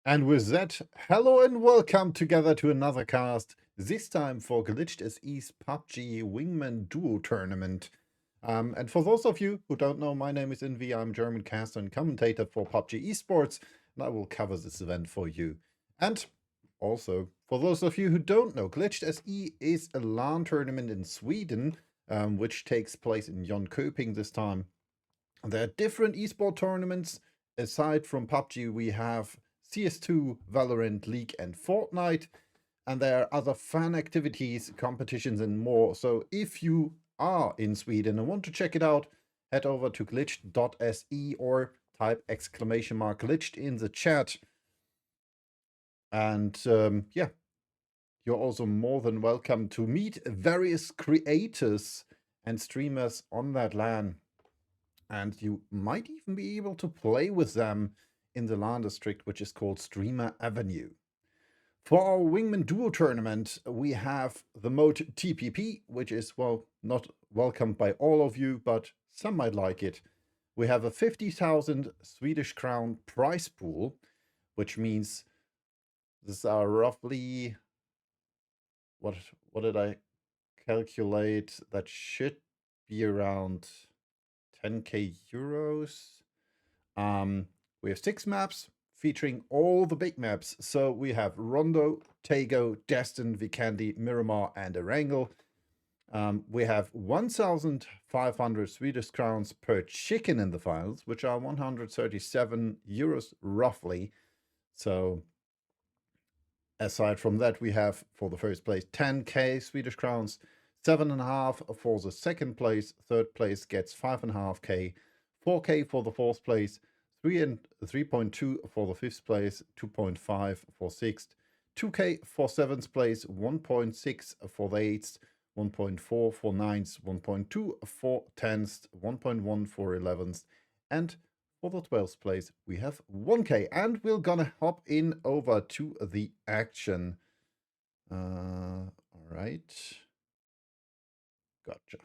And with that, hello and welcome together to another cast, this time for Glitched.se's PUBG Wingman Duo Tournament. And for those of you who don't know, my name is Invi, I'm German caster and commentator for PUBG Esports, and I will cover this event for you. And also, for those of you who don't know, Glitched.se is a LAN tournament in Sweden, which takes place in Jönköping this time. There are different esport tournaments. Aside from PUBG, we have CS2, Valorant, League, and Fortnite. And there are other fan activities, competitions, and more. So if you are in Sweden and want to check it out, head over to Glitched.se or type !glitched in the chat. And yeah, you're also more than welcome to meet various creators and streamers on that LAN. And you might even be able to play with them in the LAN district, which is called Streamer Avenue. For our Wingman Duo Tournament, we have the mode TPP, which is, well, not welcomed by all of you, but some might like it. We have a 50,000 Swedish crown prize pool, which means these are roughly, what did I calculate? That should be around 10k euros. We have 6 maps featuring all the big maps. So we have Rondo, Tago, Destin, Vikendi, Miramar, and Erangel. We have 1,500 Swedish crowns per chicken in the finals, which are 137 euros roughly. So aside from that, we have for the first place 10k Swedish crowns, 7.5 for the second place, third place gets 5.5k, 4k for the fourth place, 3.2 for the fifth place, 2.5 for sixth, 2k for seventh place, 1.6 for the eighth, 1.4 for ninth, 1.2 for 10th, 1.1 for 11th, and for the 12th place, we have 1k, and we're gonna hop in over to the action. All right. Gotcha.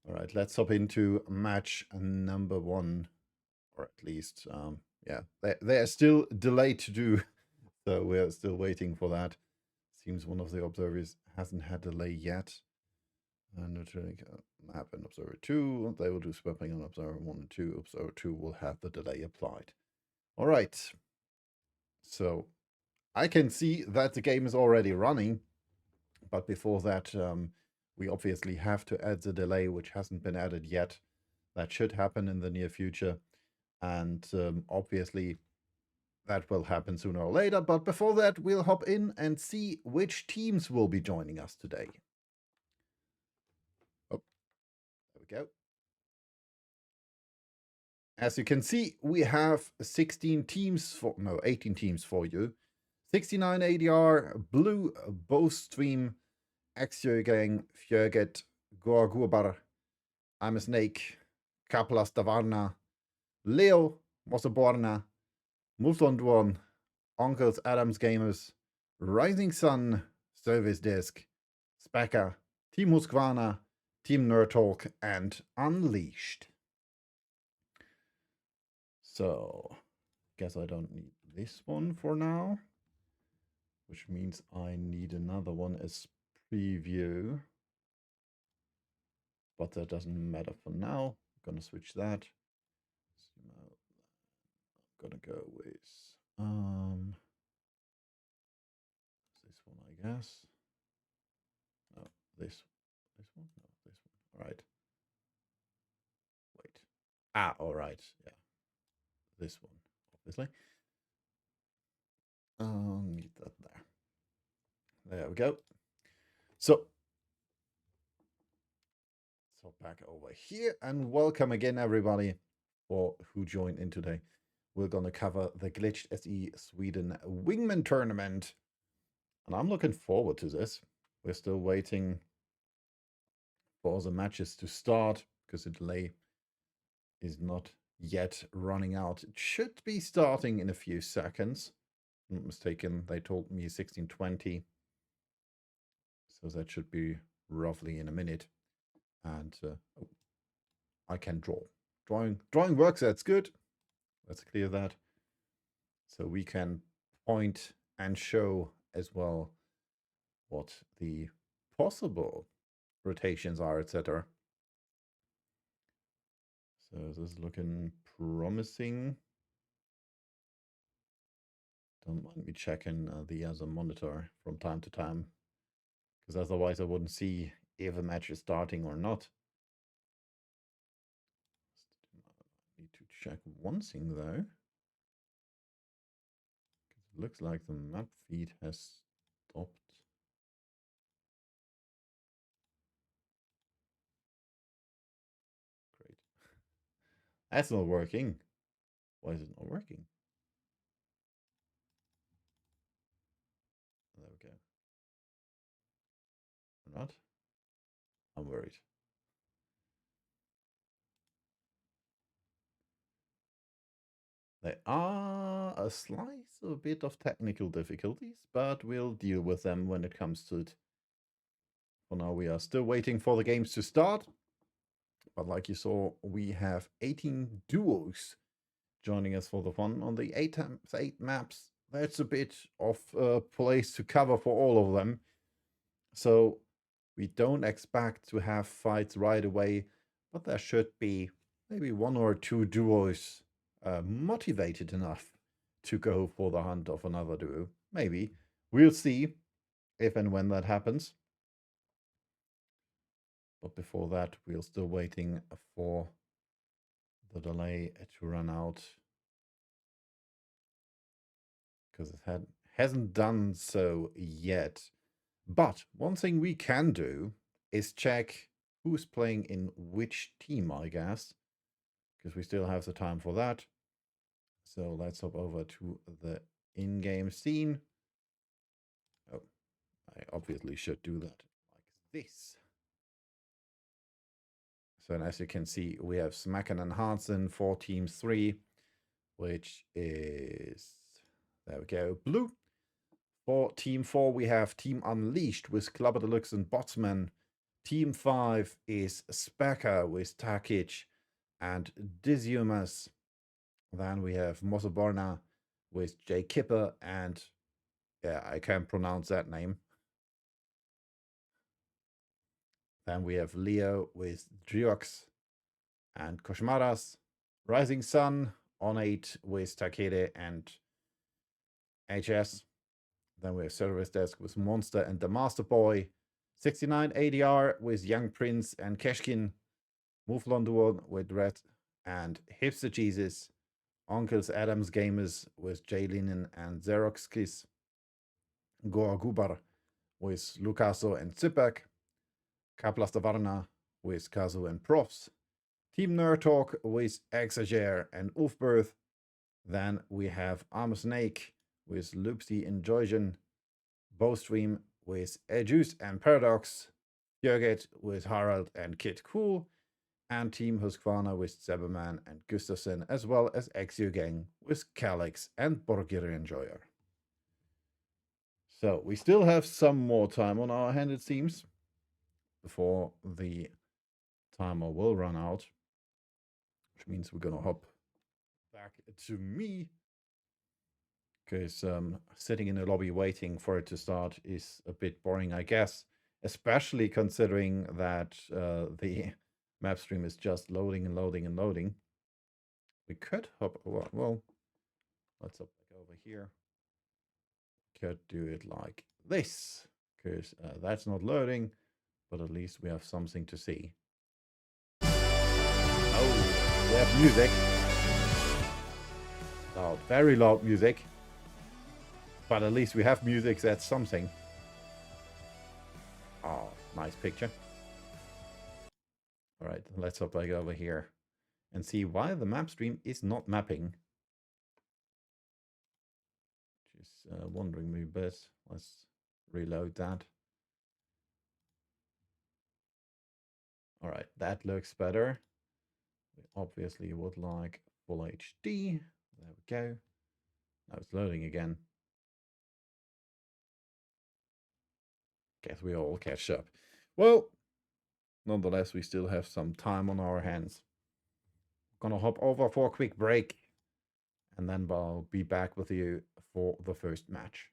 All right, let's hop into match number 1, or at least, yeah, they are still delayed to do, so we're still waiting for that. Seems one of the observers hasn't had delay yet. Neutralic map and observer 2. They will do swapping on observer 1 and 2. Observer 2 will have the delay applied. All right. So I can see that the game is already running. But before that, we obviously have to add the delay, which hasn't been added yet. That should happen in the near future. And obviously, that will happen sooner or later. But before that, we'll hop in and see which teams will be joining us today. There we go. As you can see, we have 18 teams for you. 69 ADR, Blue, Bowstream, Axjögang, Fjöget, Gorgurbar, I'm a Snake, Kaplas Davarna, Leo, Mossaborna, Muflondwon, Uncles Adams Gamers, Rising Sun, Service Desk, Spacker, Team Husqvarna, Team Nerd Talk, and Unleashed. So, guess I don't need this one for now, which means I need another one as preview. But that doesn't matter for now. I'm gonna switch that. So now I'm gonna go with this one, I guess. No, this one? No, this one. All right. Wait. All right. Yeah. This one, obviously. Need that there. There we go. So back over here, and welcome again, everybody, for who joined in today. We're gonna cover the Glitched.se Sweden Wingman Tournament, and I'm looking forward to this. We're still waiting for the matches to start because the delay is not yet running out. It should be starting in a few seconds. I'm not mistaken, they told me 16:20, so that should be roughly in a minute. And I can draw. Drawing works. That's good. Let's clear that. So we can point and show as well what the possible rotations are, etc. So this is looking promising. Don't mind me checking the other monitor from time to time, because otherwise I wouldn't see if a match is starting or not. Need to check one thing though. It looks like the map feed has stopped. Great. That's not working. Why is it not working? There we go. Or not? I'm worried. There are a slice a bit of technical difficulties, but we'll deal with them when it comes to it. For now, we are still waiting for the games to start. But like you saw, we have 18 duos joining us for the fun on the 8x8 maps. That's a bit of a place to cover for all of them. So we don't expect to have fights right away, but there should be maybe one or two duos motivated enough to go for the hunt of another duo. Maybe. We'll see if and when that happens. But before that, we're still waiting for the delay to run out, because it hasn't done so yet. But one thing we can do is check who's playing in which team, I guess, because we still have the time for that. So let's hop over to the in-game scene. Oh, I obviously should do that like this. So as you can see, we have Smacken and Hansen for Team 3, which is, there we go, blue. For Team 4, we have Team Unleashed with Clubber Deluxe and Botsman. Team 5 is Specker with Takic and Diziumas. Then we have Mosaborna with J. Kipper and, yeah, I can't pronounce that name. Then we have Leo with Driox and Koshmaras. Rising Sun on 8 with Takede and HS. Then we have Service Desk with Monster and the Master Boy. 69 ADR with Young Prince and Keshkin. Mouflon Duo with Red and Hipster Jesus. Uncles Adams Gamers with Jay Linen and Xeroxkis. Goa Gubar with Lucaso and Zipak. Kaplas Varna with Kazu and Profs. Team Nerd Talk with Exagere and Ulfbirth. Then we have Arm Snake with Loopsy and Joygen. Bowstream with Edjuice and Paradox. Jörget with Harald and Kid Cool. And Team Husqvarna with Zeberman and Gustafsson, as well as Exio Gang with Calix and Borgir Enjoyer. So we still have some more time on our hand, it seems, before the timer will run out, which means we're gonna hop back to me, because sitting in the lobby waiting for it to start is a bit boring, I guess, especially considering that the map stream is just loading and loading and loading. We could hop, well, let's hop back over here. Could do it like this, because that's not loading, but at least we have something to see. Oh, we have music. Loud, very loud music. But at least we have music, that's something. Oh, nice picture. All right, let's hop back over here and see why the map stream is not mapping. Just wondering me a bit. Let's reload that. All right, that looks better. We obviously would like full HD. There we go. Now it's loading again. Guess we all catch up. Well, nonetheless, we still have some time on our hands. Gonna hop over for a quick break and then I'll be back with you for the first match.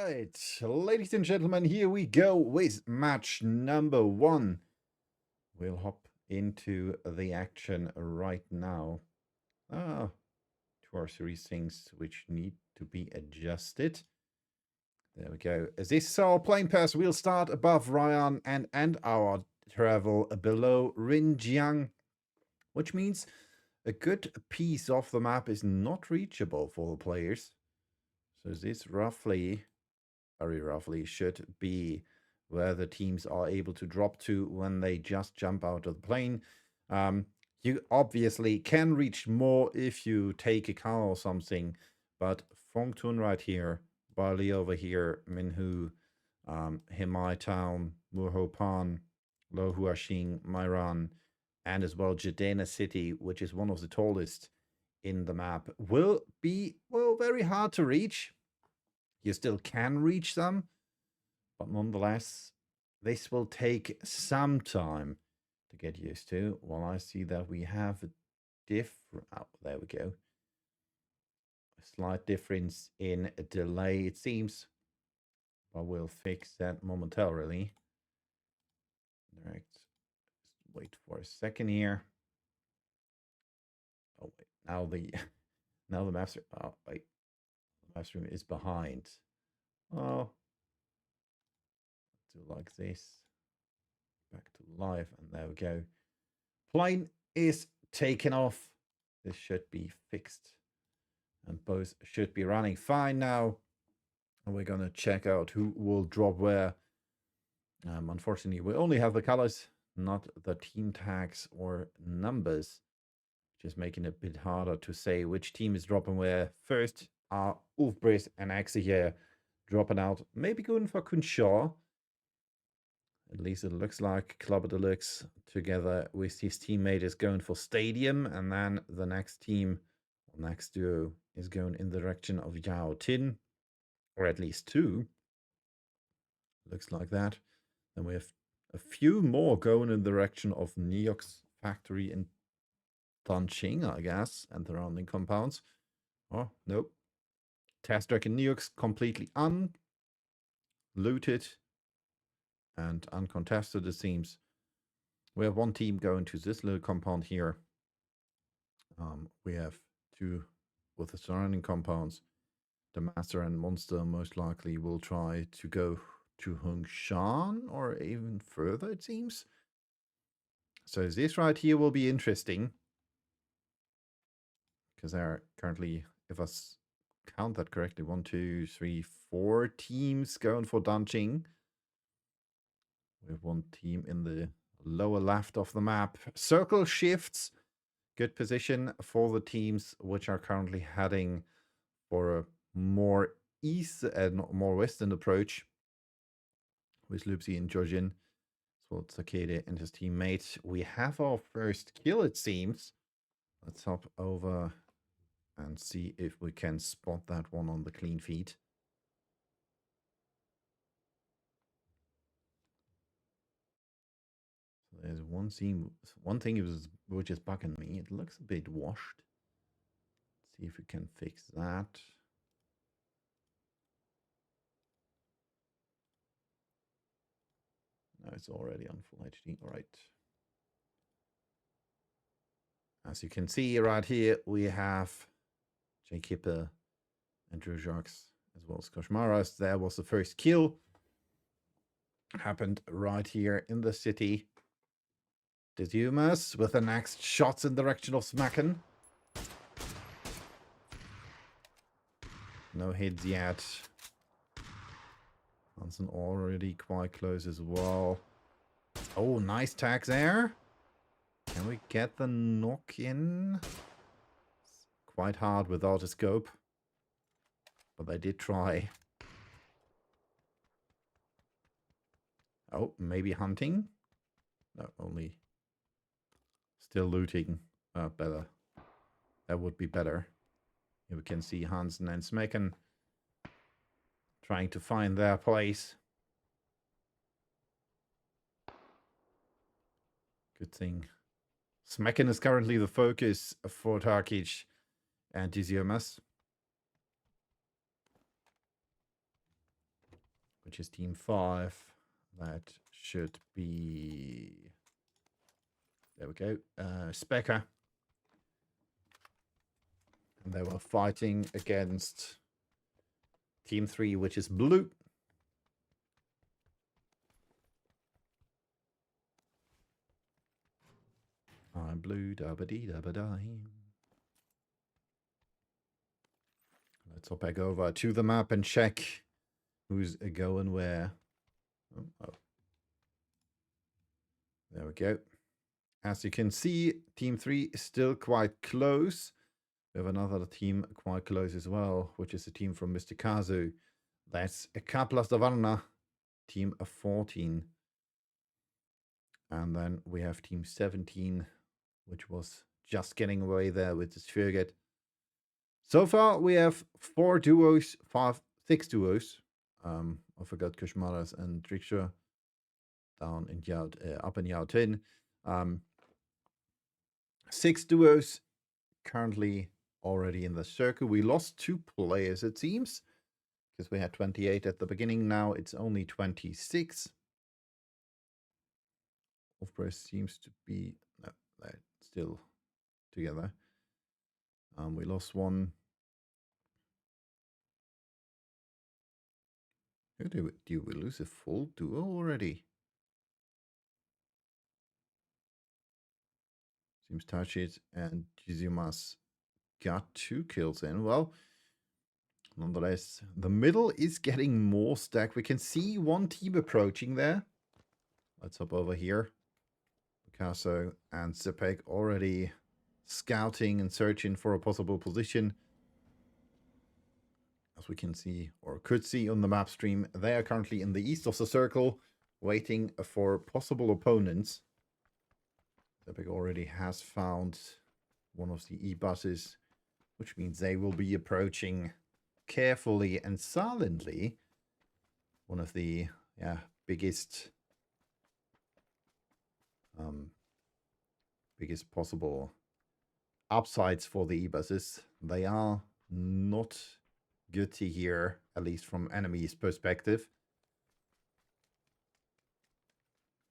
right, ladies and gentlemen, here we go with match number 1. We'll hop into the action right now. 2 or 3 things which need to be adjusted. There we go. As this is our plane pass, we'll start above Ryan and end our travel below Rinjiang, which means a good piece of the map is not reachable for the players. So this roughly, very roughly, should be where the teams are able to drop to when they just jump out of the plane. You obviously can reach more if you take a car or something, but Fongtun right here, Bali over here, Minhu, Himai Town, Muhopan, Lo Huaxing, Mairan, and as well Jadena City, which is one of the tallest in the map, will be, well, very hard to reach. You still can reach them, but nonetheless, this will take some time to get used to. Well, I see that we have a different, oh, there we go. A slight difference in delay, it seems, but we'll fix that momentarily. Right, wait for a second here. Oh wait, now the master. Oh wait, the master room is behind. Oh, do like this. Back to live, and there we go. Plane is taken off. This should be fixed, and both should be running fine now. And we're gonna check out who will drop where. Unfortunately, we only have the colors, not the team tags or numbers, just making it a bit harder to say which team is dropping where. First are Ulfbris and Axe here dropping out, maybe going for Kunshaw. At least it looks like Clubber Deluxe together with his teammate is going for Stadium, and then the next team, or next duo, is going in the direction of Yao Tin, or at least 2. Looks like that. Then we have a few more going in the direction of Neox Factory in Danqing, I guess, and the surrounding compounds. Oh, nope. Tastrek and Neox completely unlooted and uncontested, it seems. We have one team going to this little compound here. We have 2 with the surrounding compounds. The Master and Monster most likely will try to go to Hongshan or even further, it seems. So this right here will be interesting, because there are currently, if I count that correctly, 1, 2, 3, 4 teams going for Danqing. We have one team in the lower left of the map. Circle shifts. Good position for the teams which are currently heading for a more east and more western approach with Lupsi and Georgian. So Takeda and his teammate. We have our first kill, it seems. Let's hop over and see if we can spot that one on the clean feed. So there's one thing which is bugging me. It looks a bit washed. Let's see if we can fix that. No, it's already on full HD. All right. As you can see right here, we have Jay Kipper and Drew Jacques as well as Koshmaras. There was the first kill. Happened right here in the city. Dizumas with the next shots in the direction of Smacken. No hits yet. Hansen already quite close as well. Oh, nice tags there. Can we get the knock in? It's quite hard without a scope, but they did try. Oh, maybe hunting? No, only still looting. Better. That would be better. Here we can see Hansen and Smecken trying to find their place. Good thing. Smecken is currently the focus for Tarkic and Diziomas. which is team 5. That should be... There we go. Specker. And they were fighting against team 3, which is blue. I'm blue, da-ba-dee-da-ba-dee. Let's hop back over to the map and check who's going where. Oh. There we go. As you can see, team 3 is still quite close. We have another team quite close as well, which is a team from Mr. Kazu. That's a Kaplas Davarna, team of 14. And then we have team 17, which was just getting away there with the Svirget. So far, we have 4 duos, 6 duos. I forgot Kushmaras and Triksha down in up in Yautin. 6 duos currently already in the circle. We lost 2 players, it seems, because we had 28 at the beginning. Now it's only 26. Wolfpress seems to be still together. We lost 1. Do we lose a full duo already? Seems Tachit and Jizumas got 2 kills in. Well, nonetheless, the middle is getting more stacked. We can see 1 team approaching there. Let's hop over here. Picasso and Zepek already scouting and searching for a possible position. As we can see, or could see on the map stream, they are currently in the east of the circle, waiting for possible opponents. Zepek already has found one of the E-buses, which means they will be approaching carefully and silently. One of the biggest possible upsides for the E-buses. They are not good to hear, at least from enemy's perspective.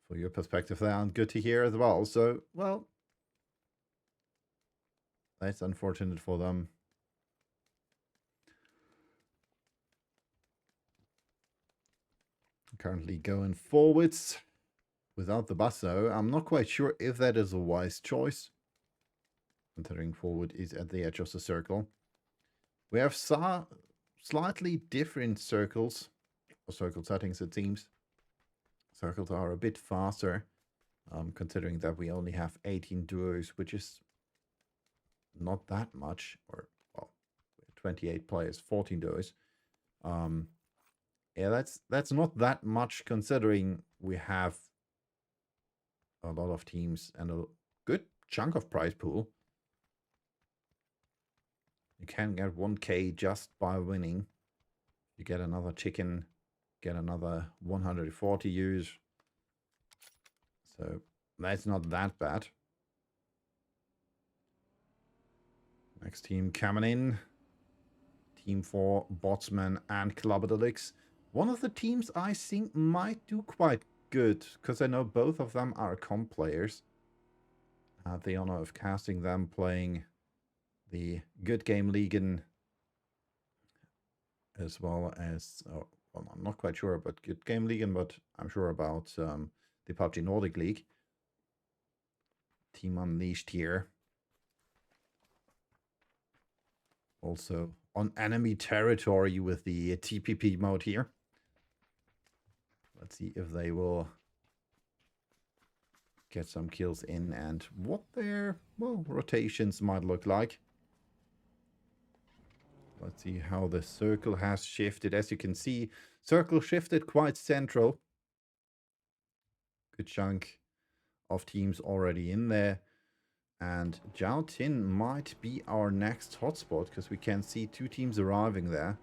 For your perspective, they aren't good to hear as well. So, well, that's unfortunate for them. Currently going forwards without the bus, though. I'm not quite sure if that is a wise choice, considering forward is at the edge of the circle. We have slightly different circles, or circle settings, it seems. Circles are a bit faster, considering that we only have 18 duos, which is not that much, or, well, 28 players, 14 duos. Yeah, that's not that much, considering we have a lot of teams and a good chunk of prize pool. You can get 1k just by winning. You get another chicken, get another 140 U's. So that's not that bad. Next team coming in. Team 4, Botsman and Klabadelix. One of the teams I think might do quite good, because I know both of them are comp players. I had the honor of casting them playing the Good Game League, as well as, well, I'm not quite sure about Good Game League, but I'm sure about the PUBG Nordic League. Team Unleashed here. Also on enemy territory with the TPP mode here. Let's see if they will get some kills in and what their, well, rotations might look like. Let's see how the circle has shifted. As you can see, circle shifted quite central. Good chunk of teams already in there. And Jiao Tin might be our next hotspot, because we can see 2 teams arriving there.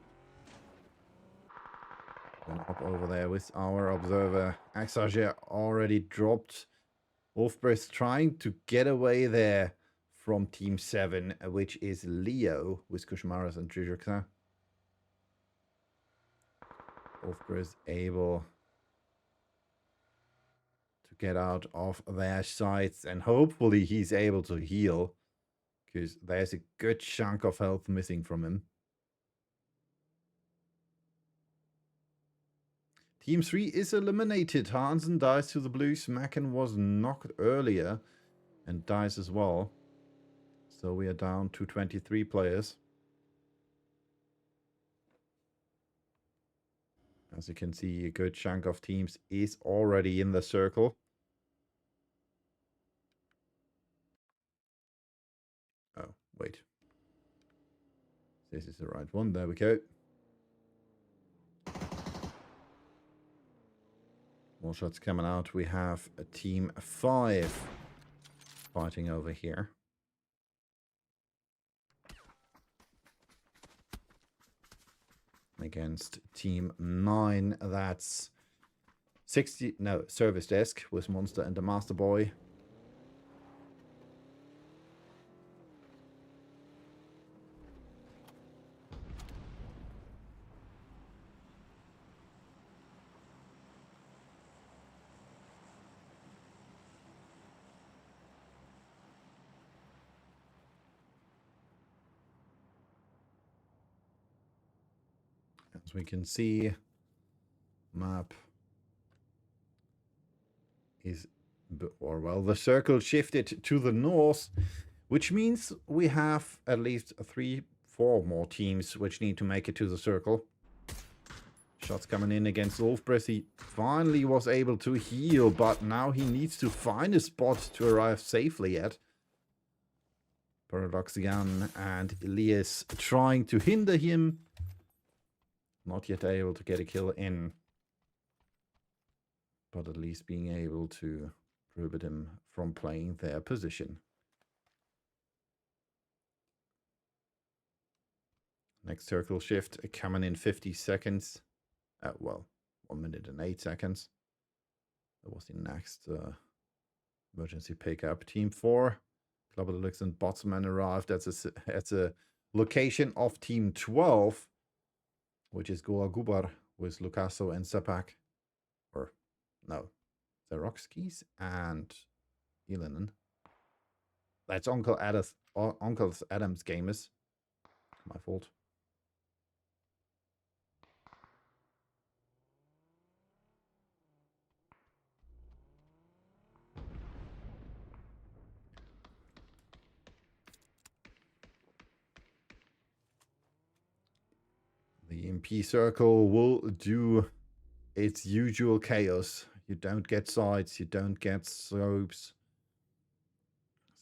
Gonna hop over there with our observer. Axager already dropped. Wolfbreath trying to get away there from Team 7, which is Leo with Kushmaras and Trizhuksa. Ulfber is able to get out of their sights, and hopefully he's able to heal, because there's a good chunk of health missing from him. Team 3 is eliminated. Hansen dies to the Blues. Macken was knocked earlier and dies as well. So we are down to 23 players. As you can see, a good chunk of teams is already in the circle. Oh, wait. This is the right one. There we go. More shots coming out. We have a team 5 fighting over here. Against team 9. That's 60. No, service desk with Monster and the Master Boy. As we can see, map is, or well, the circle shifted to the north, which means we have at least 3-4 more teams which need to make it to the circle. Shots coming in against Ulfbreth. He finally was able to heal, but now he needs to find a spot to arrive safely at. Paradoxian and Elias trying to hinder him. Not yet able to get a kill in, but at least being able to prohibit him from playing their position. Next circle shift coming in 50 seconds. Well, 1 minute and 8 seconds. That was the next emergency pickup. Team 4, Club Deluxe and Botsman arrived at a location of Team 12. Which is Goa Gubar with Lucaso and Sepak. Or, no, Zeroxkis and Elinen. That's Uncle Adam's gamers. My fault. The MP circle will do its usual chaos. You don't get sides, you don't get slopes.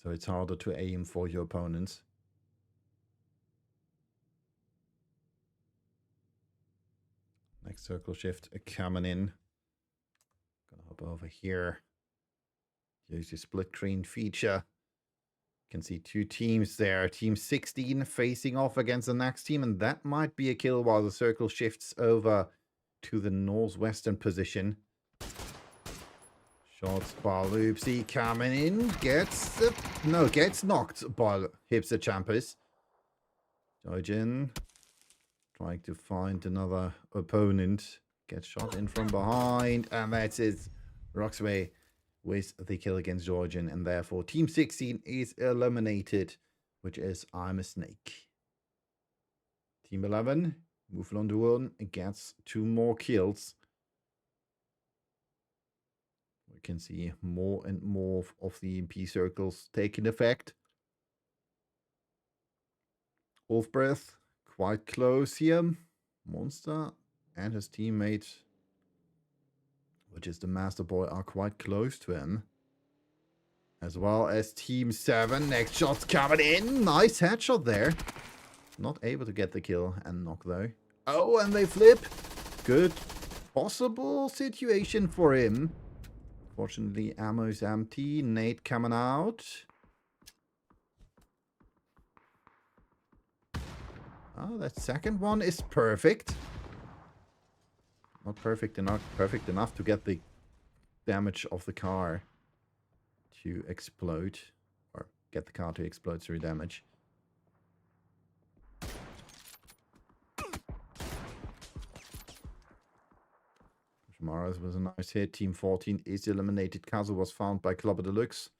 So it's harder to aim for your opponents. Next circle shift coming in. Gonna hop over here. Use your split screen feature. You can see 2 teams there. Team 16 facing off against the next team, and that might be a kill while the circle shifts over to the northwestern position. Shots by Loopsy coming in. Gets knocked by Hipster Champers. Dojin trying to find another opponent. Gets shot in from behind, and that's it. Roxway with the kill against Georgian, and therefore Team 16 is eliminated, which is I'm a Snake. Team 11, Mouflon Duon, gets 2 more kills. We can see more and more of the EMP circles taking effect. Ulfbreth, quite close here. Monster and his teammate, which is the Master Boy, are quite close to him. As well as Team 7. Next shot's coming in. Nice headshot there. Not able to get the kill and knock though. Oh, and they flip. Good possible situation for him. Fortunately, ammo's empty. Nate coming out. Oh, that second one is perfect. Not perfect enough to get the damage of the car to explode, or get the car to explode through damage. Kushmaras was a nice hit. Team 14 is eliminated. Kazu was found by Clubber Deluxe.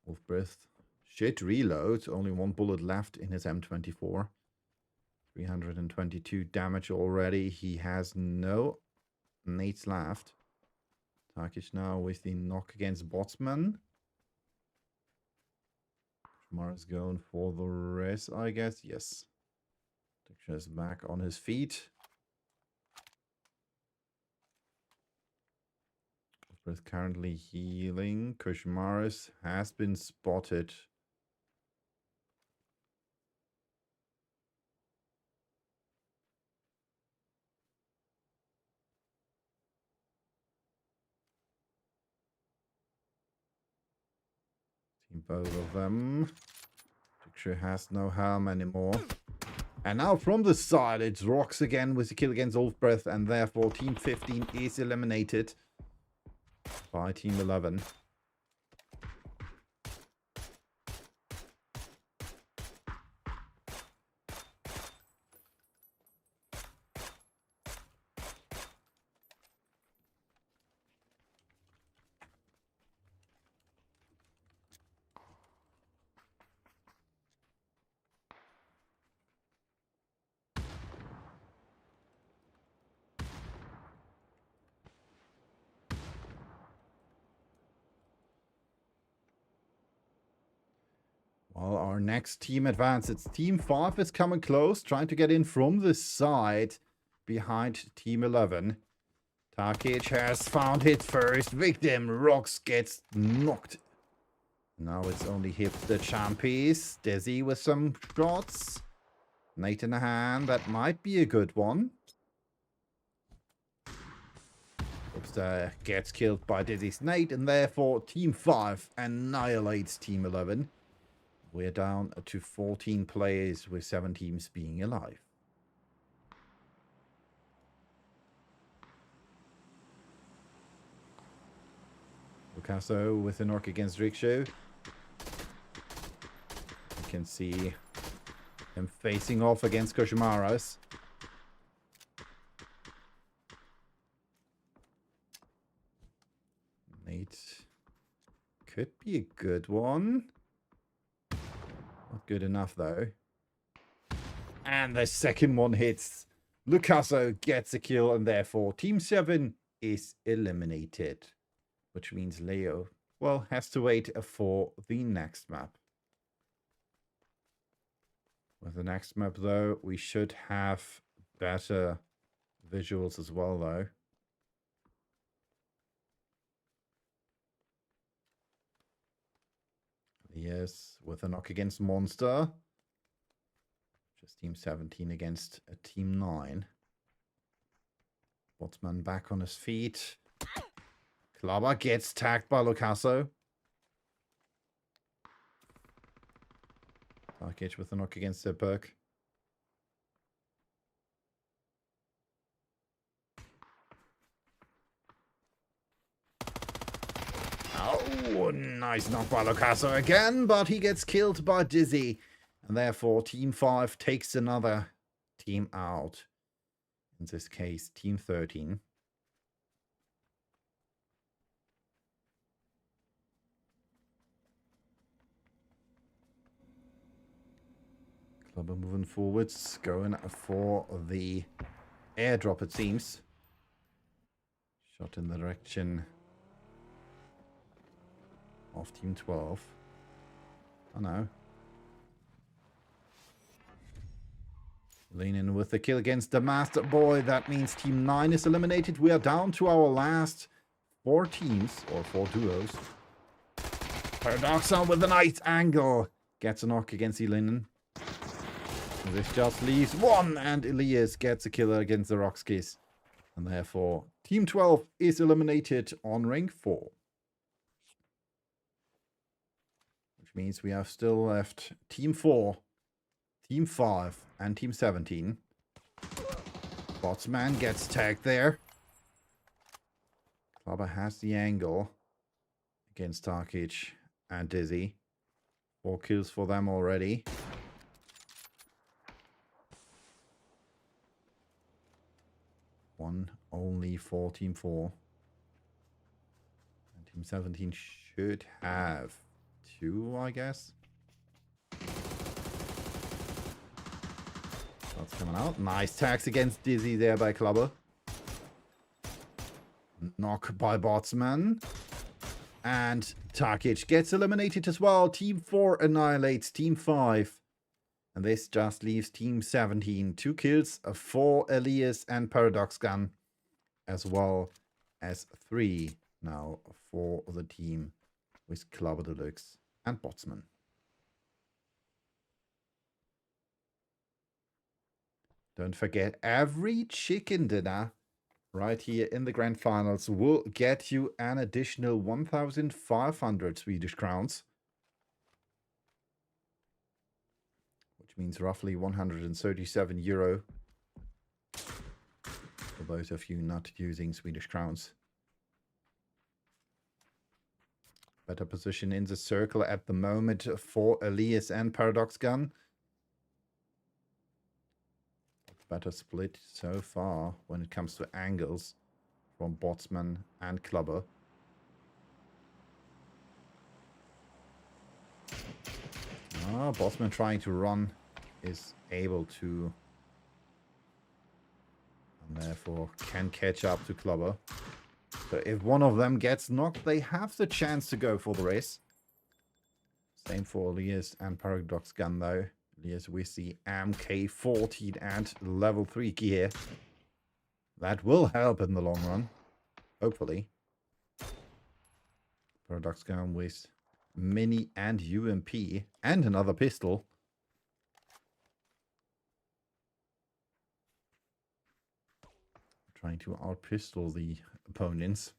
Wolf Breath. Shit reload. Only one bullet left in his M24. 322 damage already. He has no nades left. Turkish now with the knock against Botsman. Kushmaras going for the res, I guess. Yes. Turkish is back on his feet. Is currently healing. Kushmaras has been spotted. See both of them. Picture has no helm anymore. And now from the side, it's Rocks again with the kill against Wolfbreath, and therefore Team 15 is eliminated by Team 11. Well, our next team advances. Team 5 is coming close, trying to get in from the side behind Team 11. Tarkic has found his first victim. Rocks gets knocked. Now it's only hit the champies. Dizzy with some shots. Nate in the hand. That might be a good one. Webster gets killed by Dizzy's Nate, and therefore Team 5 annihilates Team 11. We're down to 14 players with 7 teams being alive. Lucasso with a knock against Rickshaw. You can see him facing off against Kushmaras. Nate could be a good one. Not good enough, though. And the second one hits. Lucasso gets a kill, and therefore Team 7 is eliminated. Which means Leo, well, has to wait for the next map. With the next map, though, we should have better visuals as well, though. Yes, with a knock against Monster. Just Team 17 against a Team 9. Botsman back on his feet. Klaba gets tagged by Lucasso. Tarkic with a knock against Zipperk. Oh, nice knock by Lucasso again, but he gets killed by Dizzy. And therefore, Team 5 takes another team out. In this case, Team 13. Clubber moving forwards, going for the airdrop, it seems. Shot in the direction of Team 12. Oh no. Lean in with the kill against the Master Boy. That means Team 9 is eliminated. We are down to our last 4 teams, or 4 duos. Paradoxa with a nice angle. Gets a knock against Elinen. This just leaves 1, and Elias gets a killer against the Rockskis. And therefore, Team 12 is eliminated on rank 4. Which means we have still left Team 4, Team 5, and Team 17. Botsman gets tagged there. Klaba has the angle against Tarkic and Dizzy. 4 kills for them already. 1 only for Team 4. And Team 17 should have 2, I guess. That's coming out. Nice tags against Dizzy there by Clubber. Knock by Botsman. And Tarkic gets eliminated as well. Team 4 annihilates Team 5. And this just leaves Team 17. 2 kills for Elias and Paradox Gun. As well as 3 now for the team with Clubber Deluxe and Botsman. Don't forget, every chicken dinner right here in the grand finals will get you an additional 1,500 Swedish crowns. Which means roughly 137 euro. For those of you not using Swedish crowns. Better position in the circle at the moment for Elias and Paradox Gun. Better split so far when it comes to angles from Botsman and Clubber. Botsman trying to run is able to, and therefore can catch up to Clubber. So if one of them gets knocked, they have the chance to go for the race. Same for Elias and Paradox Gun though. Elias with the MK14 and level 3 gear. That will help in the long run. Hopefully. Paradox Gun with Mini and UMP and another pistol. Trying to out-pistol the opponents.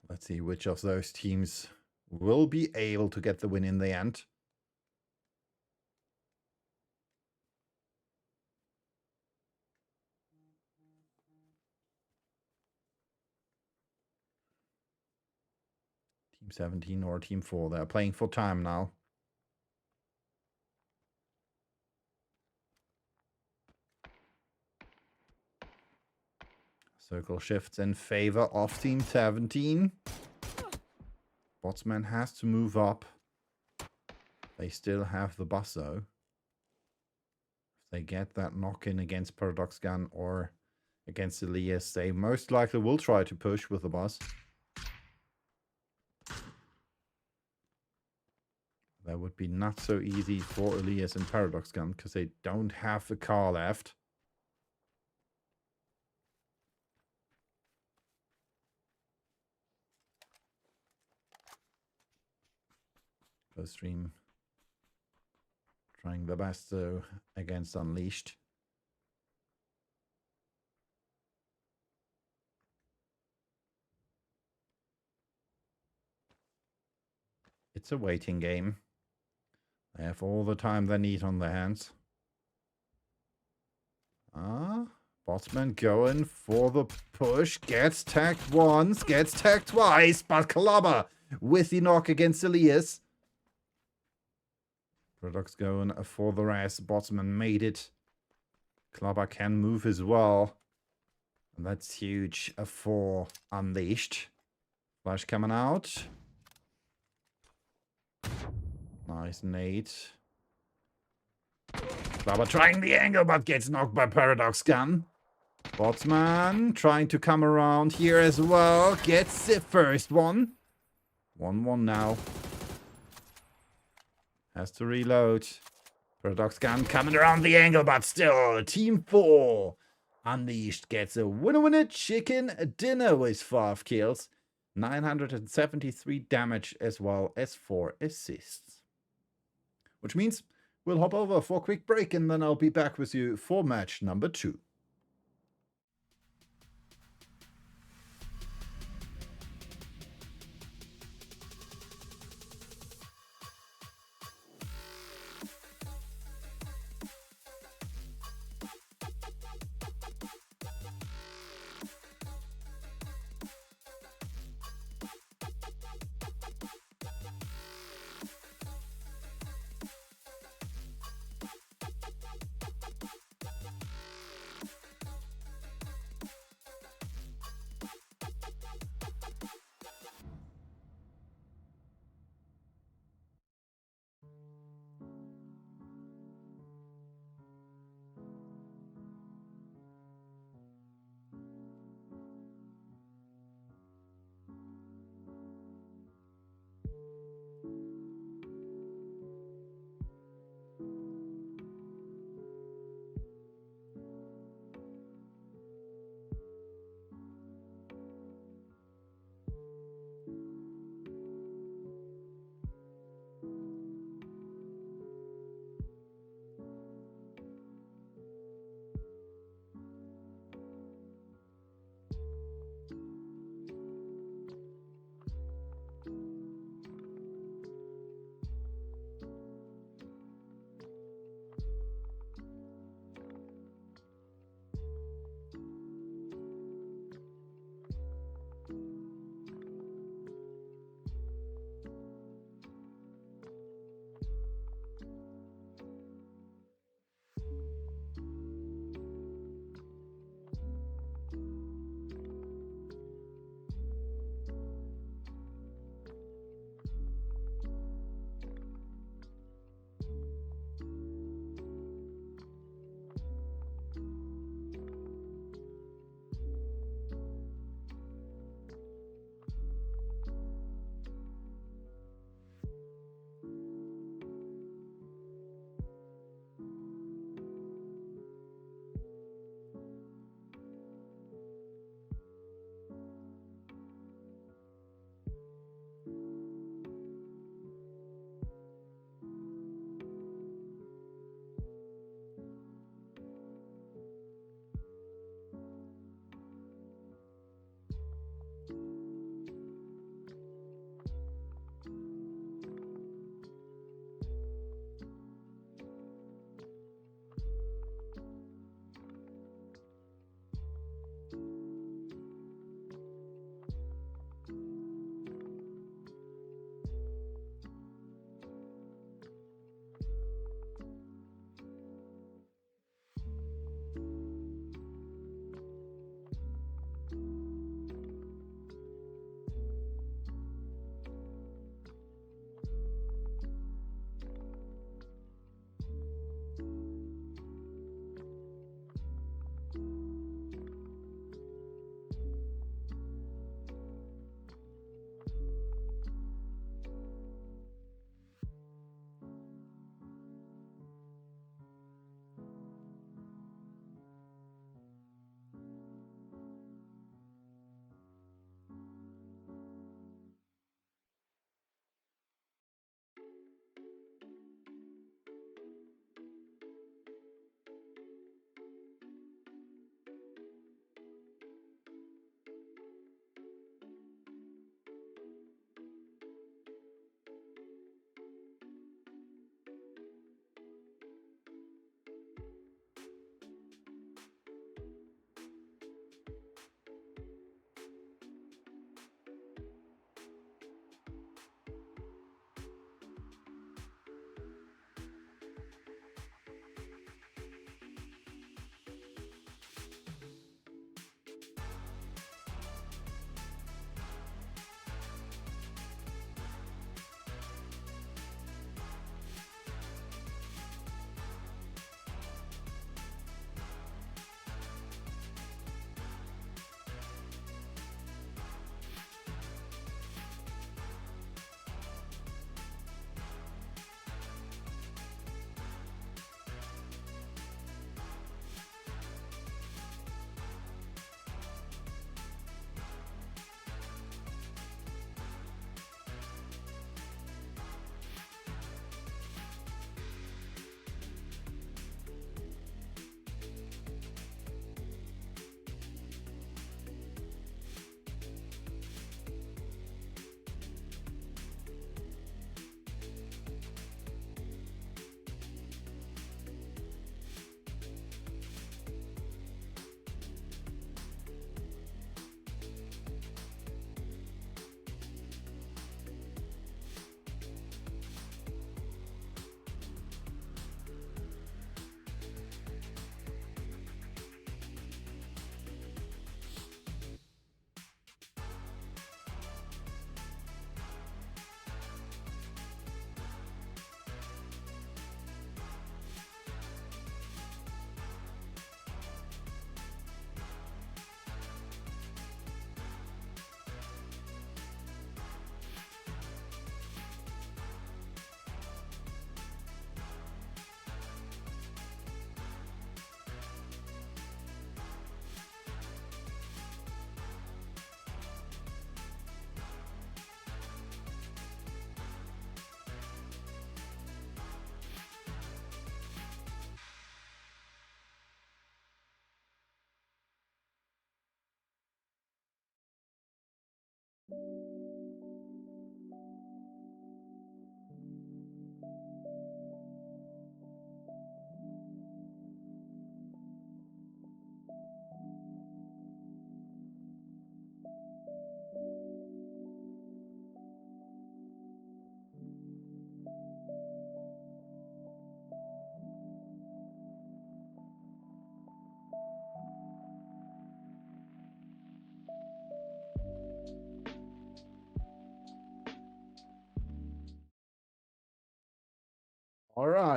Let's see which of those teams will be able to get the win in the end. Team 17 or Team 4. They're playing for time now. Circle shifts in favor of Team 17. Botsman has to move up. They still have the bus though. If they get that knock-in against Paradox Gun or against Elias, they most likely will try to push with the bus. That would be not so easy for Elias and Paradox Gun because they don't have the car left. Stream trying the best though against Unleashed. It's a waiting game. They have all the time they need on their hands. Botsman going for the push. Gets tagged once, gets tagged twice, but Clubber with the knock against Elias. Paradox going for the rest. Botsman made it. Clubber can move as well. And that's huge for Unleashed. Flash coming out. Nice nade. Clubber trying the angle, but gets knocked by Paradox Gun. Botsman trying to come around here as well. Gets the first one. 1-1 now. Has to reload. Paradox Gun coming around the angle, but still, Team 4 Unleashed gets a winner chicken dinner with 5 kills, 973 damage as well as 4 assists. Which means we'll hop over for a quick break and then I'll be back with you for match number 2.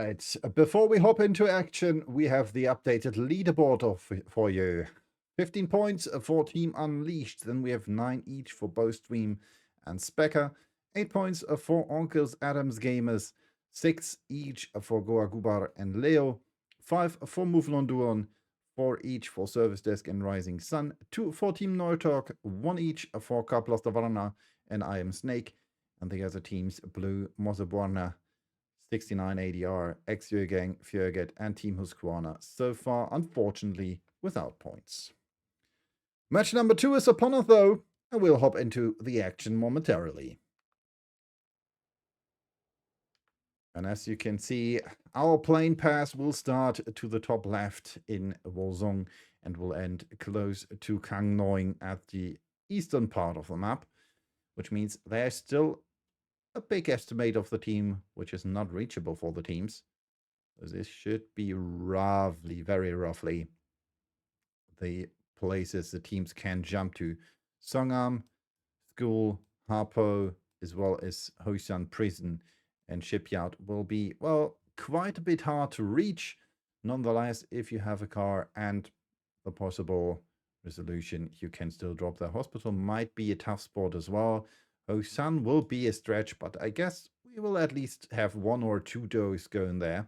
right, before we hop into action, we have the updated leaderboard for you. 15 points for Team Unleashed, then we have 9 each for both Stream and Specker. 8 points for Onkels Adams Gamers, 6 each for Goa Gubar and Leo, 5 for Mouflon Duon, 4 each for Service Desk and Rising Sun, 2 for Team Neutalk, 1 each for Kaplas Tavarna and I Am Snake, and the other teams Blue, Moseborna, 69 ADR, Ex-Jögang, Fjörget, and Team Husqvarna. So far, unfortunately, without points. Match number 2 is upon us, though, and we'll hop into the action momentarily. And as you can see, our plane pass will start to the top left in Wolsong and will end close to Kang Noing at the eastern part of the map, which means there's still a big estimate of the team, which is not reachable for the teams. So this should be roughly, very roughly, the places the teams can jump to. Songam, School, Harpo, as well as Hosan Prison and Shipyard will be, well, quite a bit hard to reach. Nonetheless, if you have a car and the possible resolution, you can still drop there. Hospital might be a tough spot as well. Hosan will be a stretch, but I guess we will at least have 1 or 2 does going there.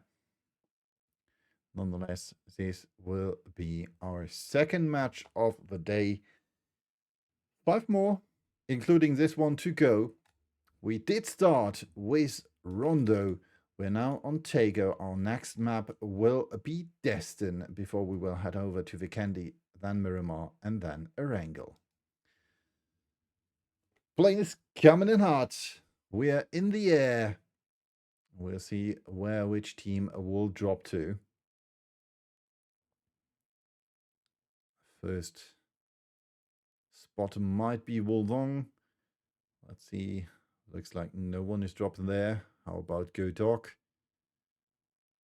Nonetheless, this will be our second match of the day. 5 more, including this one, to go. We did start with Rondo. We're now on Tego. Our next map will be Destin before we will head over to Vikendi, then Miramar, and then Erangel. Plane is coming in hot. We are in the air. We'll see which team will drop to. First spot might be Woldong. Let's see. Looks like no one is dropping there. How about Go Dog?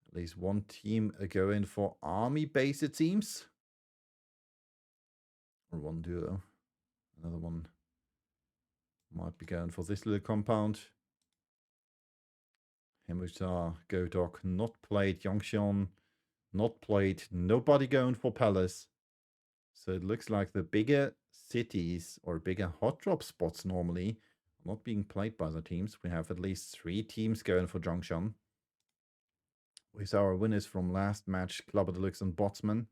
At least one team going for army base, it seems. Or one duo. Another one might be going for this little compound. Hemusar, Go Dog, not played. Yongxion, not played. Nobody going for Palace. So it looks like the bigger cities or bigger hot drop spots normally are not being played by the teams. We have at least 3 teams going for Zhongshan. With our winners from last match, Clubber Deluxe and Botsman.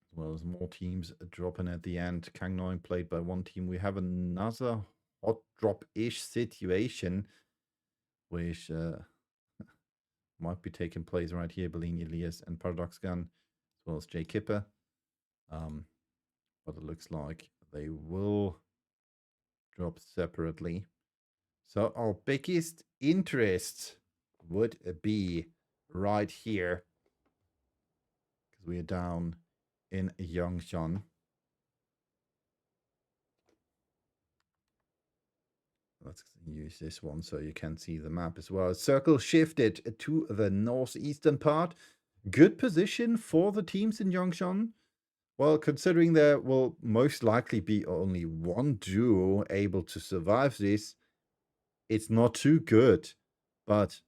As well as more teams dropping at the end. Kang Noing played by 1 team. We have another hot drop-ish situation, which might be taking place right here. Bellini Elias and Paradox Gun, as well as Jay Kipper. But it looks like they will drop separately. So our biggest interest would be right here, because we are down in Yongshan. Let's use this one so you can see the map as well. Circle shifted to the northeastern part. Good position for the teams in Yongshan. Well, considering there will most likely be only 1 duo able to survive this, it's not too good. But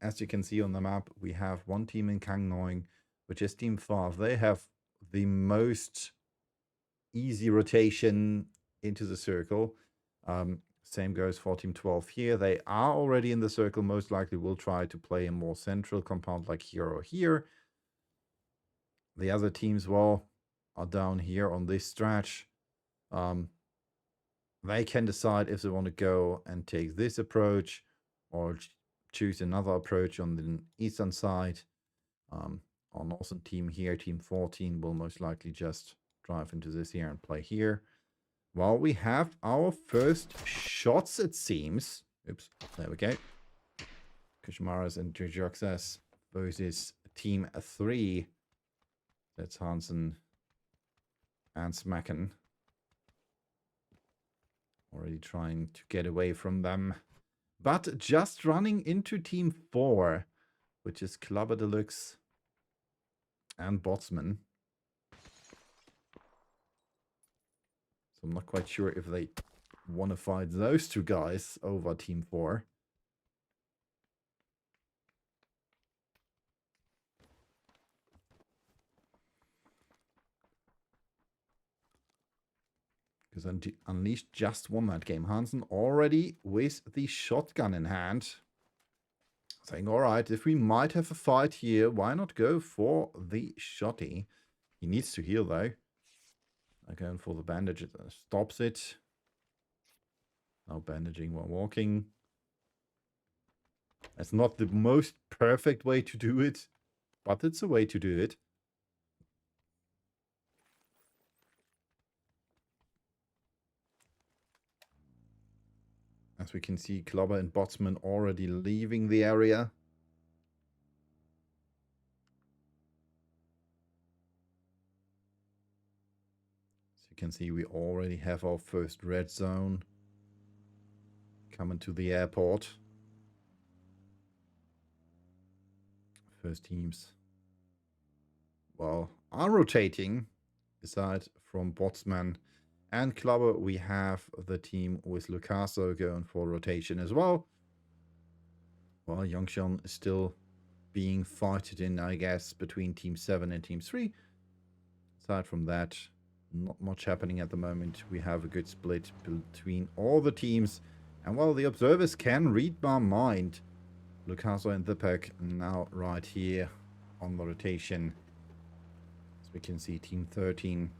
as you can see on the map, we have 1 team in Kang Noing, which is Team 5. They have the most easy rotation into the circle. Same goes for Team 12 here. They are already in the circle. Most likely will try to play a more central compound like here or here. The other teams, well, are down here on this stretch. They can decide if they want to go and take this approach or choose another approach on the eastern side. Our northern team here, Team 14, will most likely just drive into this here and play here. Well, we have our first shots, it seems. Oops, there we go. Kushmaras and Jujuxas versus Team 3. That's Hansen and Smacken. Already trying to get away from them. But just running into Team 4, which is Clubber Deluxe and Botsman. So I'm not quite sure if they want to fight those two guys over Team 4. Because Unleashed just won that game. Hansen already with the shotgun in hand. Saying, all right, if we might have a fight here, why not go for the shotty? He needs to heal, though. Going for the bandage. It stops it. Now bandaging while walking. That's not the most perfect way to do it, but it's a way to do it. As we can see, Klobber and Botsman already leaving the area. As you can see, we already have our first red zone coming to the airport. First teams, well, are rotating. Aside from Botsman and Klobber, we have the team with Lucaso going for rotation as well. Well, Yongshon is still being fighted in, I guess, between Team 7 and Team 3. Aside from that, not much happening at the moment. We have a good split between all the teams. And while the observers can read my mind, Lucaso and the pack now right here on the rotation. As we can see, Team 13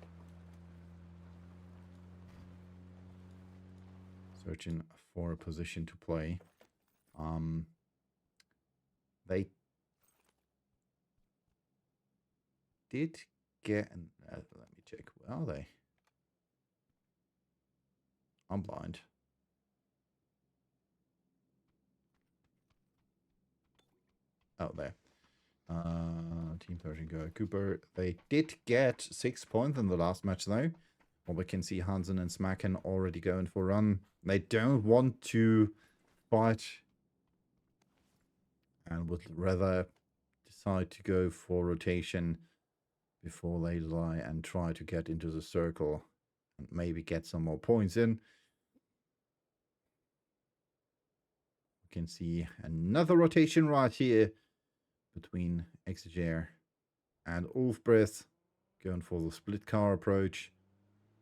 searching for a position to play. They did get... let me check. Where are they? I'm blind. Oh, there. Team 13 go Cooper. They did get 6 points in the last match, though. Well, we can see Hansen and Smacken already going for a run. They don't want to fight and would rather decide to go for rotation before they lie and try to get into the circle and maybe get some more points in. We can see another rotation right here between Exeger and Ulfbrith, going for the split car approach.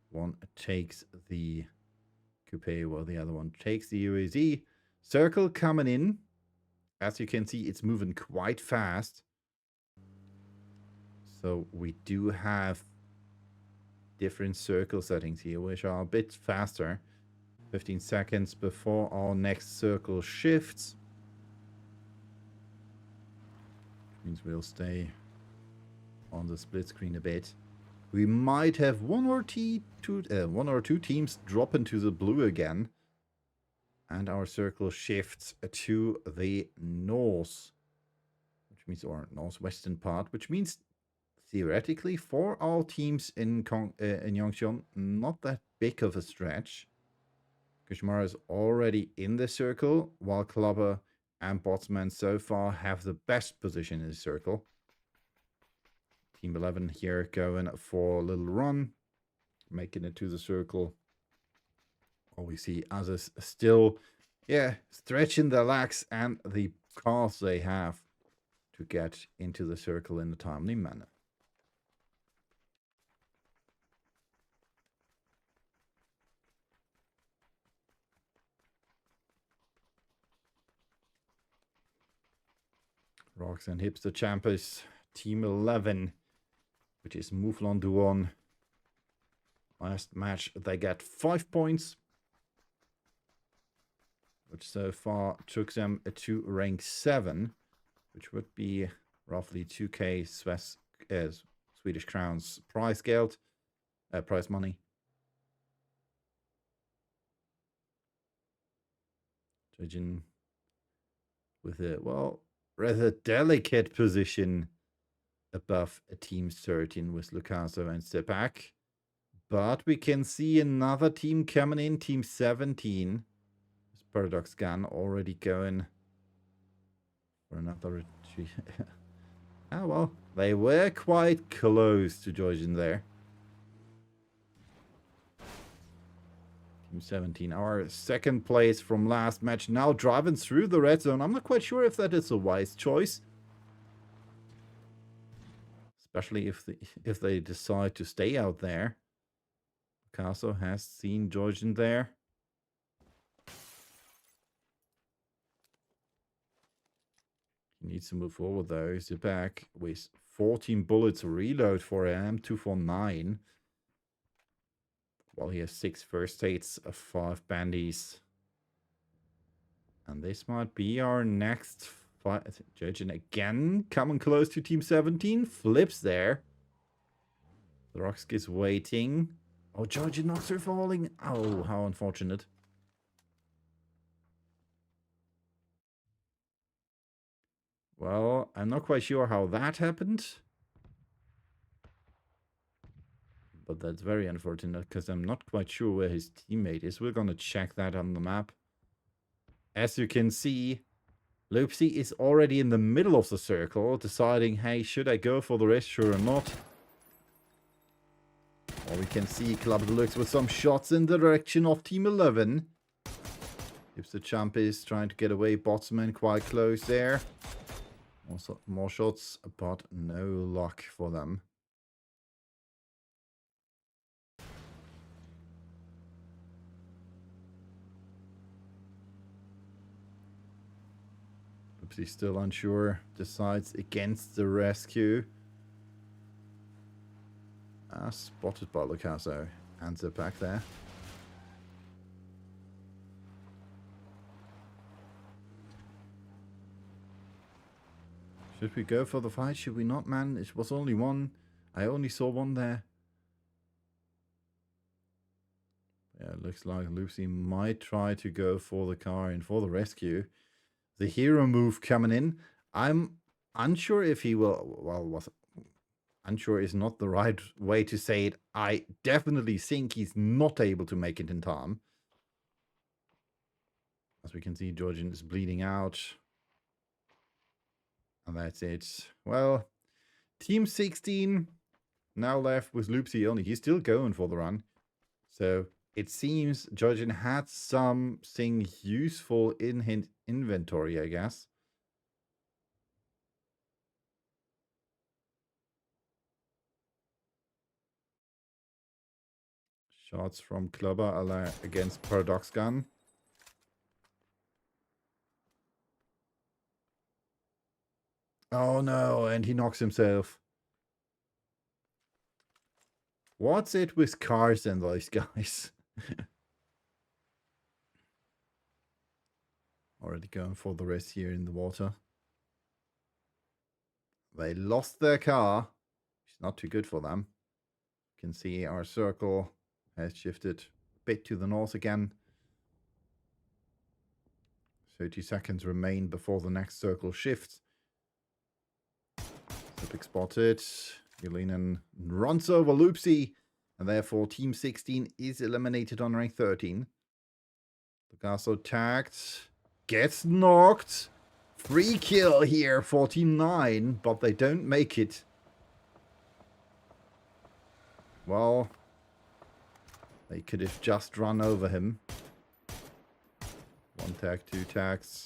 One takes the coupe while the other one takes the UAZ. Circle coming in. As you can see, it's moving quite fast. So we do have different circle settings here, which are a bit faster. 15 seconds before our next circle shifts. Means we'll stay on the split screen a bit. We might have one or two teams drop into the blue again. And our circle shifts to the north. Which means, or northwestern part, which means theoretically for our teams in Yongshon, not that big of a stretch. Kushmara is already in the circle, while Klobber and Botsman so far have the best position in the circle. Team 11 here going for a little run, making it to the circle. All we see others still, stretching their legs and the cars they have to get into the circle in a timely manner. Rocks and Hipster Champers, Team 11, which is Mouflon Duon. Last match, they got 5 points, which so far took them to rank 7, which would be roughly 2k Swedish crowns prize geld, prize money. Judging with a, well, rather delicate position above a Team 13 with Lucaso and Stepak. But we can see another team coming in, Team 17. This Paradox Gun already going for another retreat. Ah, well, they were quite close to joining there. Team 17, our second place from last match, now driving through the red zone. I'm not quite sure if that is a wise choice. Especially if they decide to stay out there. Picasso has seen Georgian there. He needs to move forward though. He's back with 14 bullets reload for him, 249. Well, he has 6 first aids, 5 bandies. And this might be our next fight. Georgian again coming close to Team 17. Flips there. The Roxk is waiting. Oh, Georgian knocks her falling. Oh, how unfortunate. Well, I'm not quite sure how that happened. But that's very unfortunate because I'm not quite sure where his teammate is. We're going to check that on the map. As you can see, Loopsy is already in the middle of the circle, deciding, hey, should I go for the rescue or not? Well, we can see Club Deluxe with some shots in the direction of Team 11. If the champ is trying to get away, Botsman quite close there. Also, more shots, but no luck for them. He's still unsure, decides against the rescue. Spotted by Lucaso. Hands it back there. Should we go for the fight? Should we not, man? It was only one. I only saw one there. Yeah, it looks like Lucy might try to go for the car and for the rescue. The hero move coming in. I'm unsure if he will... Well, unsure is not the right way to say it. I definitely think he's not able to make it in time. As we can see, Georgian is bleeding out. And that's it. Well, Team 16 now left with Loopsy only. He's still going for the run. So it seems Georgian had something useful in his inventory, I guess. Shots from Clubber against Paradox Gun. Oh no, and he knocks himself. What's it with cars and those guys? Already going for the rest here in the water. They lost their car. It's not too good for them. You can see our circle has shifted a bit to the north again. 30 seconds remain before the next circle shifts. Epic spotted. Yelena runs over Loopsy. And therefore Team 16 is eliminated on rank 13. Picasso tagged. Gets knocked. Free kill here for Team 9. But they don't make it. Well, they could have just run over him. 1 tag, 2 tags.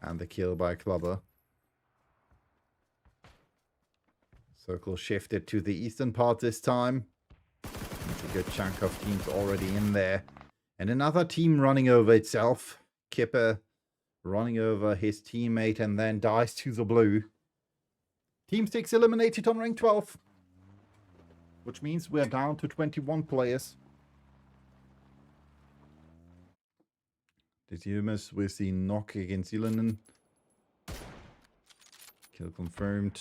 And the kill by Clubber. Circle shifted to the eastern part this time. There's a good chunk of teams already in there. And another team running over itself. Kipper running over his teammate and then dies to the blue. Team 6 eliminated on rank 12. Which means we're down to 21 players. Decimus with the knock against Yelena. Kill confirmed.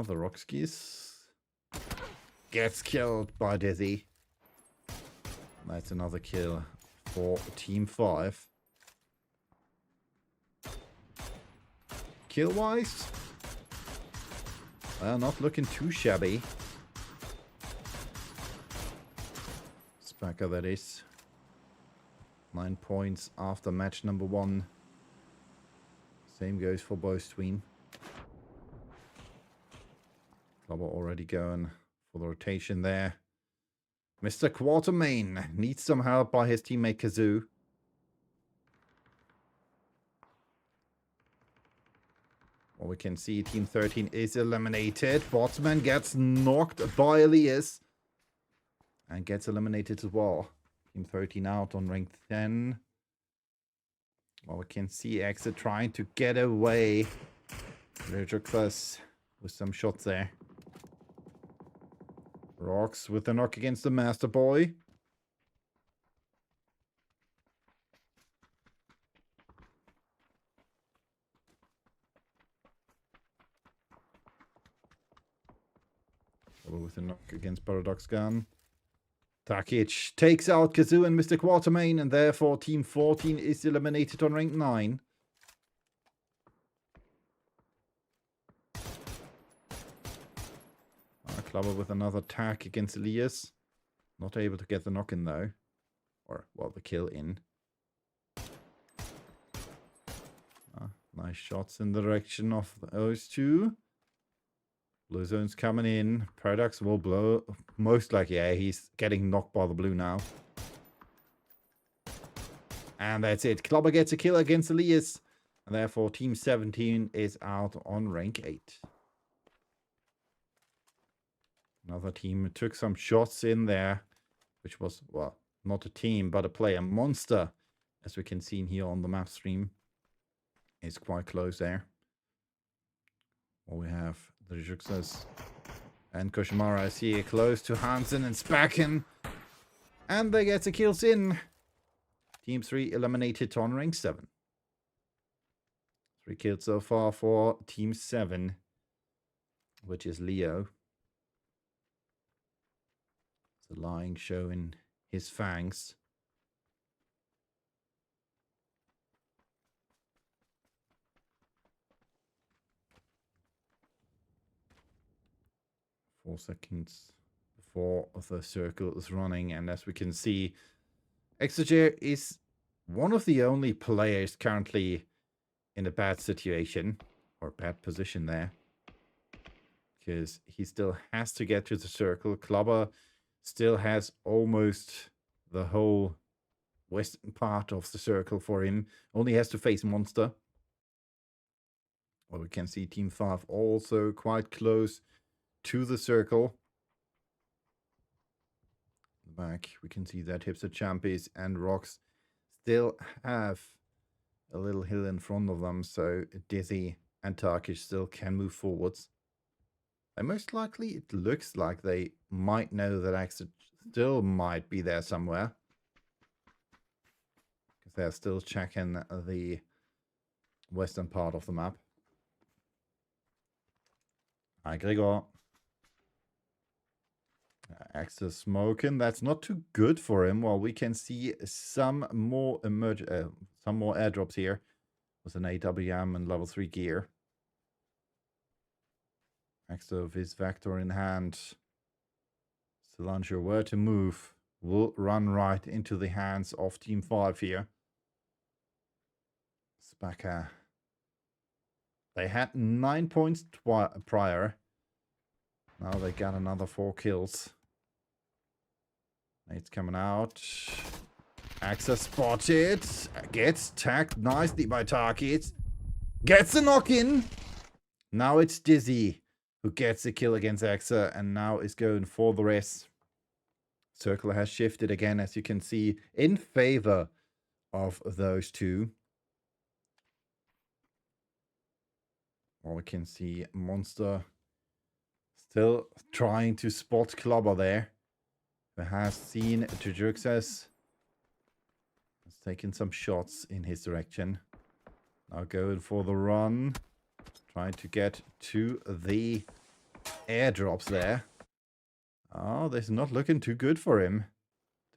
The Roxkis gets killed by Dizzy. That's another kill for Team 5. Kill-wise, well, not looking too shabby. Spacker, that is. 9 points after match number 1. Same goes for both Tween. Clubber already going for the rotation there. Mr. Quartermain needs some help by his teammate Kazoo. Well, we can see Team 13 is eliminated. Botsman gets knocked by Elias. And gets eliminated as well. Team 13 out on rank 10. Well, we can see Exa trying to get away. Leaderboard with some shots there. Rocks with a knock against the Master Boy. With a knock against Paradox Gun. Takic takes out Kazoo and Mr. Quartermain, and therefore Team 14 is eliminated on rank 9. Clubber with another attack against Elias. Not able to get the knock in though. Or, well, the kill in. Nice shots in the direction of those two. Blue zone's coming in. Paradox will blow. Most likely, yeah, he's getting knocked by the blue now. And that's it. Clubber gets a kill against Elias. And therefore, Team 17 is out on rank 8. Another team took some shots in there, which was, well, not a team, but a player. Monster, as we can see in here on the map stream, is quite close there. Well, we have the Juxas and Koshimara is here close to Hansen and Spacken. And they get the kills in. Team 3 eliminated on rank 7. 3 kills so far for Team 7, which is Leo. The lying showing his fangs. Four seconds before the circle is running, and as we can see, Exeger is one of the only players currently in a bad situation or bad position there, because he still has to get to the circle. Clubber still has almost the whole western part of the circle for him. Only has to face Monster. Well, we can see Team 5 also quite close to the circle. Back, we can see that Hipster Champies and Rocks still have a little hill in front of them, so Dizzy and Tarkish still can move forwards. And most likely, it looks like they might know that Axa still might be there somewhere. Because they're still checking the western part of the map. Hi, Gregor. Axa smoking. That's not too good for him. Well, we can see some more airdrops here with an AWM and level 3 gear. Next of his Vector in hand. Solange, where to move, will run right into the hands of Team 5 here. Spacker. They had 9 points prior. Now they got another 4 kills. Nate's coming out. Axa spotted. Gets tagged nicely by Target. Gets a knock in. Now it's Dizzy who gets a kill against Axa and now is going for the rest. Circle has shifted again, as you can see, in favor of those two. Well, we can see Monster still trying to spot Clubber there. Who has seen Jujuxas. Has taken some shots in his direction. Now going for the run. Trying to get to the airdrops there. Oh, this is not looking too good for him.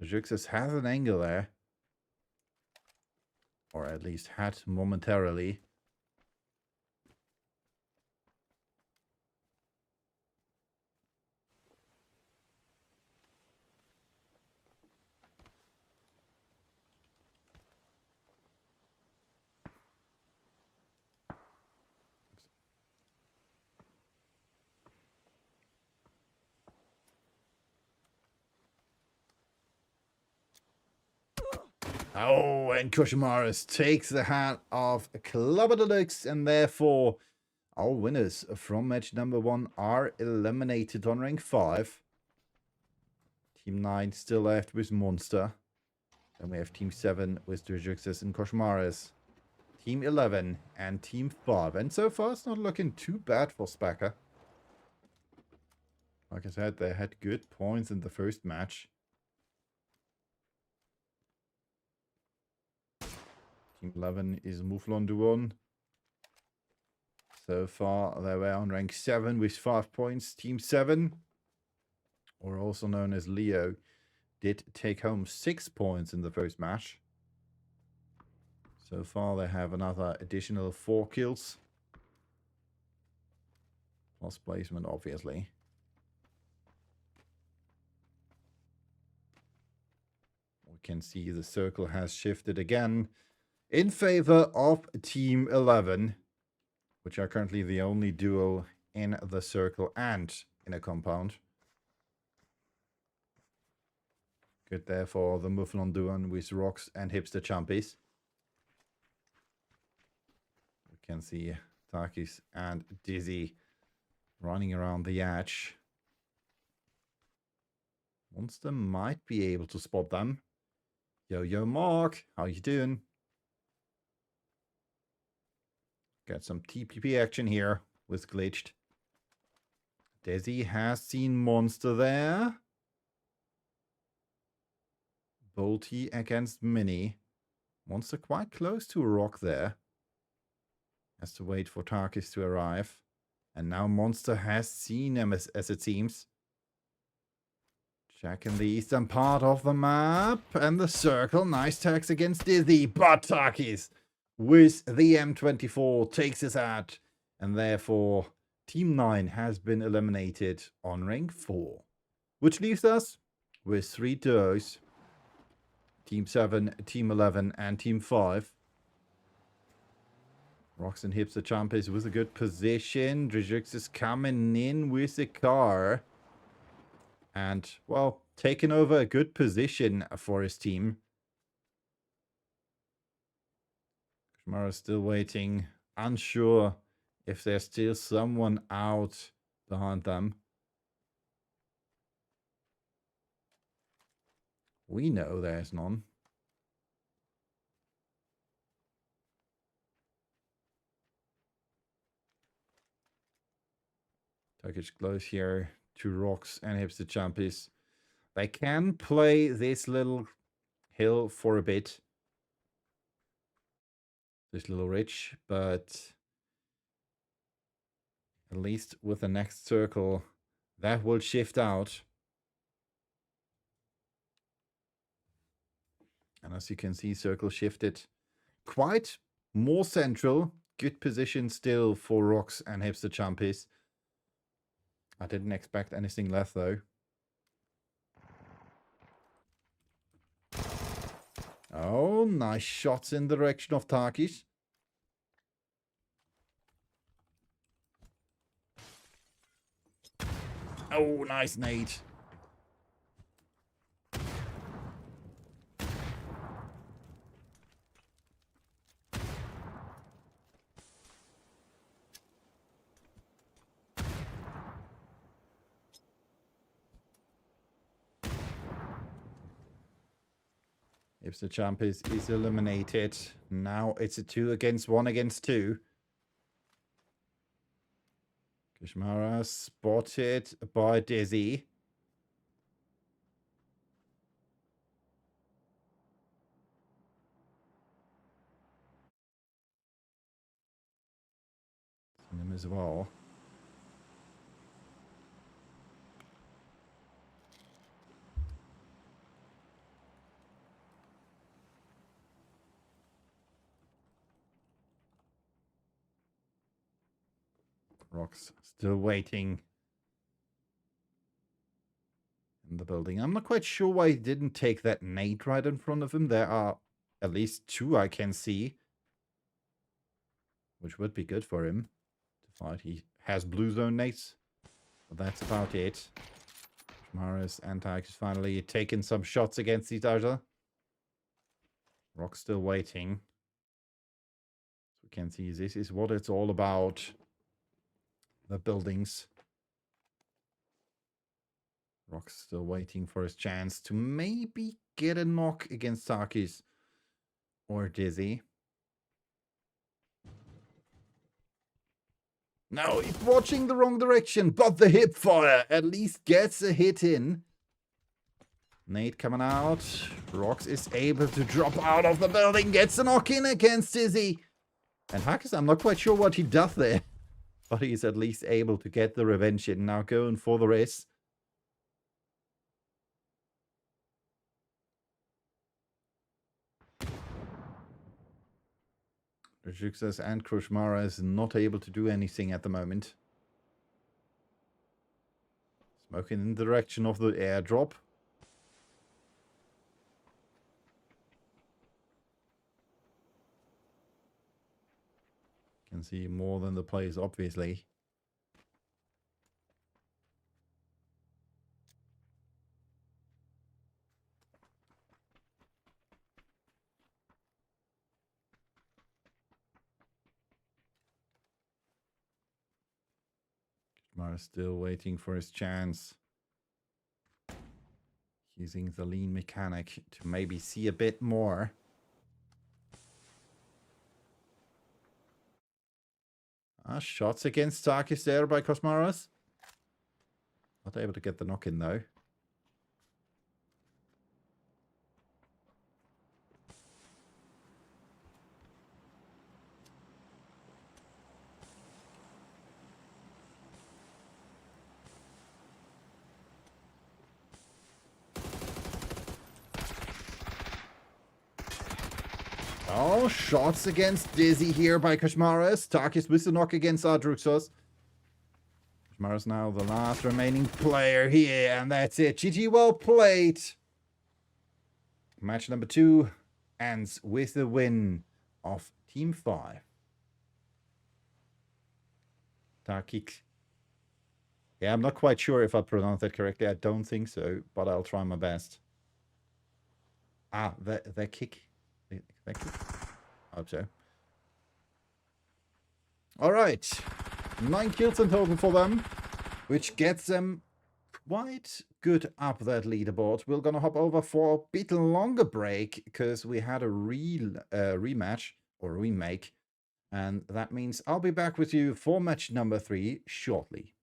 Jujuxas has an angle there. Or at least had momentarily. Oh, and Koshimaris takes the hand of Clubber Deluxe, and therefore our winners from match number 1 are eliminated on rank 5. Team 9 still left with Monster. Then we have Team 7 with Drijixis and Koshimaris. Team 11 and Team 5. And so far it's not looking too bad for Spacker. Like I said, they had good points in the first match. Team 11 is Mouflon Duon. So far, they were on rank 7 with 5 points. Team 7, or also known as Leo, did take home 6 points in the first match. So far, they have another additional 4 kills. Plus placement, obviously. We can see the circle has shifted again in favor of Team 11, which are currently the only duo in the circle and in a compound. Good there for the Mouflon Duon with Rocks and Hipster Champies. We can see Takis and Dizzy running around the edge. Monster might be able to spot them. Yo, Mark, how you doing? Got some TPP action here with Glitched. Dizzy has seen Monster there. Bolty against Mini. Monster quite close to a rock there. Has to wait for Takis to arrive. And now Monster has seen him as it seems. Checking the eastern part of the map. And the circle. Nice tags against Dizzy. But Takis with the M24 takes his out. And therefore Team 9 has been eliminated on rank 4. Which leaves us with 3 duos. Team 7, Team 11, and Team 5. Rocks and Hipster Champions with a good position. Drijux is coming in with the car. And, well, taking over a good position for his team. Koshimaru is still waiting. Unsure if there's still someone out behind them. We know there's none. Turkish close here to Rocks and Hipster Champions. They can play this little hill for a bit. This little ridge, but at least with the next circle, that will shift out. And as you can see, circle shifted quite more central. Good position still for Rocks and Hipster Champions. I didn't expect anything left though. Oh, nice shots in the direction of Takis. Oh, nice nade. If the champ is eliminated, now it's a 2 against 1 against 2. Koshimaru spotted by Dizzy. Seen him as well. Rocks still waiting in the building. I'm not quite sure why he didn't take that nade right in front of him. There are at least 2 I can see, which would be good for him to fight. He has blue zone nades, but that's about it. Maris and Tyke is finally taking some shots against each other. Rock's still waiting. So we can see this is what it's all about. The buildings. Rock's still waiting for his chance to maybe get a knock against Takis or Dizzy. No, he's watching the wrong direction, but the hip fire at least gets a hit in. Nate coming out. Rox is able to drop out of the building, gets a knock in against Dizzy. And Hackers, I'm not quite sure what he does there, but he's at least able to get the revenge in. Now going for the race. Rejukses and Krushmara is not able to do anything at the moment. Smoking in the direction of the airdrop. Can see more than the players, obviously. Krushmara still waiting for his chance. Using the lean mechanic to maybe see a bit more. Shots against Takis there by Kosmaras. Not able to get the knock in though. Oh, shots against Dizzy here by Kashmaras. Takis with the knock against Adruxos. Kashmaras now the last remaining player here, and that's it. GG, well played. Match number 2 ends with the win of Team 5. Takik. Yeah, I'm not quite sure if I pronounced that correctly. I don't think so, but I'll try my best. The kick. Thank you. Hope so. All right. 9 kills in total for them, which gets them quite good up that leaderboard. We're going to hop over for a bit longer break because we had a rematch or remake. And that means I'll be back with you for match number 3 shortly.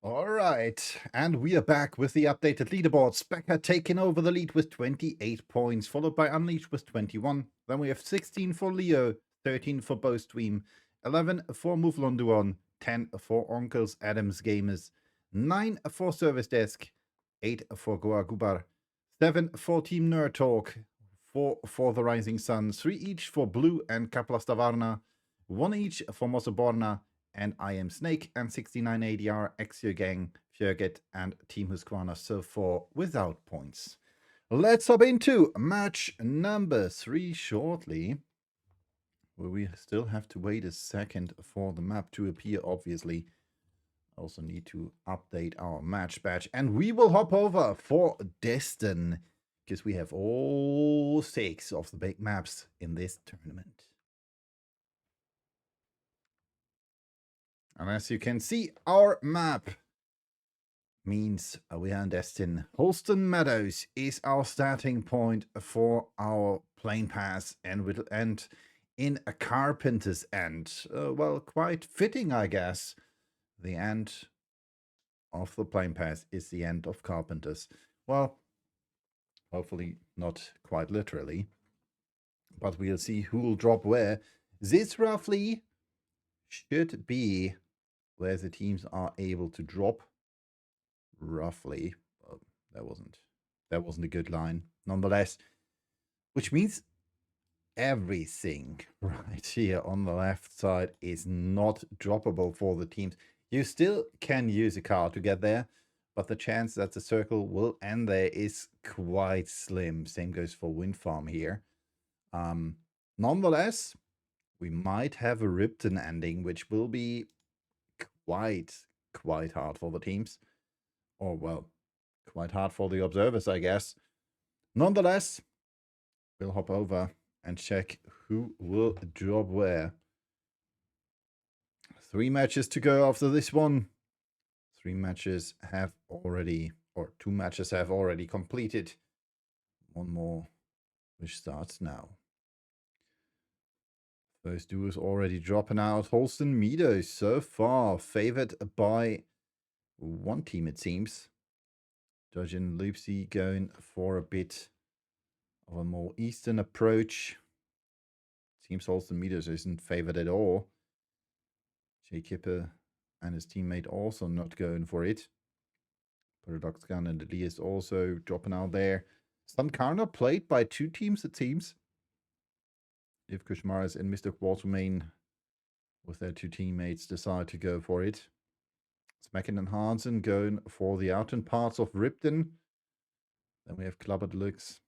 All right, and we are back with the updated leaderboard. Specker taking over the lead with 28 points, followed by Unleashed with 21. Then we have 16 for Leo, 13 for Bowstream, 11 for Mouflonduon, 10 for Onkels Adams Gamers, 9 for Service Desk, 8 for Goa Gubar, 7 for Team Nerd Talk, 4 for The Rising Sun, 3 each for Blue and Kapla Stavarna, 1 each for Mosoborna, and I Am Snake, and 69 ADR, Exio Gang, Fjörget, and Team Husqvarna so far without points. Let's hop into match number 3 shortly, where we still have to wait a second for the map to appear, obviously. Also need to update our match badge, and we will hop over for Destin, because we have all 6 of the big maps in this tournament. And as you can see, our map means we are in Destin. Holston Meadows is our starting point for our plane pass, and will end in a Carpenter's End. Well, quite fitting, I guess. The end of the plane pass is the end of Carpenter's. Well, hopefully not quite literally, but we'll see who will drop where. This roughly should be where the teams are able to drop. Roughly. Well, that wasn't a good line. Nonetheless, which means everything right here on the left side is not droppable for the teams. You still can use a car to get there, but the chance that the circle will end there is quite slim. Same goes for Wind Farm here. Nonetheless, we might have a Ripton ending, which will be quite hard for the teams. Or, well, quite hard for the observers, I guess. Nonetheless, we'll hop over and check who will drop where. 3 matches to go after this one. 3 matches have already, or 2 matches have already completed. 1 more, which starts now. First duo is already dropping out. Holston Meadows so far favored by 1 team, it seems. Judge and Loopsy going for a bit of a more eastern approach. Team Solston Meters isn't favored at all. Jay Kipper and his teammate also not going for it. Paradox Gun and Elias also dropping out there. Sankarna played by 2 teams, it seems. If Kushmaras and Mr. Quatermain with their 2 teammates decide to go for it. Smackin and Hansen going for the outer parts of Ripton. Then we have Clubber Deluxe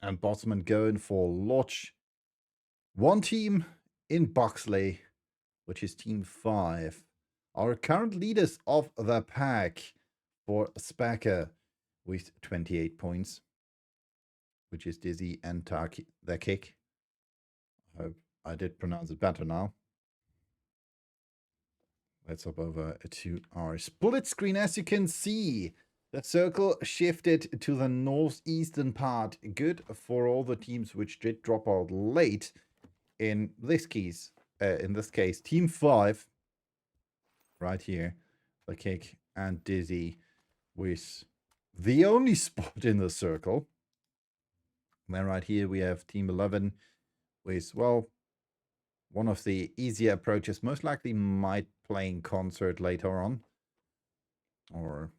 and Botsman going for Lodge. 1 team in Boxley, which is Team 5. Our current leaders of the pack for Spacker with 28 points, which is Dizzy and the Kick. I hope I did pronounce it better now. Let's hop over to our split screen. As you can see, the circle shifted to the northeastern part. Good for all the teams which did drop out late. In this case, Team 5, right here, the Kick and Dizzy, with the only spot in the circle. And then right here we have Team 11 with, well, one of the easier approaches. Most likely might play in concert later on, or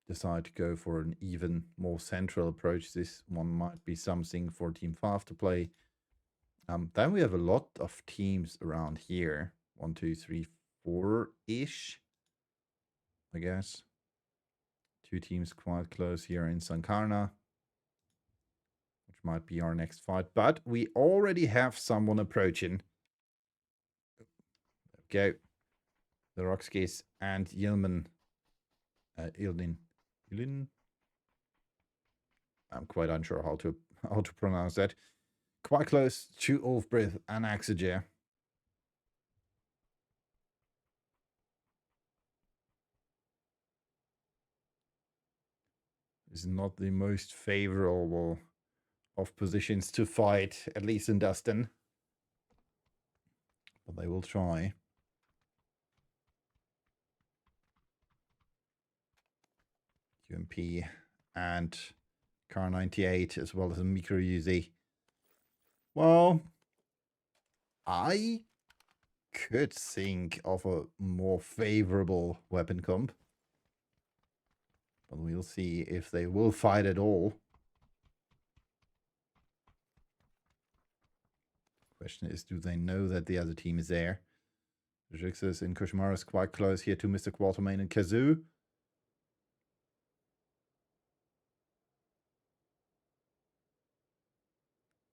decide to go for an even more central approach. This one might be something for Team 5 to play. Then we have a lot of teams around here. 1, 2, 3, 4-ish, I guess. 2 teams quite close here in Sankarna, which might be our next fight. But we already have someone approaching. Go. The Rockskis and Yilman. Ilin. I'm quite unsure how to pronounce that. Quite close to Ulfbrith and Axager. Is not the most favorable of positions to fight, at least in Dustin. But they will try. UMP and Car 98 as well as a Micro UZ. Well, I could think of a more favorable weapon comp. But we'll see if they will fight at all. Question is, do they know that the other team is there? Jixus and Kushmara is quite close here to Mr. Quatermain and Kazoo.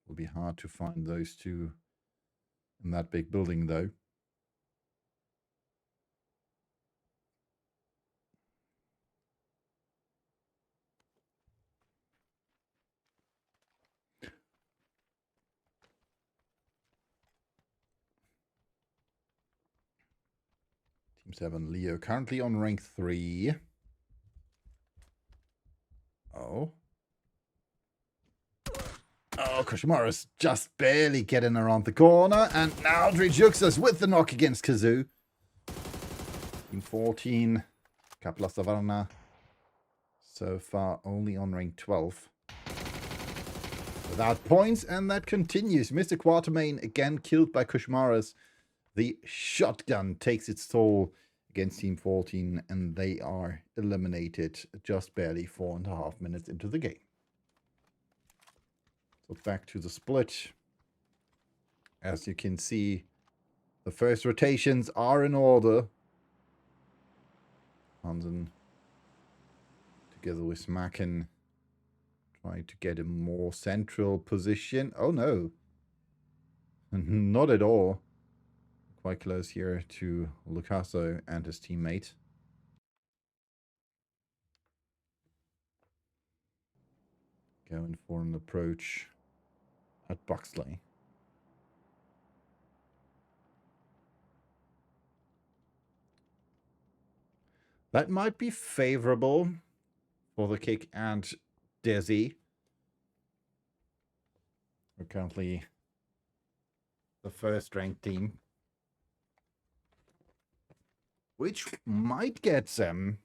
Will be hard to find those 2 in that big building, though. Team 7, Leo, currently on rank 3. Oh, Koshimara's just barely getting around the corner. And now Drijuxas with the knock against Kazoo. Team 14, Kapla Savarna. So far only on rank 12. Without points, and that continues. Mr. Quatermain again killed by Kushmaras. The shotgun takes its toll against Team 14, and they are eliminated just barely 4.5 minutes into the game. So back to the split. As you can see, the first rotations are in order. Hansen together with Smacken trying to get a more central position. Oh no, not at all. Quite close here to Lucaso and his teammate. Going for an approach at Buxley. That might be favorable for the Kick and Desi. We're currently the first ranked team, which might get them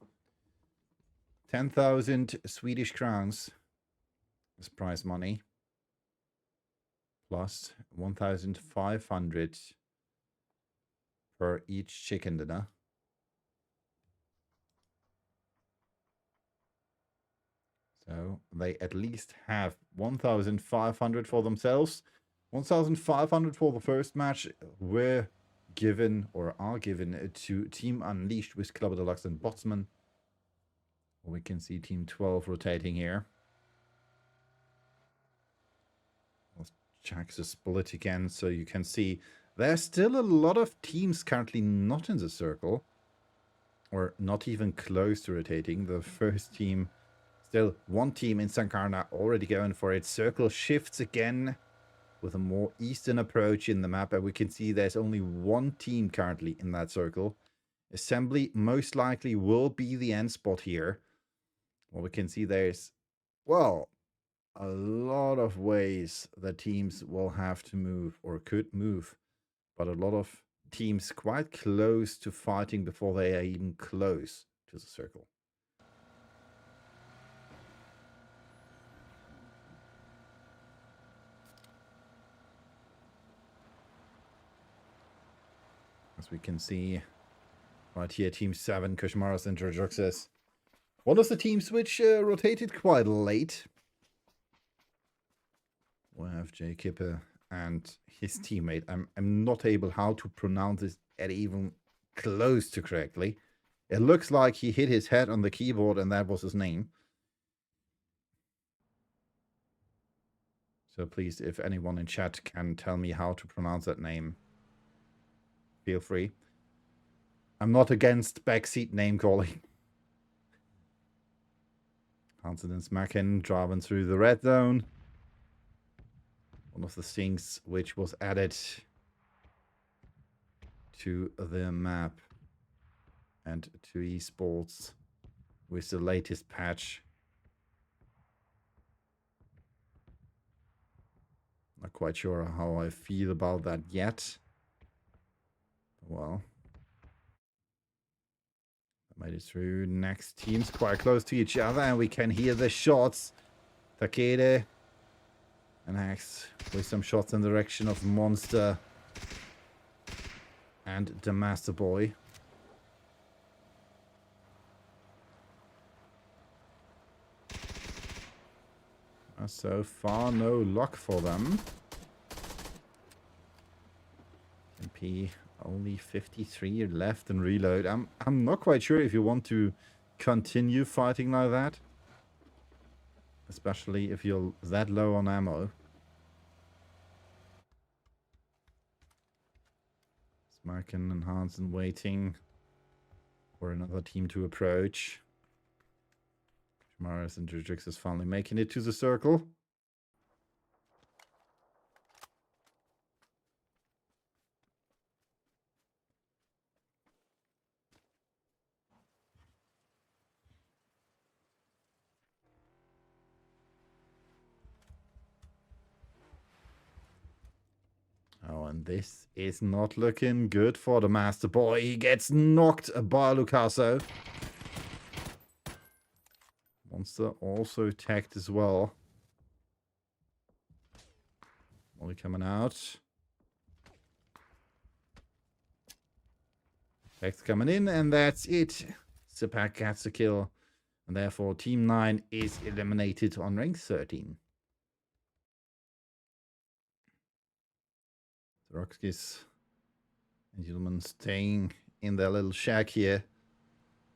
10,000 Swedish crowns as prize money, plus 1,500 per each chicken dinner. So they at least have 1,500 for themselves. 1,500 for the first match were given or are given to Team Unleashed with Clubber Deluxe and Botsman. We can see Team 12 rotating here. Let's check the split again so you can see there's still a lot of teams currently not in the circle. Or not even close to rotating. The first team, still one team in Sankarna already going for it. Circle shifts again with a more eastern approach in the map. And we can see there's only one team currently in that circle. Assembly most likely will be the end spot here. Well, we can see there's, well, a lot of ways that teams will have to move or could move. But a lot of teams quite close to fighting before they are even close to the circle. As we can see right here, Team 7, Kushmaras and Drojuxes. One of the teams which rotated quite late. We'll have Jay Kipper and his teammate. I'm not able how to pronounce this at even close to correctly. It looks like he hit his head on the keyboard and that was his name. So please, if anyone in chat can tell me how to pronounce that name, feel free. I'm not against backseat name calling. Hansen and Smacken driving through the red zone. One of the things which was added to the map and to esports with the latest patch. Not quite sure how I feel about that yet. Well, I made it through. Next team's quite close to each other and we can hear the shots. Takede and Axe with some shots in the direction of Monster and the Master Boy. So far, no luck for them. MP only 53 left and reload. I'm not quite sure if you want to continue fighting like that, especially if you're that low on ammo. Smarken and Hansen waiting for another team to approach. Maris and Jujix is finally making it to the circle. Oh, and this is not looking good for the Master Boy. He gets knocked by Lucaso. Monster also tagged as well. Molly coming out. Tags coming in, and that's it. Sipak gets a kill. And therefore, Team 9 is eliminated on rank 13. The Roxkis and gentlemen staying in their little shack here,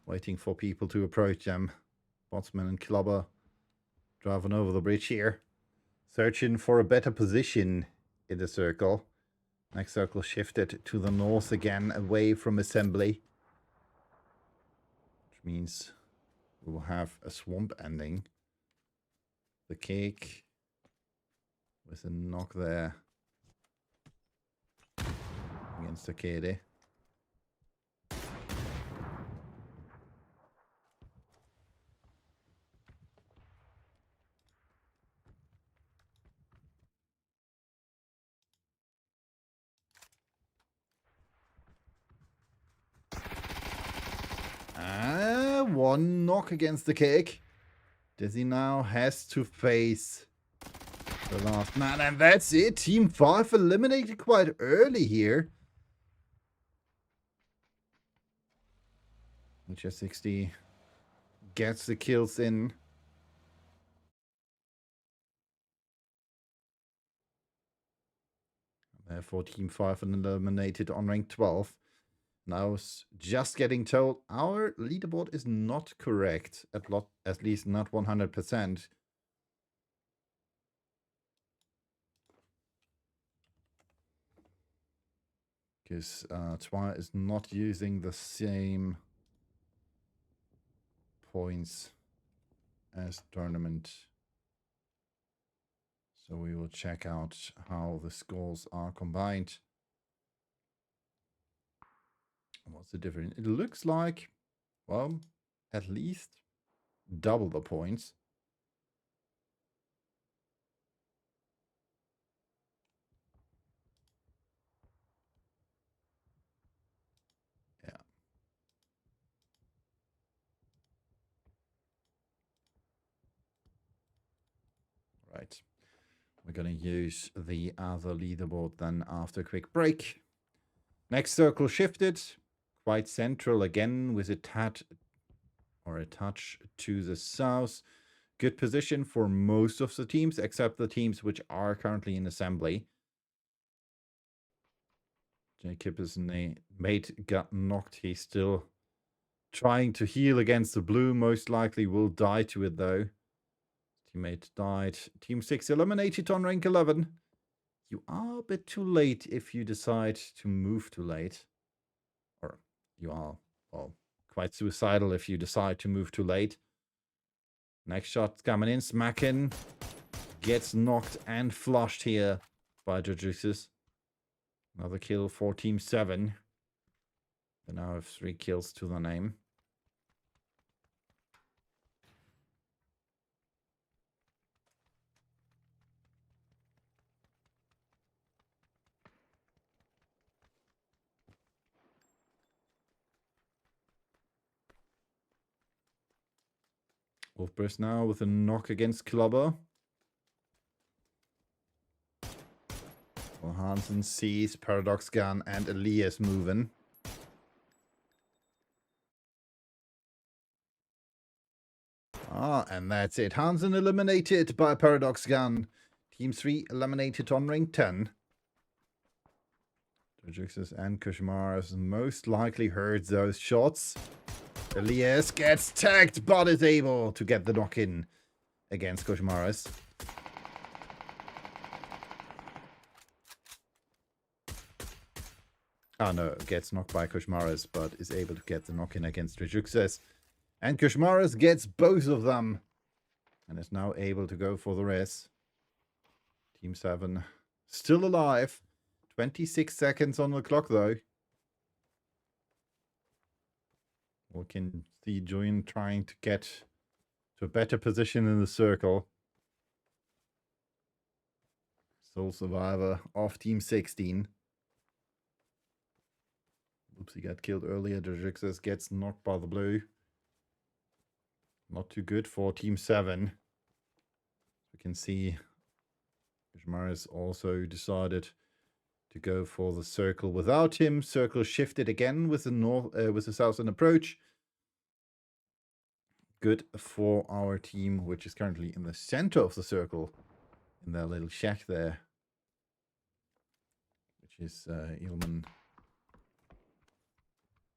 waiting for people to approach them. Botsman and Clubber driving over the bridge here, searching for a better position in the circle. Next circle shifted to the north again, away from assembly, which means we will have a swamp ending. The cake with a knock there against the Kade. One knock against the cake. Dizzy now has to face The last man, and that's it. Team 5 eliminated quite early here. HS60 gets the kills in. Therefore, Team 5 eliminated on rank 12. Now, just getting told our leaderboard is not correct, at least not 100%. Because Twi is not using the same points as tournament. So we will check out how the scores are combined. What's the difference? It looks like, well, at least double the points. Yeah. Right. We're going to use the other leaderboard then after a quick break. Next circle shifted. Quite central again with a touch to the south. Good position for most of the teams, except the teams which are currently in assembly. Jacob is mate got knocked. He's still trying to heal against the blue. Most likely will die to it though. Teammate died. Team 6 eliminated on rank 11. You are a bit too late if you decide to move too late. Or you are, well, quite suicidal if you decide to move too late. Next shot coming in, smacking. Gets knocked and flushed here by Jujuxes. Another kill for Team 7. They now have 3 kills to their name. Wolfburst now with a knock against Clubber. Well, Hansen sees Paradox Gun and Elias moving. And that's it. Hansen eliminated by Paradox Gun. Team 3 eliminated on rank 10. Jujuxes and Kushmaras most likely heard those shots. Elias gets tagged, but is able to get the knock-in against Kushmaras. Oh no, gets knocked by Kushmaras, but is able to get the knock-in against Jujuxes. And Kushmaras gets both of them. And is now able to go for the rest. Team 7 still alive. 26 seconds on the clock though. We can see Julian trying to get to a better position in the circle. Sole survivor of Team 16. Oops, he got killed earlier. Jujuxes gets knocked by the blue. Not too good for Team 7. We can see Kushmaras also decided to go for the circle without him. Circle shifted again with the southern approach. Good for our team, which is currently in the center of the circle, in their little shack there, which is Ilman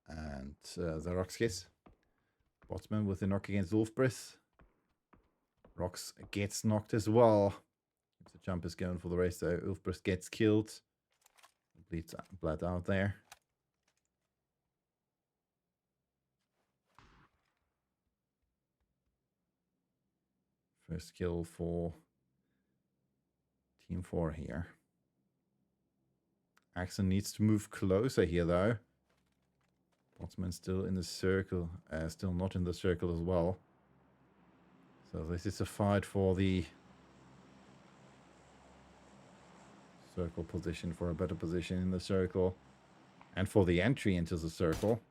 and the Roxkiss. Botsman with a knock against Wolfbreath. Rox gets knocked as well. The jump is going for the race though. Wolfbreath gets killed. Bleeds blood out there. First kill for Team 4 here. Axon needs to move closer here though. Botsman still in the circle, still not in the circle as well. So this is a fight for the circle position, for a better position in the circle. And for the entry into the circle.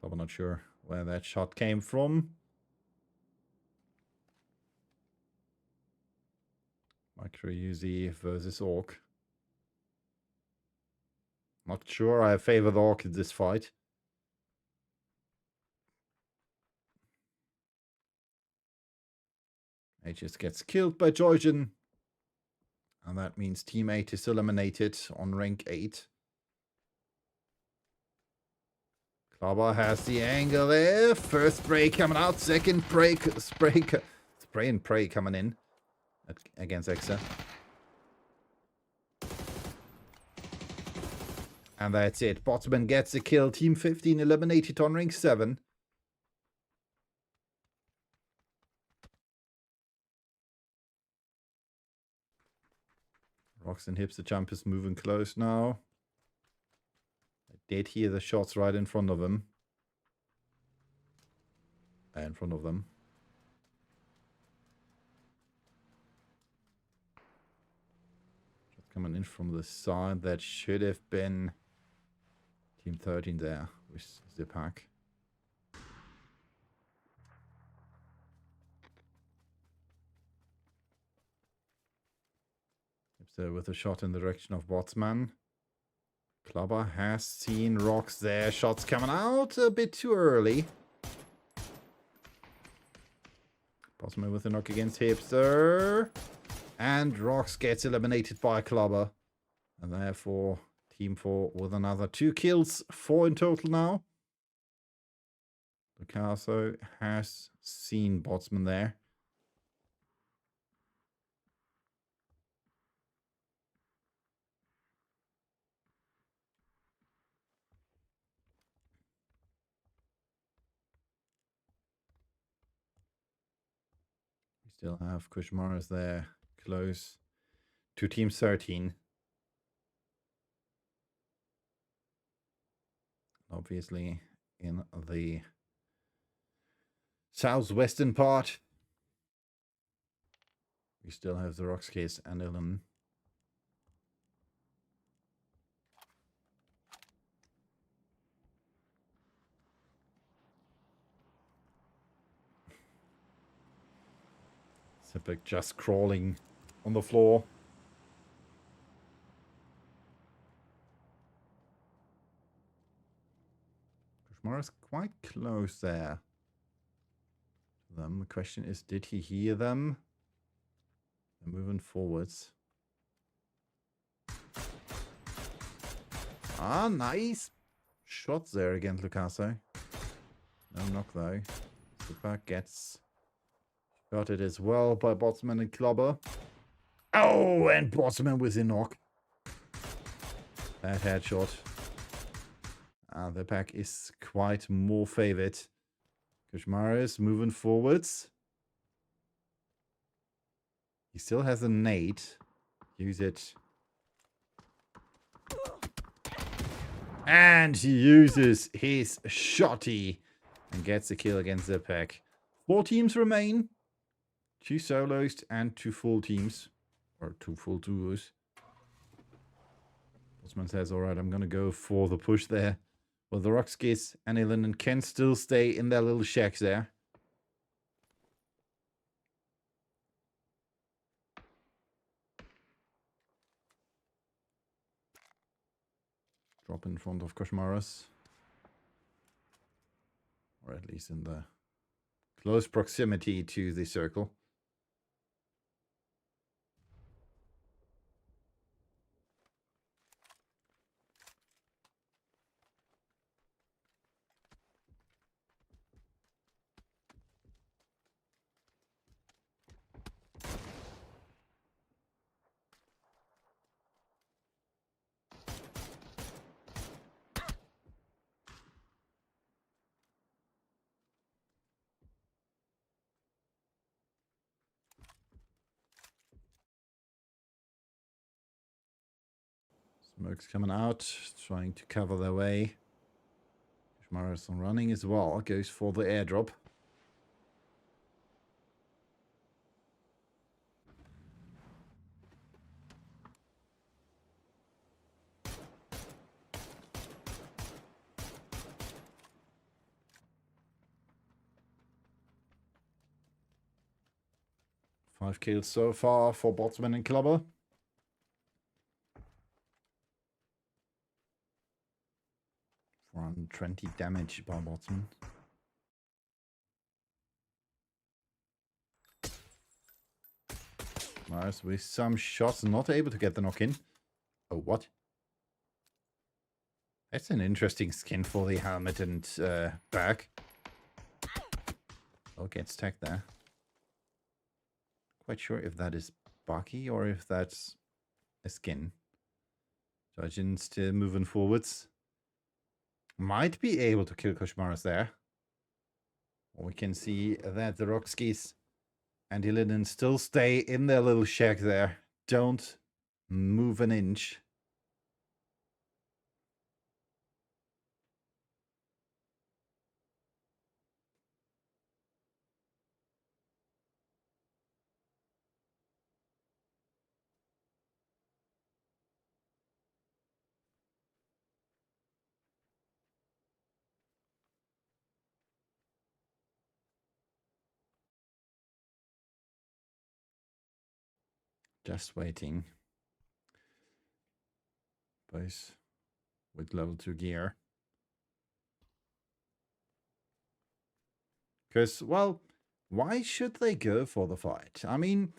But I'm not sure where that shot came from. Micro UZ versus Orc. Not sure I favor the Orc in this fight. Aegis gets killed by Georgian. And that means Team 8 is eliminated on rank 8. Klaba has the angle there. First spray coming out. Second spray and pray coming in against Exa. And that's it. Botsman gets the kill. Team 15 eliminated on rank 7. Roxon Hips, the jump is moving close now. I did hear the shots right in front of him. In front of them. Just coming in from the side. That should have been Team 13 there with Zipak. So with a shot in the direction of Botsman. Klubber has seen Rocks there. Shots coming out a bit too early. Botsman with a knock against Hipster. And Rocks gets eliminated by Klubber. And therefore, Team 4 with another 2 kills. 4 in total now. Picasso has seen Botsman there. We still have Kushmaras there, close to Team 13. Obviously in the southwestern part. We still have the Roxcase and Ilum. Zipak just crawling on the floor. Kushmar is quite close there to them. The question is, did he hear them? They're moving forwards. Ah, nice shots there against Lucaso. No knock though. Zipak gets got it as well by Botsman and Klubber. Oh, and Botsman with a knock. That headshot. The pack is quite more favored. Kushmaris moving forwards. He still has a nade. Use it. And he uses his shotty and gets the kill against the pack. 4 teams remain. 2 solos and 2 full teams. Or 2 full duos. Botsman says, alright, I'm going to go for the push there. Well, the Roxkiss and Illinan can still stay in their little shacks there. Drop in front of Koshmaras. Or at least in the close proximity to the circle. Smoke's coming out, trying to cover their way. Kushmaras on running as well, goes for the airdrop. 5 kills so far for Botsman and Clubber. Around 20 damage by Botsman. Mars with some shots, not able to get the knock in. Oh, what? That's an interesting skin for the helmet and bag. Oh, gets tagged there. Quite sure if that is Bucky or if that's a skin. Judging still moving forwards. Might be able to kill Koshmaras there. We can see that the Rockskis and Illidan still stay in their little shack there. Don't move an inch. Just waiting. Boys with level 2 gear. Because, well, why should they go for the fight? I mean,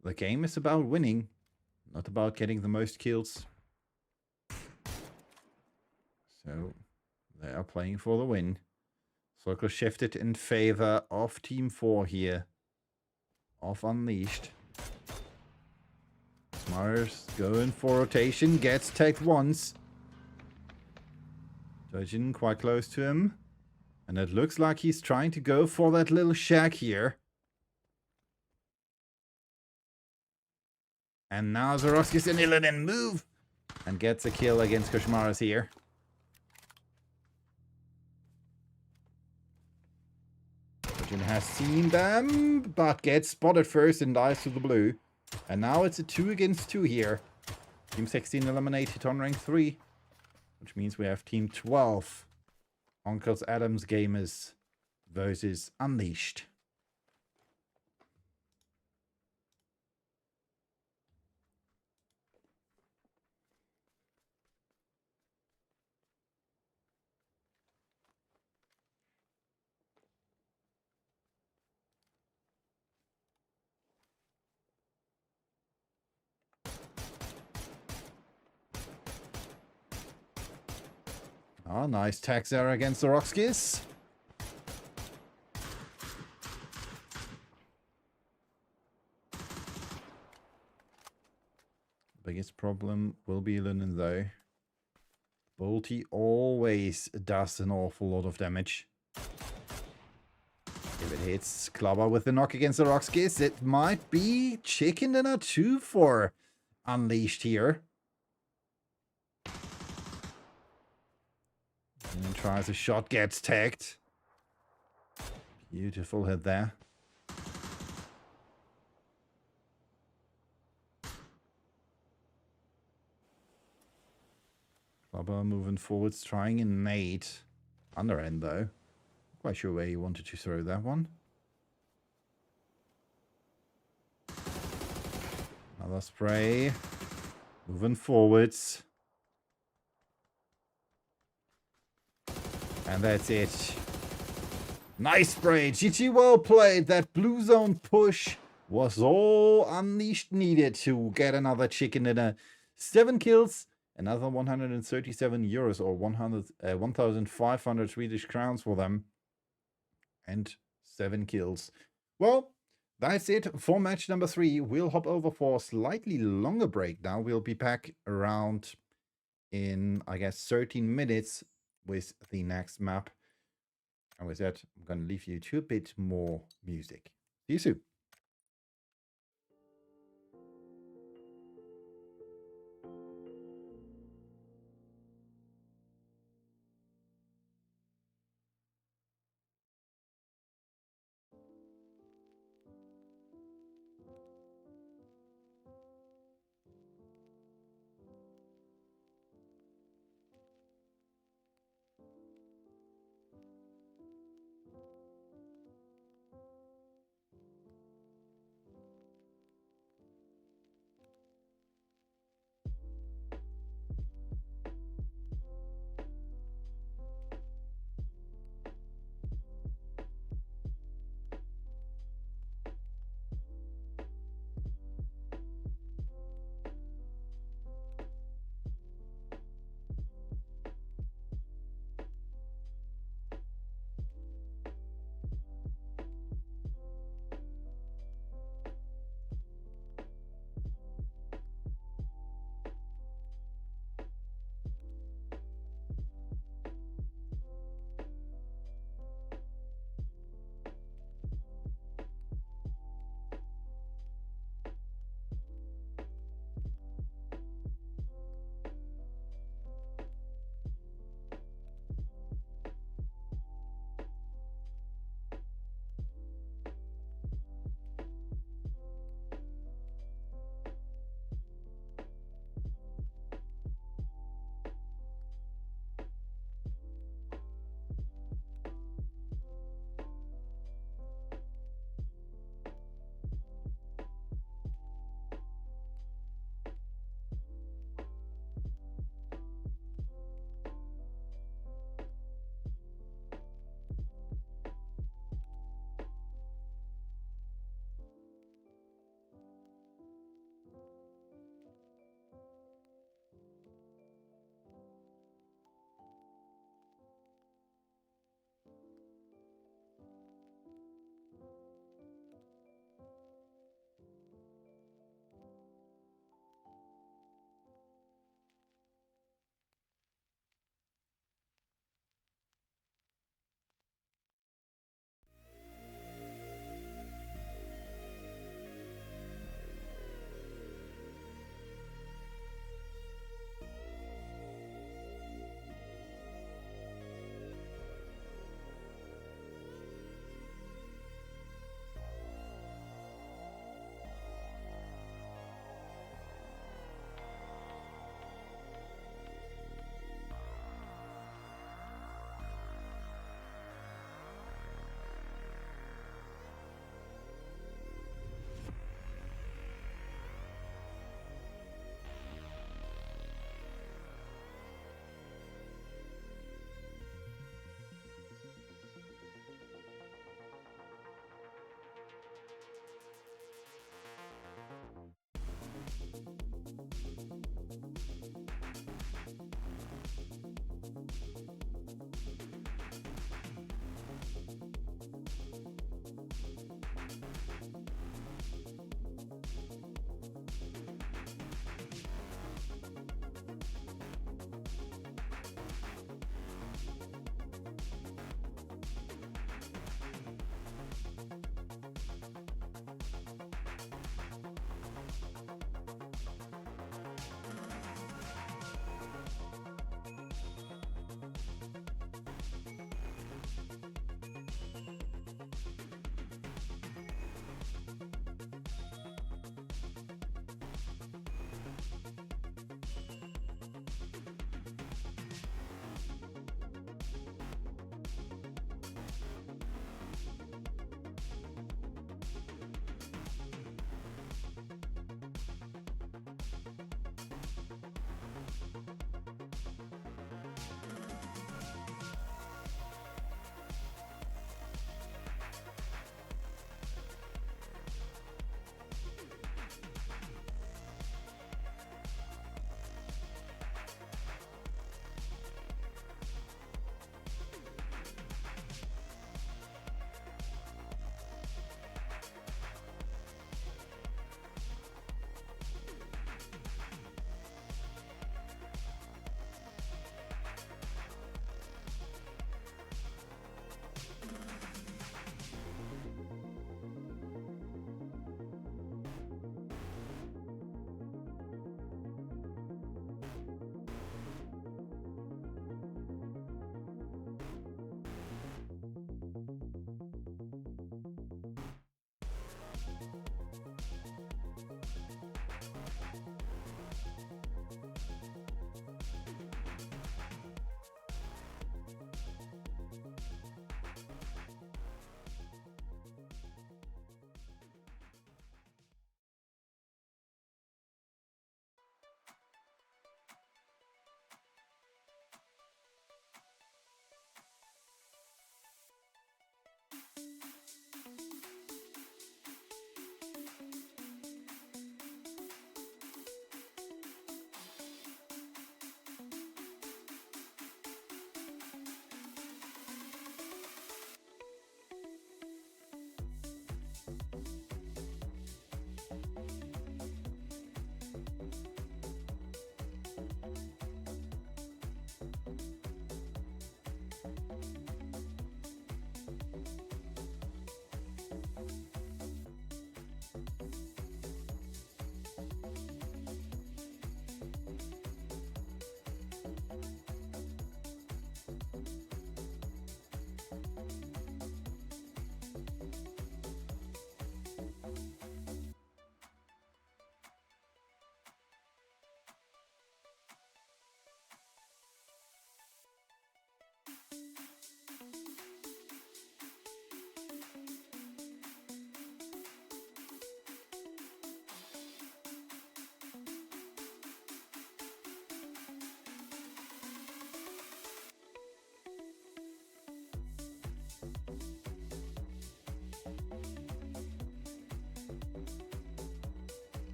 the game is about winning, not about getting the most kills. So, they are playing for the win. Circle shifted in favor of Team 4 here. Of Unleashed. Mars going for rotation, gets tagged once. Dojin quite close to him. And it looks like he's trying to go for that little shack here. And now Zoroskis and Illidan move. And gets a kill against Koshmaras here. Dojin has seen them, but gets spotted first and dies to the blue. And now it's a 2 against 2 here. Team 16 eliminated on rank 3. Which means we have Team 12. Uncle's Adams Gamers versus Unleashed. Oh, nice tax there against the Rockskis. Biggest problem will be Lunan though. Bolty always does an awful lot of damage. If it hits Clubber with the knock against the Rockskis, it might be chicken dinner 2 for Unleashed here. And then tries a shot, gets tagged. Beautiful hit there. Clubber moving forwards, trying a nade. Underhand though. Quite sure where he wanted to throw that one. Another spray. Moving forwards. And that's it. Nice spray. GG, well played. That blue zone push was all Unleashed needed to get another chicken dinner. 7 kills. Another 137 euros or 1,500 Swedish crowns for them. And 7 kills. Well, that's it for match number 3. We'll hop over for a slightly longer break now. We'll be back around in, I guess, 13 minutes with the next map. And with that, I'm going to leave you to a bit more music. See you soon.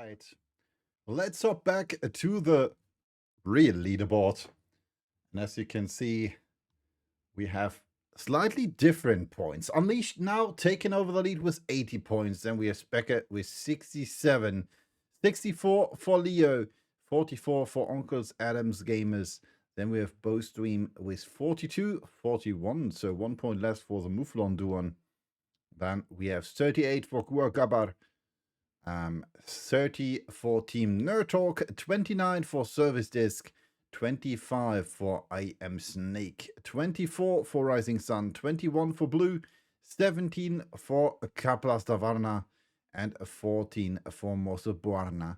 Right. Let's hop back to the real leaderboard. And as you can see, we have slightly different points. Unleashed now taking over the lead with 80 points. Then we have Specker with 67. 64 for Leo. 44 for Uncles Adams Gamers. Then we have Bowstream with 42. 41, so 1 point less for the Mouflon Duo. Then we have 38 for Guagabar. 30 for Team Nerd Talk, 29 for Service Disc, 25 for I Am Snake, 24 for Rising Sun, 21 for Blue, 17 for Kaplas Davarna, and 14 for Mosobuarna.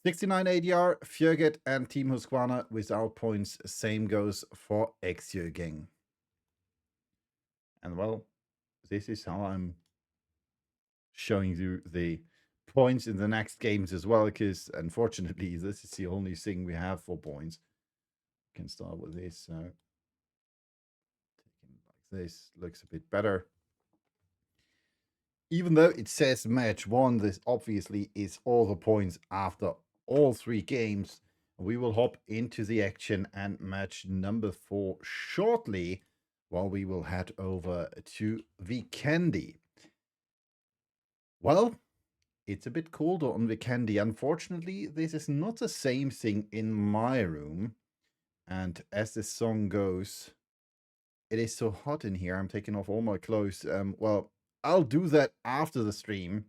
69 ADR, Fjöget and Team Husqvarna without points. Same goes for Exio Gang. And well, this is how I'm showing you the points in the next games as well, because unfortunately this is the only thing we have for points. We can start with this. So taking like this looks a bit better. Even though it says match 1, this obviously is all the points after all 3 games. We will hop into the action and match number 4 shortly, while we will head over to Vikendi. Well, it's a bit colder on Vikendi. Unfortunately, this is not the same thing in my room. And as the song goes, it is so hot in here. I'm taking off all my clothes. Well, I'll do that after the stream.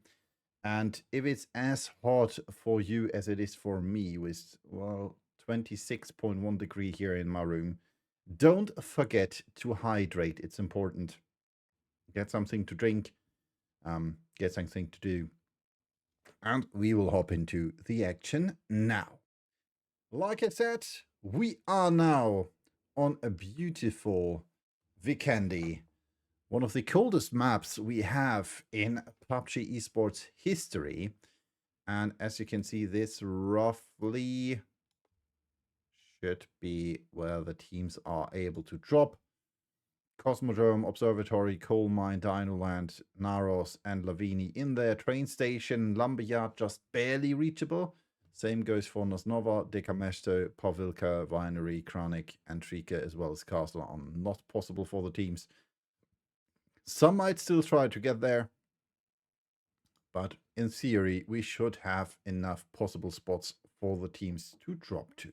And if it's as hot for you as it is for me, with, well, 26.1 degree here in my room, don't forget to hydrate. It's important. Get something to drink. Get something to do. And we will hop into the action now. Like I said, we are now on a beautiful Vikendi, one of the coldest maps we have in PUBG esports history. And as you can see, this roughly should be where the teams are able to drop. Cosmodrome, Observatory, Coal Mine, Dinoland, Naros, and Lavini in there. Train station, Lumberyard just barely reachable. Same goes for Nosnova, Dekamesto, Pavilka, Winery, Kranik, and Trika, as well as Castle are not possible for the teams. Some might still try to get there, but in theory, we should have enough possible spots for the teams to drop to.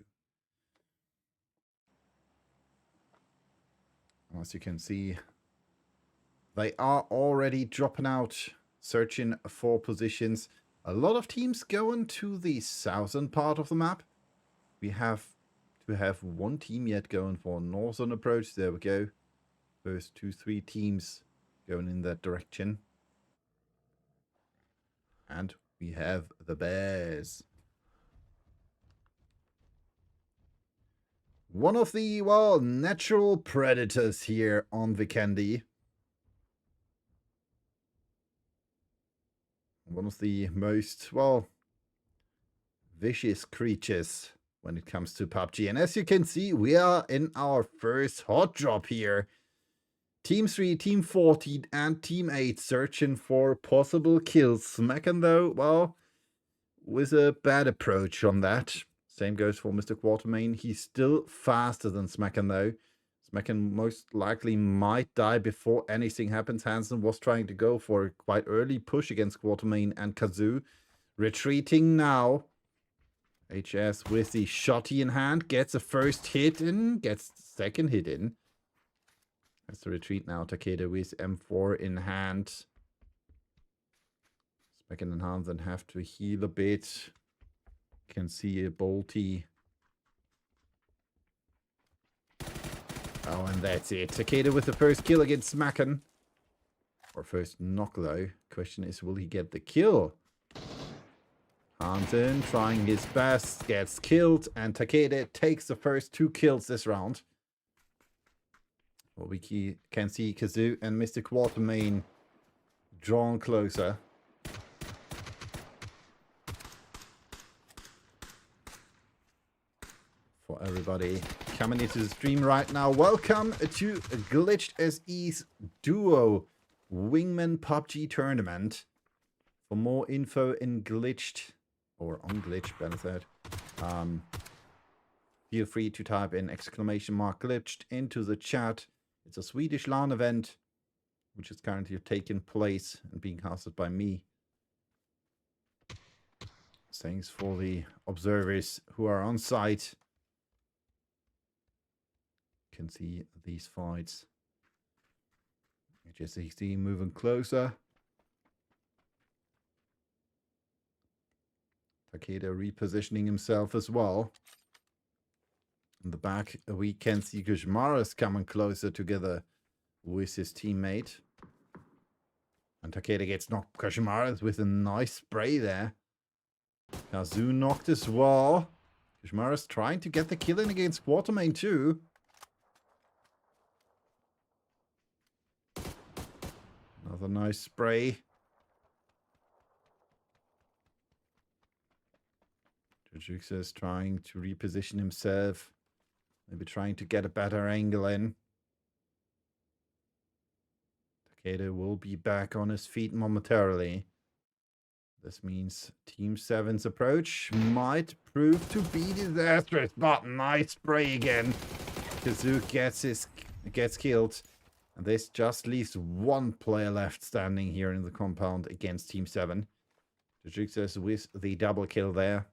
As you can see, they are already dropping out, searching for positions. A lot of teams going to the southern part of the map. We have to have one team yet going for a northern approach. There we go. First 2-3 teams going in that direction. And we have the Bears. One of the, well, natural predators here on Vikendi. One of the most, well, vicious creatures when it comes to PUBG. And as you can see, we are in our first hot drop here. Team 3, Team 14, and Team 8 searching for possible kills. Smacken, though, well, with a bad approach on that. Same goes for Mr. Quatermain. He's still faster than Smacken, though. Smacken most likely might die before anything happens. Hansen was trying to go for a quite early push against Quatermain and Kazoo. Retreating now. HS with the shotty in hand. Gets a first hit in. Gets the second hit in. Has to retreat now. Takeda with M4 in hand. Smacken and Hansen have to heal a bit. Can see a Bolty. Oh, and that's it. Takeda with the first kill against Smacken. Or first knock, though. Question is, will he get the kill? Hansen trying his best, gets killed, and Takeda takes the first 2 kills this round. Well, we can see Kazoo and Mr. Quatermain drawn closer. For everybody coming into the stream right now, welcome to Glitched.se's Duo Wingman PUBG Tournament. For more info in Glitched, or on Glitch, better said, feel free to type in !Glitched into the chat. It's a Swedish LAN event, which is currently taking place and being hosted by me. Thanks for the observers who are on site. You can see these fights. HSXD moving closer. Takeda repositioning himself as well. In the back, we can see Kushmaras coming closer together with his teammate. And Takeda gets knocked Kushmaras with a nice spray there. Kazu knocked as well. Kushmaras trying to get the kill in against Quartermain too. Another nice spray. Jujuxa is trying to reposition himself. Maybe trying to get a better angle in. Takeda will be back on his feet momentarily. This means Team 7's approach might prove to be disastrous, but nice spray again. Kazu gets killed. And this just leaves one player left standing here in the compound against Team 7. Jujuxa with the double kill there.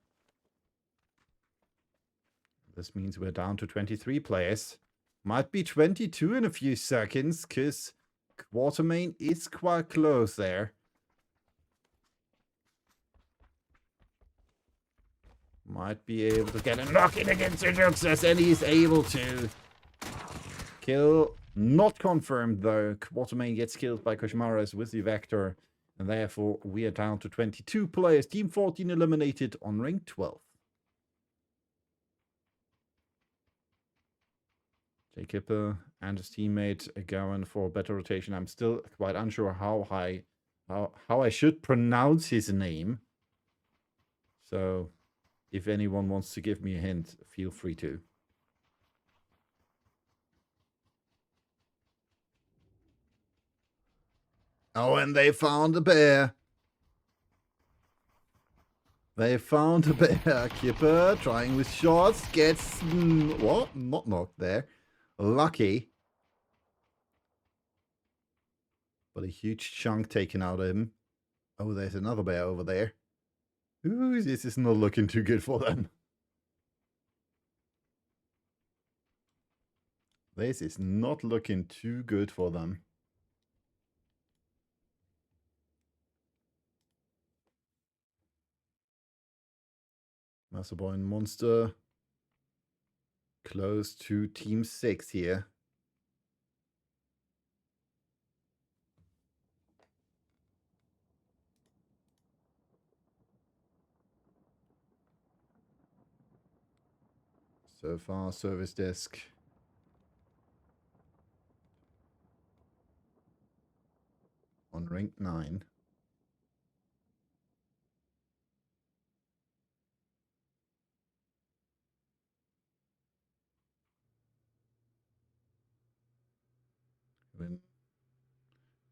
This means we're down to 23 players. Might be 22 in a few seconds, because Quartermain is quite close there. Might be able to get a knock in against Jujuxa, and he's able to kill. Not confirmed though. Quartermain gets killed by Kushmaras with the Vector. And therefore we are down to 22 players. Team 14 eliminated on ring 12. Jacob and his teammate are going for a better rotation. I'm still quite unsure how I should pronounce his name. So if anyone wants to give me a hint, feel free to. Oh, and they found a bear. They found a bear. Kipper trying with shots. Gets... what? Not knocked there. Lucky. But a huge chunk taken out of him. Oh, there's another bear over there. Ooh, this is not looking too good for them. This is not looking too good for them. Masterboy and Monster close to Team 6 here. So far, service desk. On rank 9.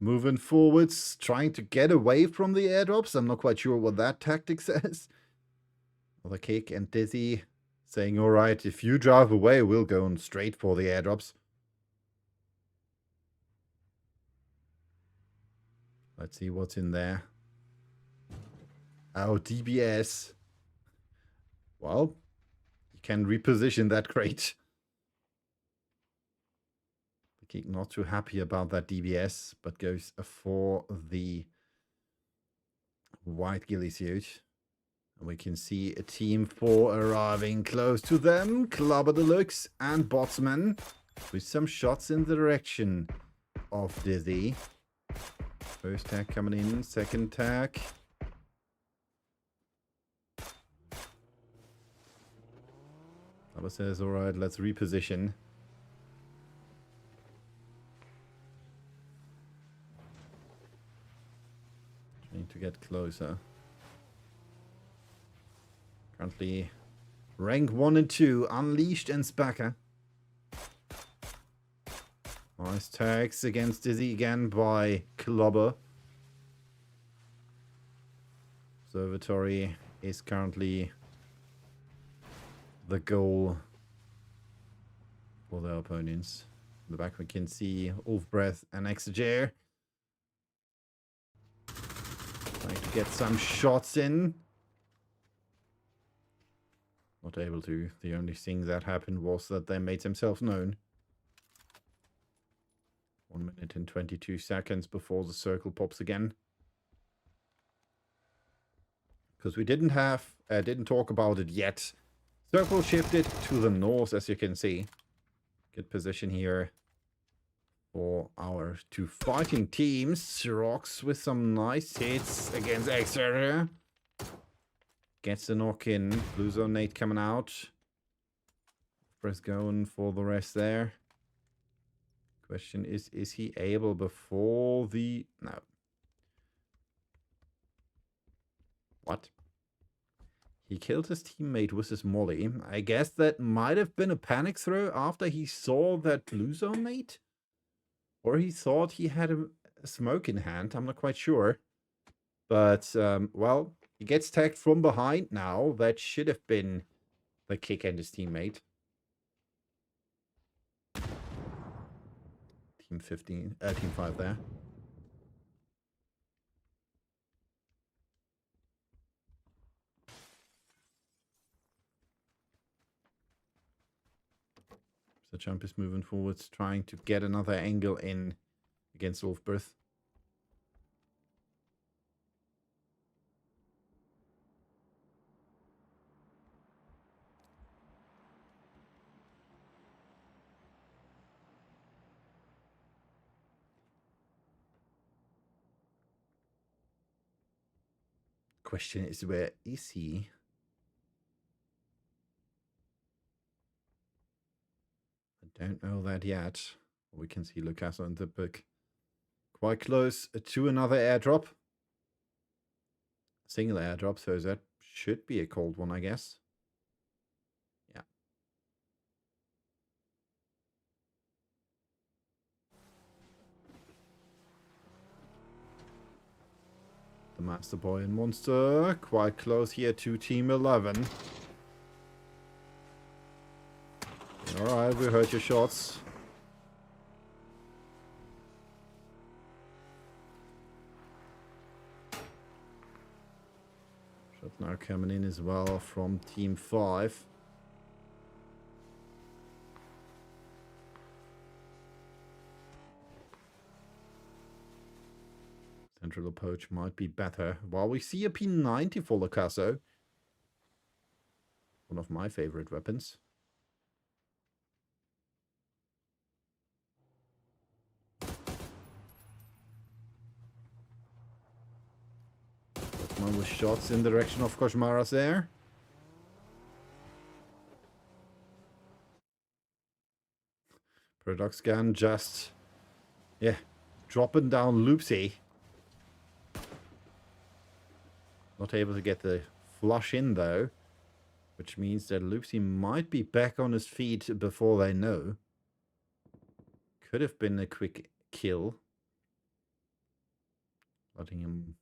Moving forwards, trying to get away from the airdrops. I'm not quite sure what that tactic says. Well, the Kick and Dizzy saying, all right, if you drive away, we'll go on straight for the airdrops. Let's see what's in there. Oh, DBS. Well, you can reposition that crate. The Kick not too happy about that DBS, but goes for the white ghillie suit. And we can see a Team 4 arriving close to them. Clubber Deluxe and Botsman with some shots in the direction of Dizzy. First tag coming in, second tag. Clubber says, all right, let's reposition. Trying to get closer. Currently, rank 1 and 2, Unleashed and Spacker. Nice tags against Dizzy again by Clubber. Observatory is currently the goal for their opponents. In the back we can see Ulfbreath and Exeger trying to get some shots in. Not able to. The only thing that happened was that they made themselves known. 1 minute and 22 seconds before the circle pops again. Because we didn't talk about it yet. Circle shifted to the north, as you can see. Good position here for our two fighting teams. Rocks with some nice hits against Exeter. Gets the knock in. Blue zone nade coming out. Press going for the rest there. Question is he able before the... No. What? He killed his teammate with his molly. I guess that might have been a panic throw after he saw that blue zone nade? Or he thought he had a smoke in hand. I'm not quite sure. But, well... He gets tagged from behind now. That should have been the kick and his teammate. Team 5 there. So Jump is moving forwards, trying to get another angle in against Ulfbreath. Question is, where is he? I don't know that yet. We can see Lucaso and the pick quite close to another airdrop. Single airdrop, so that should be a cold one, I guess. Yeah. The Master Boy and Monster quite close here to Team 11. Alright, we heard your shots. Shot now coming in as well from Team 5. Central approach might be better. While we see a P90 for Lucaso. One of my favorite weapons. One with shots in the direction of Koshmaras there. Paradox gun just, yeah, dropping down Loopsy. Not able to get the flush in though, which means that Loopsy might be back on his feet before they know. Could have been a quick kill. Letting him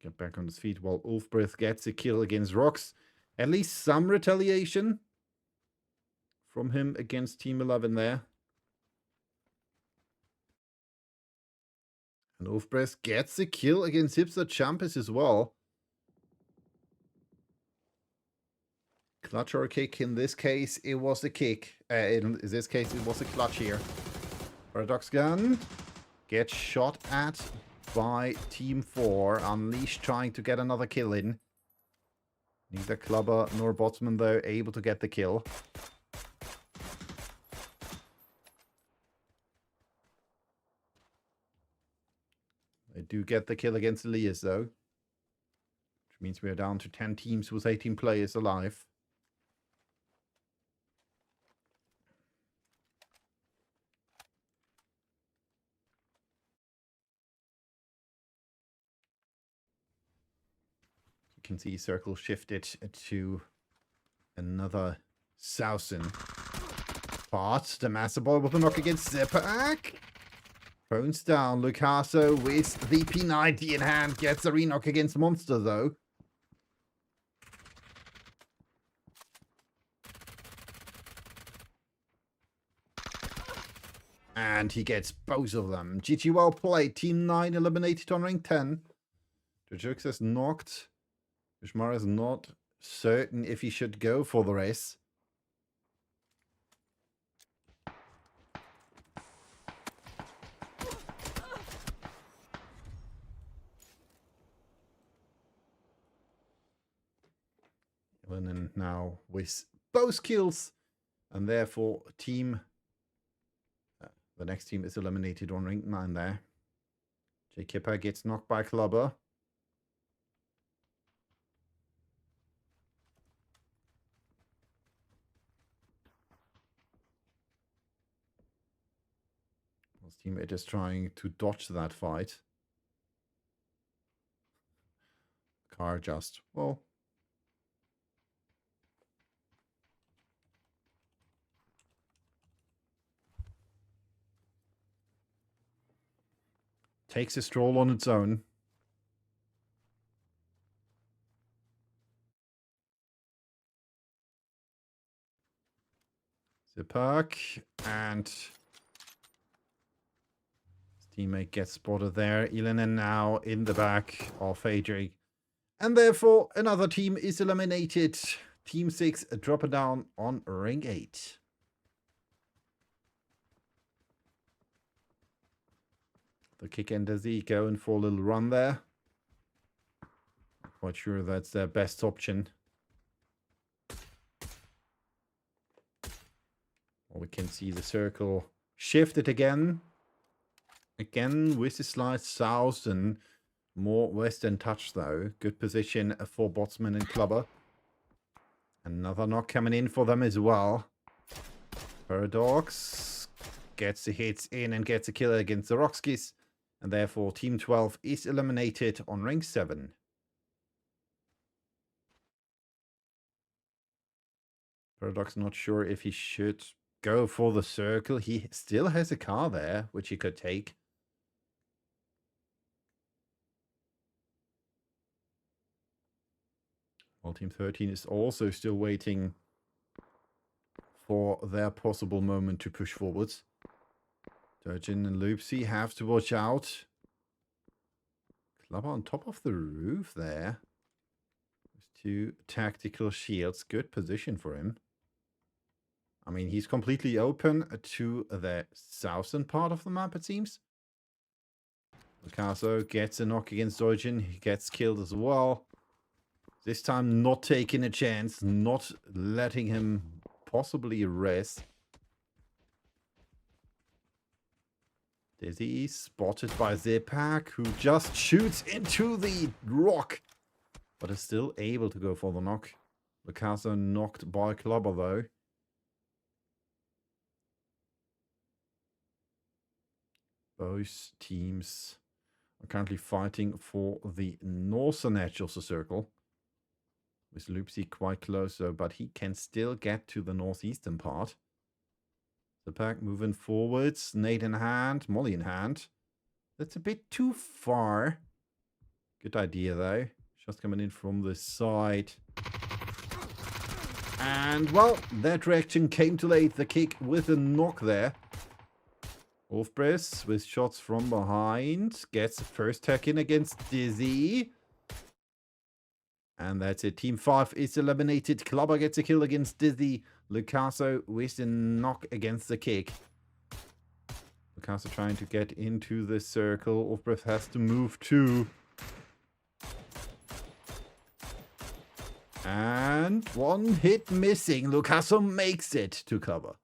get back on his feet while Ulfbreath gets a kill against Rocks. At least some retaliation from him against Team 11 there. And Ulfbreath gets a kill against Hipster Champus as well. Clutch or a kick. In this case, it was a kick. In this case, it was a clutch here. Paradox gun gets shot at by Team 4. Unleashed trying to get another kill in. Neither Clubber nor Botsman, though, able to get the kill. They do get the kill against Elias, though. Which means we are down to 10 teams with 18 players alive. You can see circle shifted to another Southern part. The Master Boy with a knock against Zipak. Phones down. Lucaso with the P90 in hand. Gets a re-knock against Monster, though. And he gets both of them. GG, well played. Team 9 eliminated on ring 10. Jujux is knocked. Vishmar is not certain if he should go for the race. Lennon now with both kills, and therefore the next team is eliminated on ring 9 there. J Kipper gets knocked by Clubber. His teammate is trying to dodge that fight. Car just, well, takes a stroll on its own. Zipak, and his teammate gets spotted there. Ilinen now in the back of Adri. And therefore, another team is eliminated. Team 6 dropping down on ring 8. The Kick and Dizzy going for a little run there. Quite sure that's their best option. Well, we can see the circle shifted again. Again with the slide south and more western touch though. Good position for Botsman and Clubber. Another knock coming in for them as well. Paradox gets the hits in and gets a kill against the Rockskis. And therefore Team 12 is eliminated on ring 7. Paradox not sure if he should go for the circle. He still has a car there, which he could take. Well, Team 13 is also still waiting for their possible moment to push forwards. Durgin and Loopsy have to watch out. Clubber on top of the roof there. With 2 tactical shields. Good position for him. I mean, he's completely open to the southern part of the map, it seems. Picasso gets a knock against Durgin. He gets killed as well. This time not taking a chance, not letting him possibly rest. Dizzy spotted by Zipak, who just shoots into the rock, but is still able to go for the knock. Picasso knocked by Clubber though. Both teams are currently fighting for the northern edge of the circle. With Loopsy quite close though, but he can still get to the northeastern part. The pack moving forwards, nade in hand, molly in hand. That's a bit too far. Good idea though. Just coming in from the side. And well, that reaction came too late. The kick with a knock there. Wolfbreath with shots from behind. Gets the first tech in against Dizzy. And that's it. Team 5 is eliminated. Clubber gets a kill against Dizzy. Lucaso with a knock against the kick. Lucaso trying to get into the circle. Wolfbreath has to move too. And one hit missing. Lucaso makes it to cover.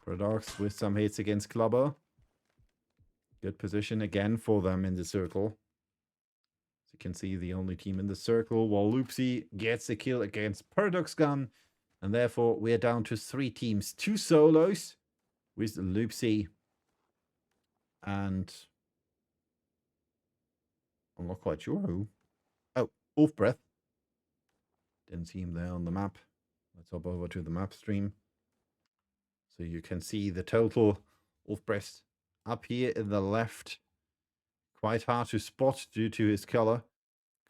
Paradox with some hits against Clubber. Good position again for them in the circle. As you can see, the only team in the circle, while Loopsy gets a kill against Paradox Gun. And therefore, we're down to 3 teams. 2 solos with Loopsy. And I'm not quite sure who. Oh, Wolfbreath. Didn't see him there on the map. Let's hop over to the map stream. So you can see the total Wolfbreath up here in the left. Quite hard to spot due to his color.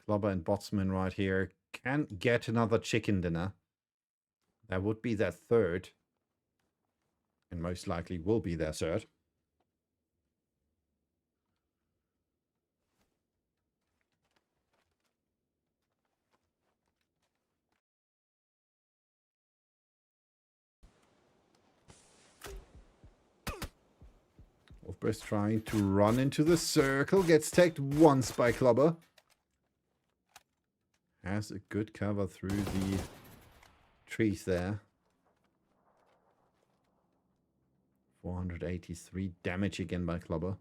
Clubber and Botsman right here can get another chicken dinner. That would be their 3rd. And most likely will be their third. Wolfbreath trying to run into the circle. Gets tagged once by Clubber. Has a good cover through the trees there. 483 damage again by Clubber.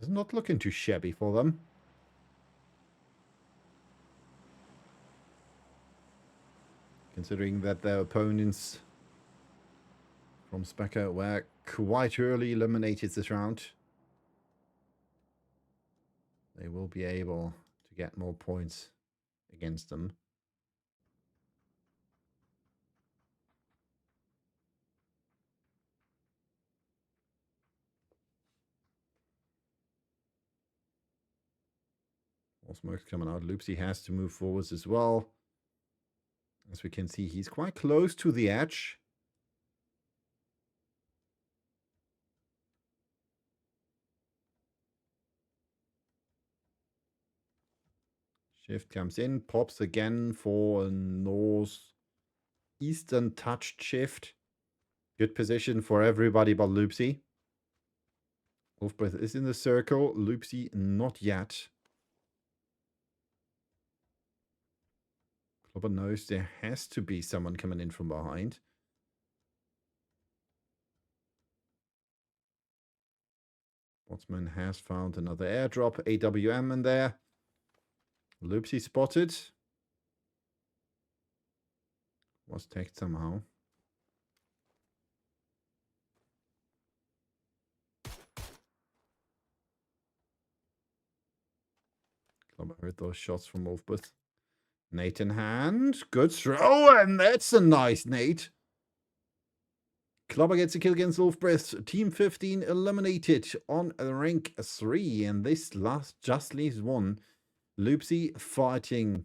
It's not looking too shabby for them. Considering that their opponents from Specker were quite early eliminated this round. They will be able to get more points against them. More smoke's coming out. Loopsy has to move forwards as well. As we can see, he's quite close to the edge. Shift comes in, pops again for a northeastern touched shift. Good position for everybody but Loopsy. Wolfbreath is in the circle. Loopsy not yet. Clubber knows there has to be someone coming in from behind. Botsman has found another airdrop. AWM in there. Loopsy spotted. Was tagged somehow. Clubber heard those shots from Wolfbreath. Nate in hand. Good throw, and that's a nice Nate. Clubber gets a kill against Wolfbreath. Team 15 eliminated on rank 3. And this last just leaves one. Loopsy fighting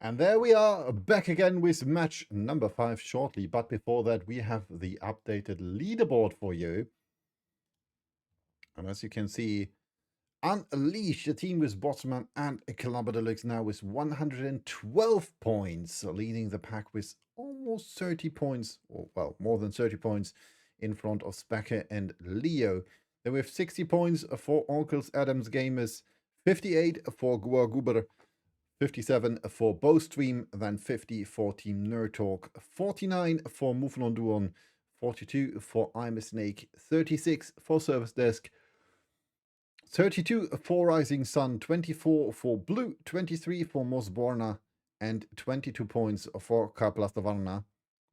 And there we are, back again with match number 5 shortly. But before that, we have the updated leaderboard for you. And as you can see, Unleash, the team with Botman and Clubber Deluxe now with 112 points, leading the pack with almost 30 points, or well, more than 30 points in front of Specker and Leo. Then we have 60 points for Uncles Adams Gamers, 58 for Guaguber, 57 for Bowstream, then 50 for Team Nerd Talk, 49 for Mouflon Duon, 42 for I'm a Snake, 36 for Service Desk, 32 for Rising Sun, 24 for Blue, 23 for Mosborna, and 22 points for Kaplastavarna,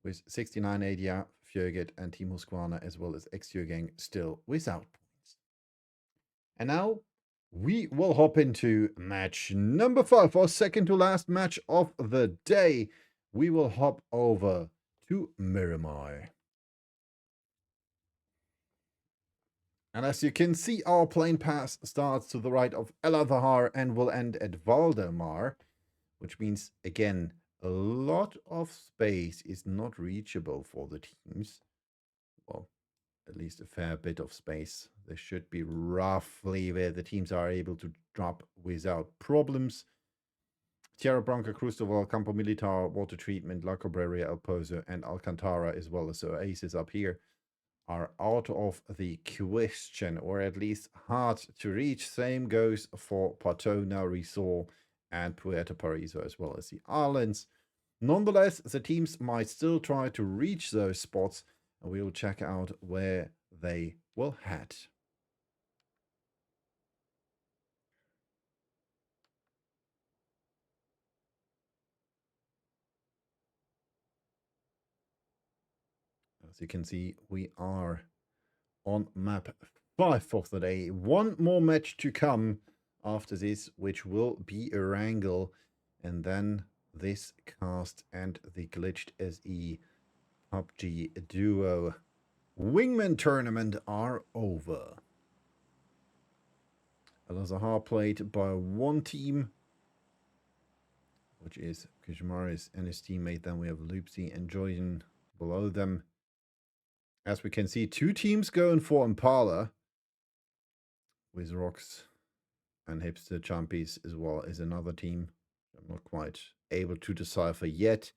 with 69 ADR, Fjöget, and Team Husqvarna, as well as Gang still without points. And now we will hop into match number 5, our second to last match of the day. We will hop over to Miramar. And as you can see, our plane pass starts to the right of Elavahar and will end at Valdemar, which means, again, a lot of space is not reachable for the teams. Well, at least a fair bit of space. There should be roughly where the teams are able to drop without problems. Tierra Branca, Crustoval, Campo Militar, Water Treatment, La Cabrera, El Pozo, and Alcantara, as well as Oasis up here, are out of the question, or at least hard to reach. Same goes for Patona, Risor, and Puerto Paraiso, as well as the islands. Nonetheless, the teams might still try to reach those spots, and we'll check out where they will head. As you can see, we are on map 5 of the day. One more match to come after this, which will be a wrangle, and then this cast and the Glitched.se PUBG Duo Wingman Tournament are over. Al-Azhar played by one team, which is Kishmaris and his teammate. Then we have Loopsy and Jordan below them. As we can see, two teams going for Impala, with Rocks and Hipster Champies, as well as another team I'm not quite able to decipher yet.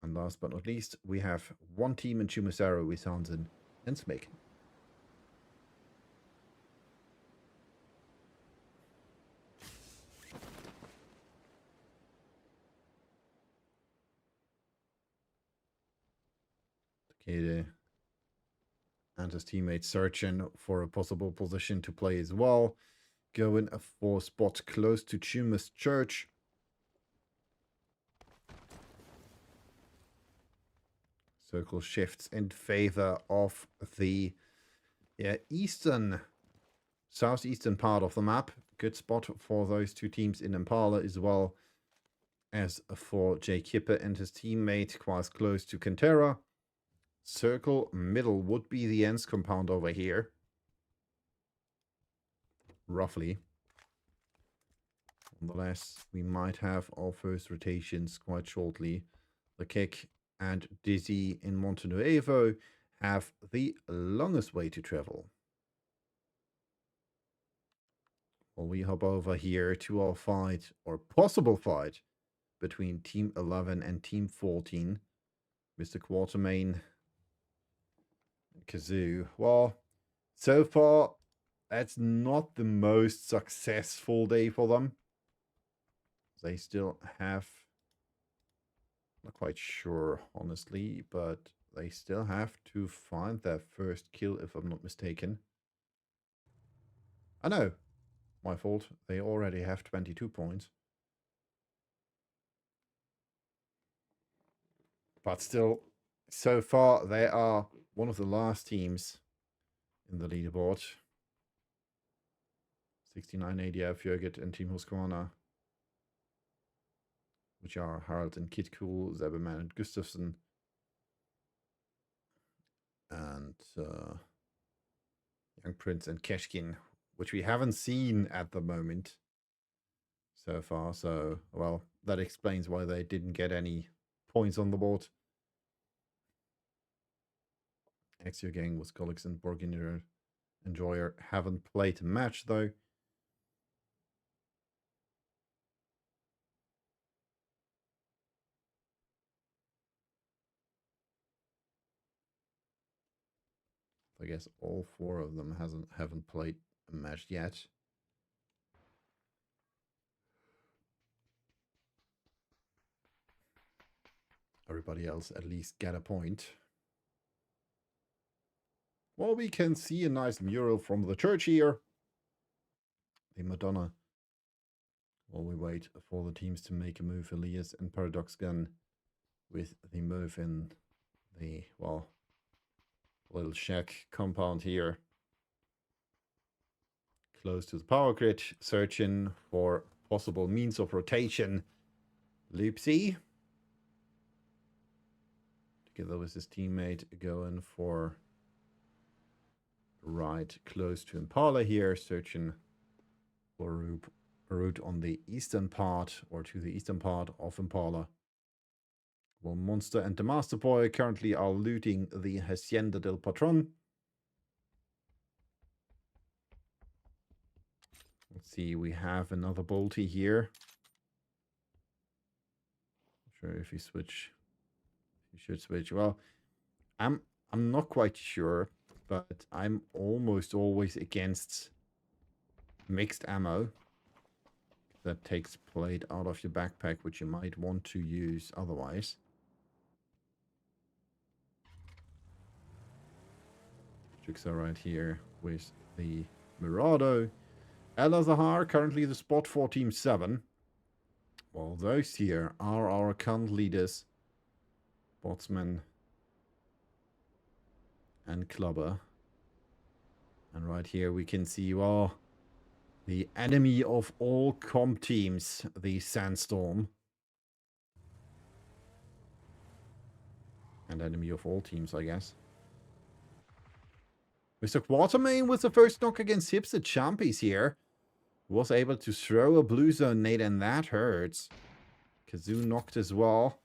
And last but not least, we have one team in Chumasaro with Hansen and Smake. Takeda and his teammates searching for a possible position to play as well. Going for spot close to Chumas Church. Circle shifts in favor of the southeastern part of the map. Good spot for those two teams in Impala, as well as for Jay Kipper and his teammate, quite close to Cantera. Circle middle would be the ends compound over here, roughly. Nonetheless, we might have our first rotations quite shortly. The Kick and Dizzy in Montenuevo have the longest way to travel. Well, we hop over here to our fight, or possible fight, between Team 11 and Team 14. Mr. Quartermain, Kazoo. Well, so far, that's not the most successful day for them. They still have, not quite sure, honestly, but they still have to find their first kill, if I'm not mistaken. I know, my fault. They already have 22 points. But still, so far, they are one of the last teams in the leaderboard. 69 ADF, Jörgit and Team Husqvarna, which are Harald and Kid Cool, Zeberman and Gustafsson, and Young Prince and Keshkin, which we haven't seen at the moment. so far. So, well, that explains why they didn't get any points on the board. Exio Gang with colleagues and Borginer Enjoyer haven't played a match though. I guess all 4 of them haven't played a match yet. Everybody else at least get a point. Well, we can see a nice mural from the church here. The Madonna. While we wait for the teams to make a move, Elias and Paradox Gun with the move in the, well, little shack compound here. Close to the power grid, searching for possible means of rotation. Loopsy, together with his teammate, going for right close to Impala here, searching for a route on the eastern part, or to the eastern part of Impala. Well, Monster and the Master Boy currently are looting the Hacienda del Patron. Let's see, we have another Bolty here. Not sure if you switch. You should switch. Well, I'm not quite sure, but I'm almost always against mixed ammo that takes plate out of your backpack, which you might want to use otherwise. Jigsaw right here with the Mirado. El Azahar, currently the spot for Team 7. Well, those here are our account leaders, Botsman and Clubber. And right here we can see, well, the enemy of all comp teams, the Sandstorm. And enemy of all teams, I guess. Mr. Quatermain with the first knock against Hipster Champies here. Was able to throw a blue zone nade, and that hurts. Kazoo knocked as well.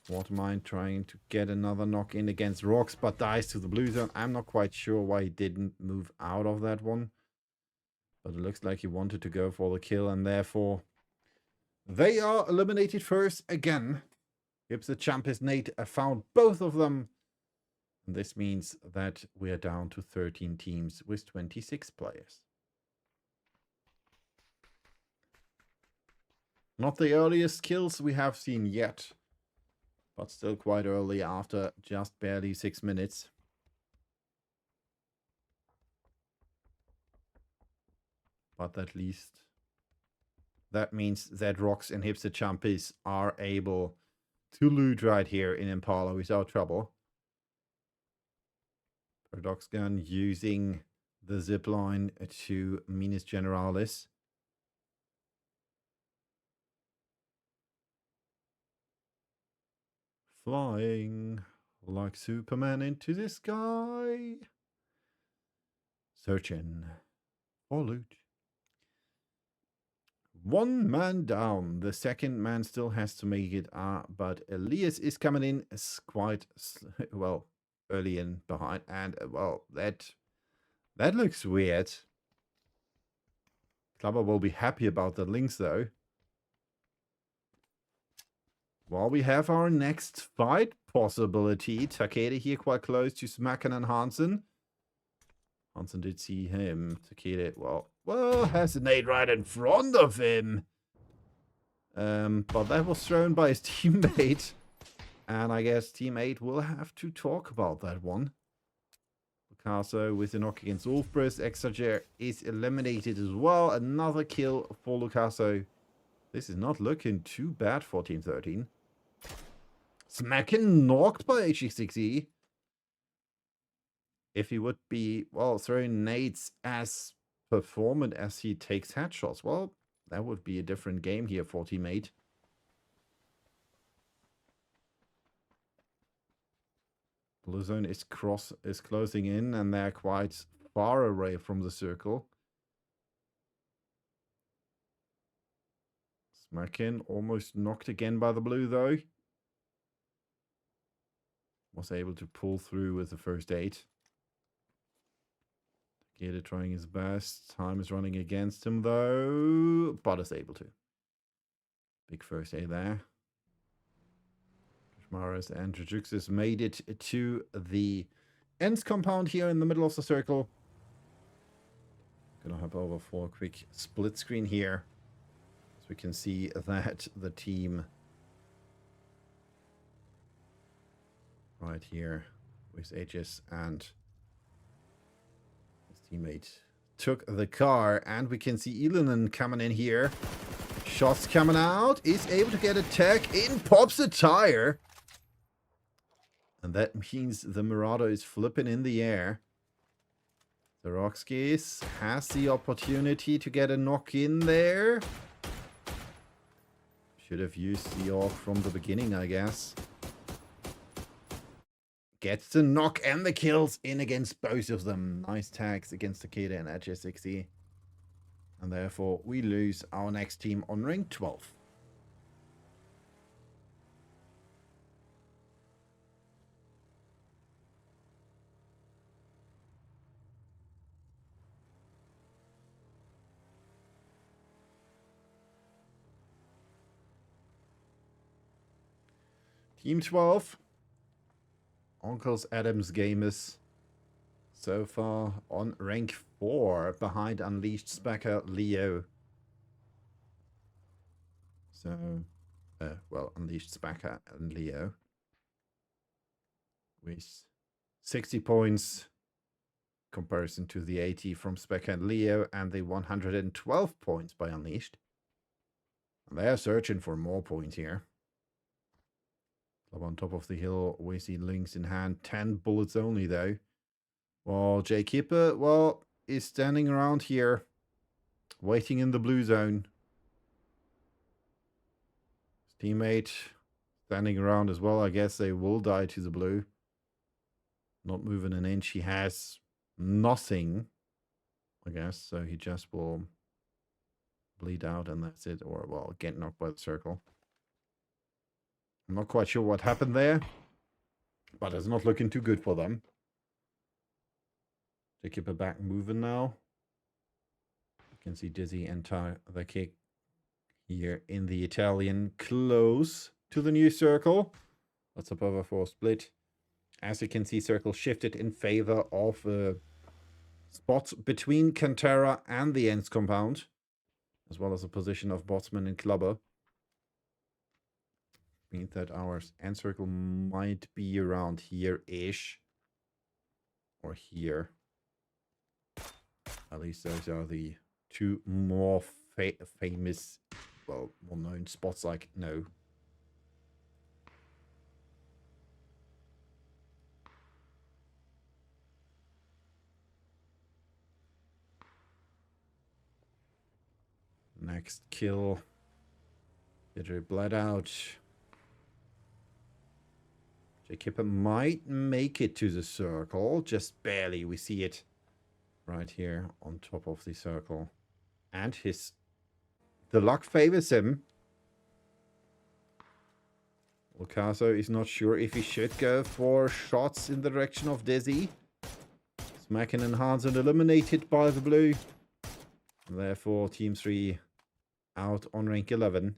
Watermine trying to get another knock in against Rocks, but dies to the blue zone. I'm not quite sure why he didn't move out of that one. But it looks like he wanted to go for the kill, and therefore they are eliminated first again. Hipster Champions Nate found both of them. And this means that we are down to 13 teams with 26 players. Not the earliest kills we have seen yet, but still quite early after just barely 6 minutes. But at least that means that Rocks and Hipster Champies are able to loot right here in Impala without trouble. Paradox Gun using the zipline to Minas Generalis. Flying like Superman into the sky. Searching for loot. 1 man down. The second man still has to make it, but Elias is coming in quite, well, early in behind. And, well, that looks weird. Clubber will be happy about the links, though. Well, we have our next fight possibility. Takeda here quite close to Smacken and Hansen. Hansen did see him. Takeda, well, has a nade right in front of him. But that was thrown by his teammate. And I guess Team 8 will have to talk about that one. Lucaso with a knock against Wolfbris. Exager is eliminated as well. Another kill for Lucaso. This is not looking too bad for Team 13. Smacking knocked by HG6E. If he would be, well, throwing nades as performant as he takes headshots, well, that would be a different game here for Team 8. Blue zone is closing in, and they're quite far away from the circle. Smack in, almost knocked again by the blue though. Was able to pull through with the first 8. Gator trying his best. Time is running against him though, but is able to. Big first 8 there. Maris and Trajuxis made it to the ends compound here in the middle of the circle. Gonna hop over for a quick split screen here, so we can see that the team right here with HS and his teammate took the car, and we can see Elinen coming in here. Shots coming out, is able to get a tag in, pops a tire. And that means the Murado is flipping in the air. The Rockskis has the opportunity to get a knock in there. Should have used the AUG from the beginning, I guess. Gets the knock and the kills in against both of them. Nice tags against Takeda and HS60. And therefore, we lose our next team on rank 12. Team 12. Uncles Adams Gamers. So far on rank 4, behind Unleashed, Specker, Leo. So, well, Unleashed, Specker, and Leo. With 60 points. Comparison to the 80 from Specker and Leo, and the 112 points by Unleashed. And they are searching for more points here. Up on top of the hill, we see Lynx in hand. 10 bullets only, though. Well, Jay Kipper, well, is standing around here, waiting in the blue zone. His teammate standing around as well. I guess they will die to the blue. Not moving an inch. He has nothing, I guess. So he just will bleed out and that's it. Or, well, get knocked by the circle. I'm not quite sure what happened there, but it's not looking too good for them. They keep it back moving now. You can see Dizzy enter the kick here in the Italian, close to the new circle. Let's hop over for a split. As you can see, circle shifted in favor of spots between Cantera and the ends compound, as well as the position of Botsman and Clubber. Means that our end circle might be around here-ish. Or here. At least those are the two more famous, well, well-known spots, like, no. Next kill. Get her bled out. Kipper might make it to the circle, just barely. We see it right here on top of the circle. And the luck favors him. Ocaso is not sure if he should go for shots in the direction of Dizzy. Smacking and Hansen eliminated by the blue. And therefore, Team 3 out on rank 11.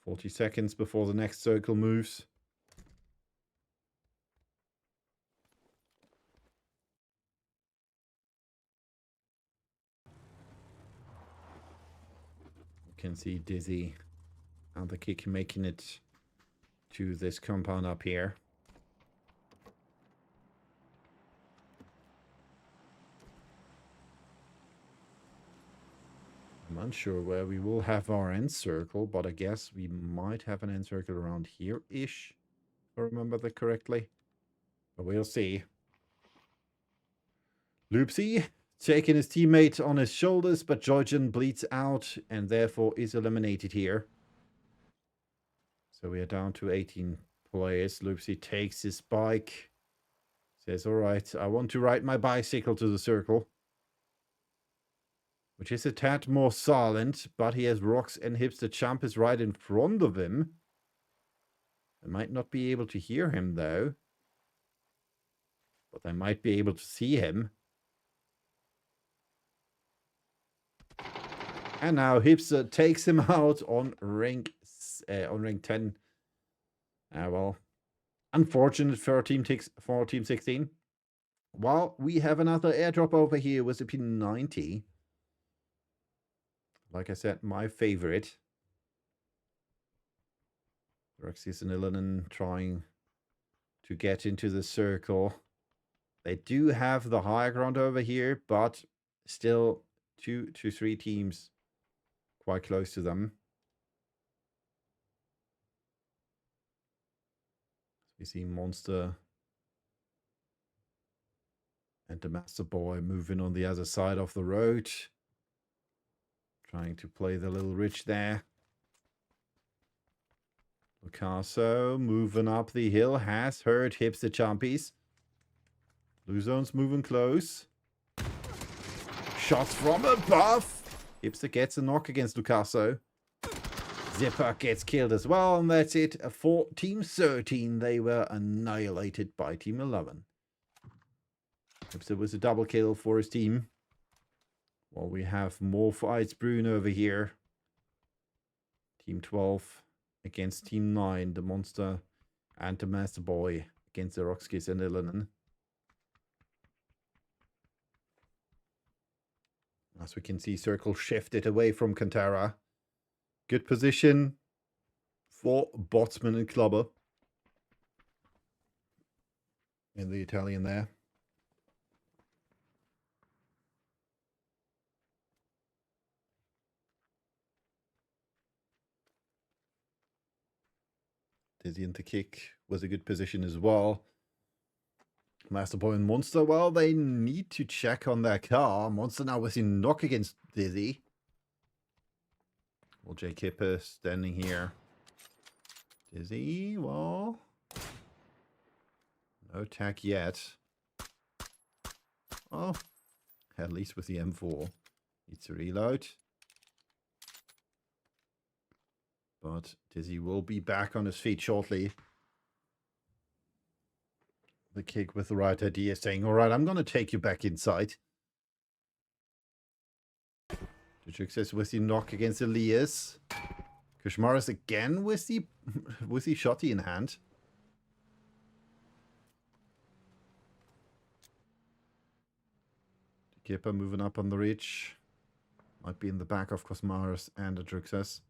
40 seconds before the next circle moves. You can see Dizzy and the kick making it to this compound up here. I'm unsure where we will have our end circle, but I guess we might have an end circle around here-ish, if I remember that correctly. But we'll see. Loopsy taking his teammate on his shoulders, but Georgian bleeds out and therefore is eliminated here. So we are down to 18 players. Loopsy takes his bike. Says, all right, I want to ride my bicycle to the circle. which is a tad more silent, but he has rocks and Hipster Champ is right in front of him. I might not be able to hear him, though. But I might be able to see him. And now Hipster takes him out on rank 10. Well, unfortunate for Team 16. Well, we have another airdrop over here with the P90. Like I said, my favorite. Roxy's and Illinen trying to get into the circle. They do have the higher ground over here, but still 2 to 3 teams quite close to them. We see Monster and the Master Boy moving on the other side of the road. Trying to play the little ridge there. Lucaso moving up the hill. Has heard Hipster Champies. Blue Zone's moving close. Shots from above. Hipster gets a knock against Lucaso. Zipper gets killed as well, and that's it. For Team 13, they were annihilated by Team 11. Hipster was a double kill for his team. Well, we have more fights brewing over here. Team 12 against Team 9, the Monster and the Master Boy against the Rockskis and Illinen. As we can see, circle shifted away from Cantara. Good position for Botsman and Clubber. In the Italian there. Dizzy into kick was a good position as well. Master Boy and Monster, well, they need to check on their car. Monster now with a knock against Dizzy. Well, J. Kipper standing here. Dizzy, well, no attack yet. Oh, at least with the M4. Needs to reload. But Dizzy will be back on his feet shortly. The kick with the right idea, saying, all right, I'm going to take you back inside. Dujuk says with the knock against Elias. Kushmaris again with the shotty in hand. Kipper moving up on the ridge. Might be in the back of Kosmaris and the Druxas.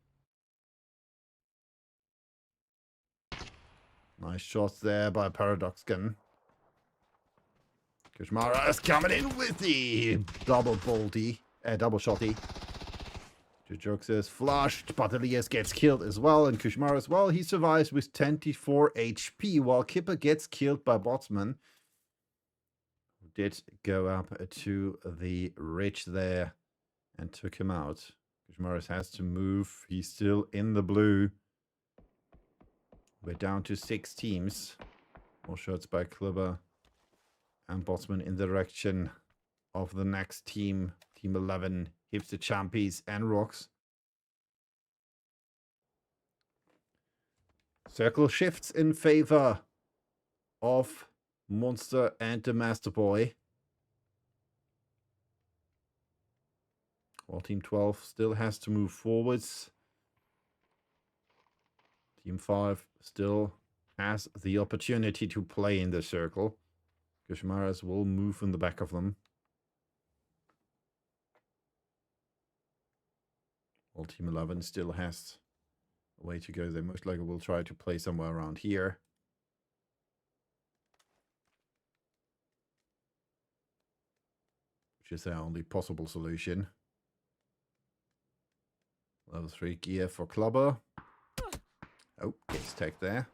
Nice shots there by Paradoxkin. Kushmaris coming in with the double shotty. Druxas flushed, but Elias gets killed as well. And Kushmaris, well, he survives with 24 HP, while Kipper gets killed by Botsman. Who did go up to the ridge there and took him out. Kushmaris has to move. He's still in the blue. We're down to 6 teams. More shots by Klubber and Botsman in the direction of the next team. Team 11, Hipster Champies and Rocks. Circle shifts in favor of Monster and the Master Boy. While Team 12 still has to move forwards. Team 5 still has the opportunity to play in the circle. Kushmaras will move in the back of them. While Team 11 still has a way to go. They most likely will try to play somewhere around here. Which is their only possible solution. Level 3 gear for Clubber. Oh, gets tagged there.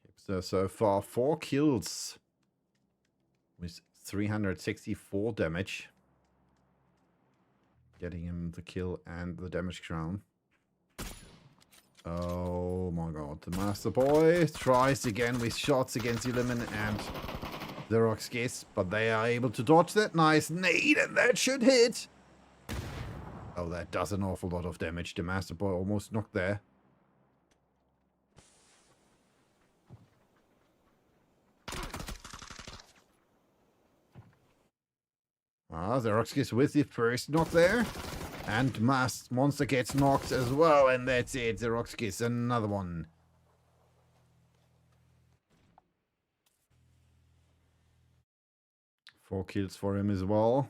Hipster so far 4 kills with 364 damage. Getting him the kill and the damage crown. Oh my god, the Master Boy tries again with shots against Iliman and the Rockskis, but they are able to dodge that nice nade, and that should hit. Oh, that does an awful lot of damage. The Master Boy almost knocked there. Ah, the Rockskis with the first knock there. And Monster gets knocked as well, and that's it. The Rockskis, another one. Four kills for him as well.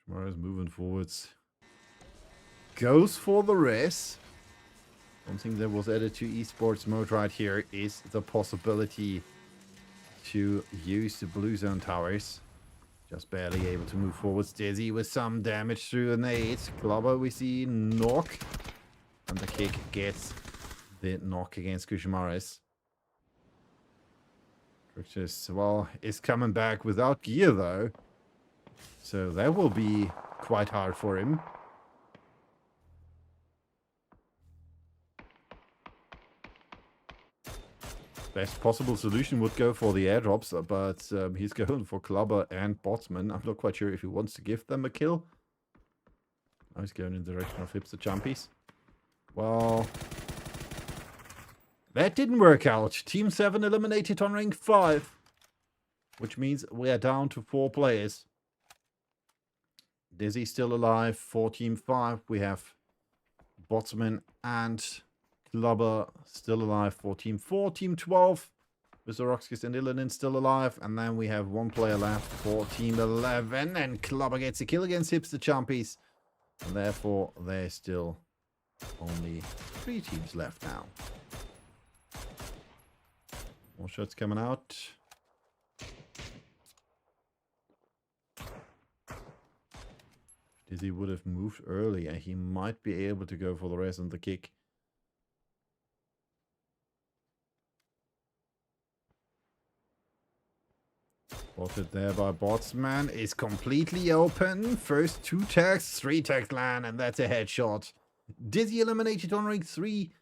Shimara is moving forwards. Goes for the res. Something that was added to esports mode right here is the possibility to use the blue zone towers. Just barely able to move forwards. Dizzy with some damage through the nade. Clubber, we see knock. And the kick gets the knock against Kushimaris. Which well, is coming back without gear though. So that will be quite hard for him. Best possible solution would go for the airdrops, but he's going for Clubber and Botsman. I'm not quite sure if he wants to give them a kill. Now he's going in the direction of Hipster Jumpies. Well, that didn't work out. Team 7 eliminated on rank 5. Which means we are down to 4 players. Dizzy still alive for Team 5. We have Botsman and Clubber still alive for Team 4. Team 12 with Zoroxkis and Ilanin still alive. And then we have 1 player left for Team 11. And Clubber gets a kill against Hipster Chumpies. And therefore, there's still only 3 teams left now. More shots coming out. If Dizzy would have moved earlier, he might be able to go for the res and the kick. Spotted there by Botsman. Is completely open. First 2 tags, 3 tags land, and that's a headshot. Dizzy eliminated on rank 3.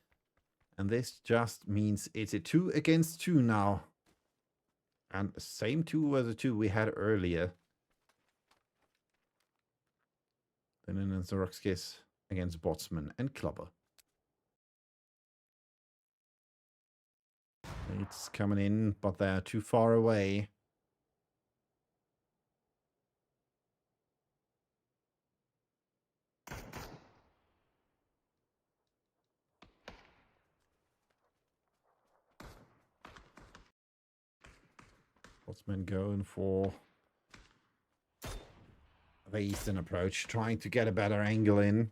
And this just means it's a 2 against 2 now. And the same 2 as the 2 we had earlier. Then in Zoroxkis against Botsman and Clubber. It's coming in, but they're too far away. Botsman going for the eastern approach, trying to get a better angle in.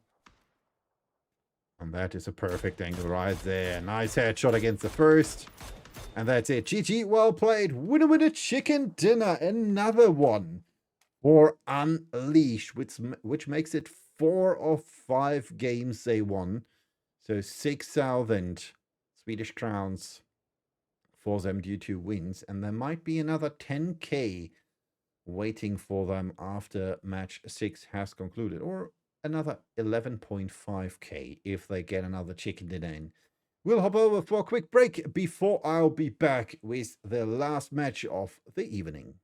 And that is a perfect angle right there. Nice headshot against the first. And that's it. GG, well played. Winner with a chicken dinner. Another one for Unleashed, which makes it 4 of 5 games they won. So 6,000 Swedish crowns for them due to wins. And there might be another 10k waiting for them after match 6 has concluded. Or another 11.5k if they get another chicken dinner in. We'll hop over for a quick break before I'll be back with the last match of the evening.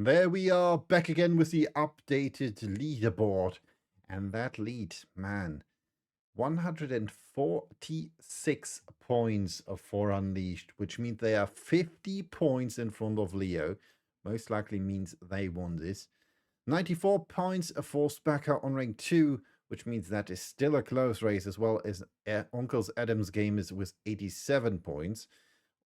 There we are, back again with the updated leaderboard. And that lead, man, 146 points for Unleashed, which means they are 50 points in front of Leo. Most likely means they won this. 94 points for Spacker on rank 2, which means that is still a close race, as well as Uncle's Adams game is with 87 points.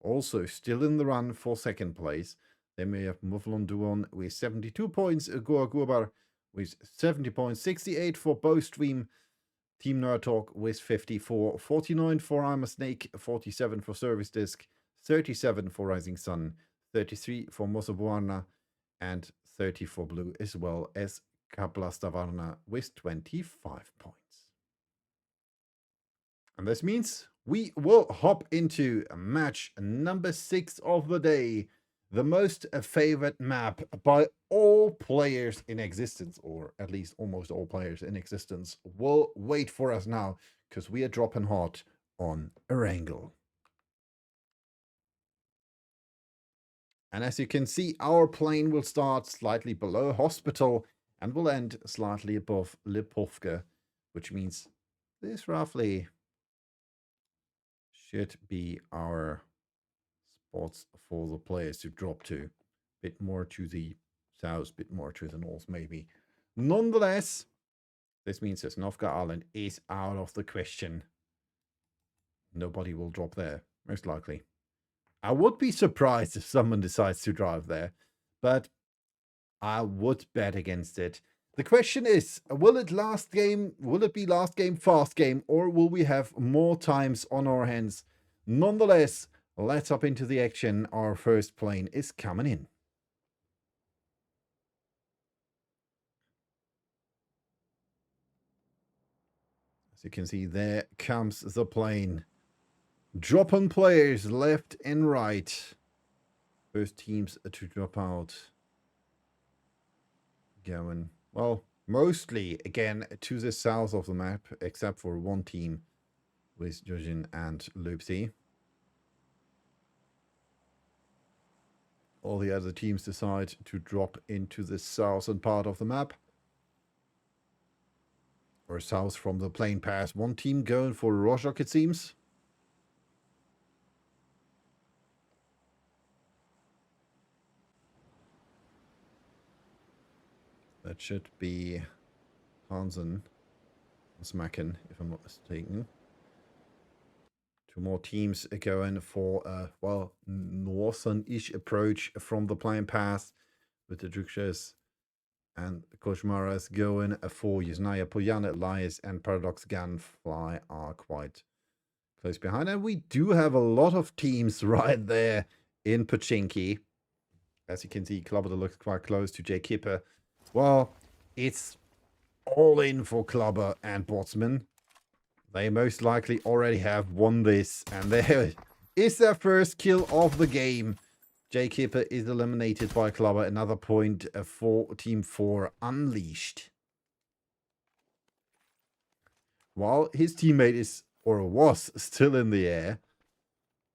Also still in the run for second place. Then we have Mufflon Duon with 72 points, Goa Guabar with 70 points, 68 for Bowstream, Team Nerd Talk with 54, 49 for I'm a Snake, 47 for Service Disc, 37 for Rising Sun, 33 for Mosabuana, and 30 for Blue, as well as Kaplastavarna with 25 points. And this means we will hop into match number 6 of the day. The most favorite map by all players in existence, or at least almost all players in existence, will wait for us now, because we are dropping hot on Erangel. And as you can see, our plane will start slightly below Hospital and will end slightly above Lipovka, which means this roughly should be our spots for the players to drop to. Bit more to the south, bit more to the north, maybe. Nonetheless, this means that Novka Island is out of the question. Nobody will drop there, most likely. I would be surprised if someone decides to drive there, but I would bet against it. The question is, will it be last game, fast game, or will we have more times on our hands? Nonetheless, let's hop into the action. Our first plane is coming in. As you can see, there comes the plane. Dropping players left and right. First teams to drop out. Going, well, mostly, again, to the south of the map, except for one team with Jojin and Lupsi. All the other teams decide to drop into the southern part of the map. Or south from the plane pass. One team going for Rorschach, it seems. That should be Hansen. Smacken, if I'm not mistaken. Two more teams are going for a, well, northern-ish approach from the plane path with the Drukshas and Koshmaras going for Yusnaya Poyan, Elias, and Paradox Ganfly are quite close behind. And we do have a lot of teams right there in Pachinki. As you can see, Klubber looks quite close to Jay Kipper. Well, it's all in for Klubber and Botsman. They most likely already have won this. And there is their first kill of the game. Jay Kipper is eliminated by Klubber. Another point for Team 4 Unleashed. While his teammate is, or was, still in the air,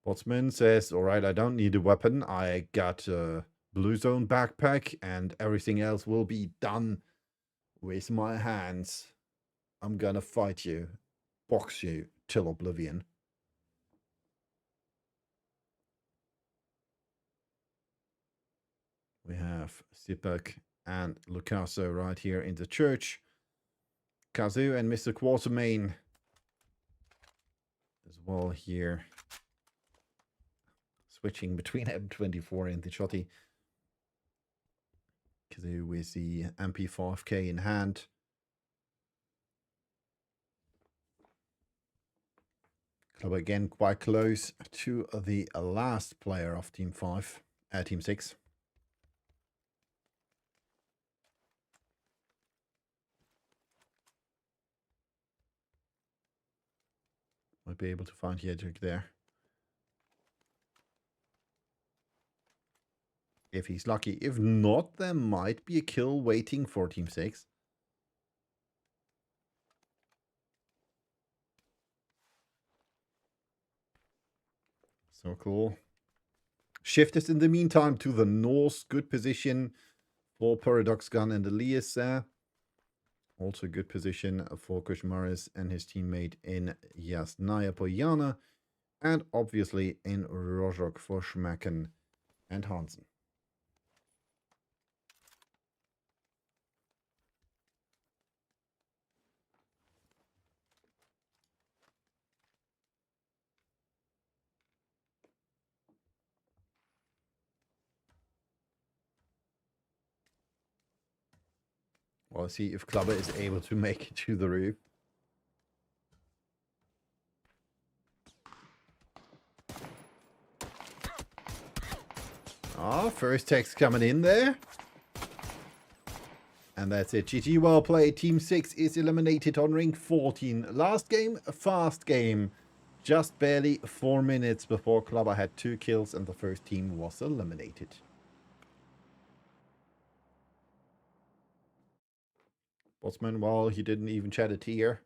Botsman says, alright, I don't need a weapon. I got a blue zone backpack and everything else will be done with my hands. I'm gonna fight you, box you till oblivion. We have Sipak and Lucaso right here in the church. Kazu and Mr. Quartermain as well here. Switching between M24 and the Shotty. Kazu with the MP5K in hand. Club again quite close to the last player of Team 5, Team 6. Might be able to find Jedrick there. If he's lucky. If not, there might be a kill waiting for Team 6. So cool. Shift is in the meantime to the north. Good position. for Paradox Gun and Elias there. Also good position for Kushmaris and his teammate in Yasnaya Poyana. And obviously in Rozhok for Schmecken and Hansen. We'll see if Klubber is able to make it to the roof. Ah, first text coming in there. And that's it. GG, well played. Team 6 is eliminated on ring 14. Last game, a fast game. Just barely 4 minutes before Klubber had 2 kills and the first team was eliminated. Botsman, well, he didn't even shed a tear.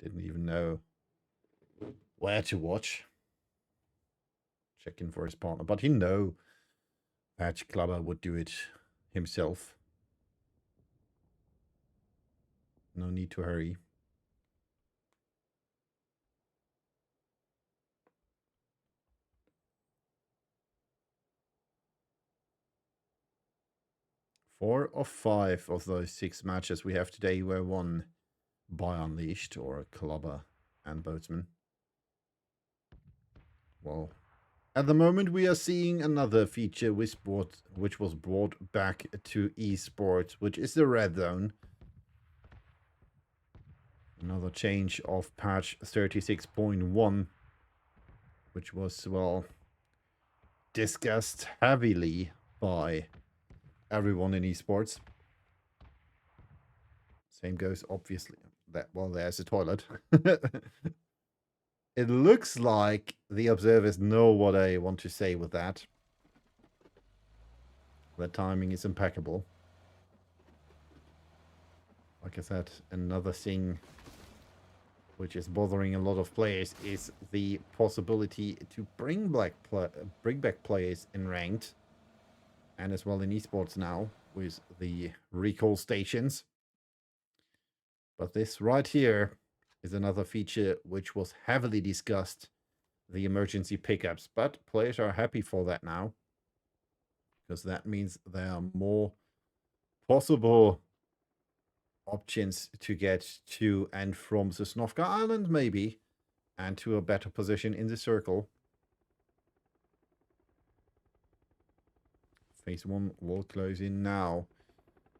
Didn't even know where to watch. Checking for his partner. But he knew that Klubber would do it himself. No need to hurry. Four of 5 of those 6 matches we have today were won by Unleashed or Klubber and Boatsman. Well, at the moment we are seeing another feature which was brought back to esports, which is the red zone. Another change of patch 36.1, which was, well, discussed heavily by everyone in esports. Same goes, obviously, that, well, there's a toilet. It looks like the observers know what I want to say with that. The timing is impeccable. Like I said, another thing which is bothering a lot of players is the possibility to bring back players in ranked and as well in esports now with the recall stations. But this right here is another feature which was heavily discussed, the emergency pickups. But players are happy for that now, because that means there are more possible options to get to and from Sosnovka Island, maybe, and to a better position in the circle. Phase 1 will close in now.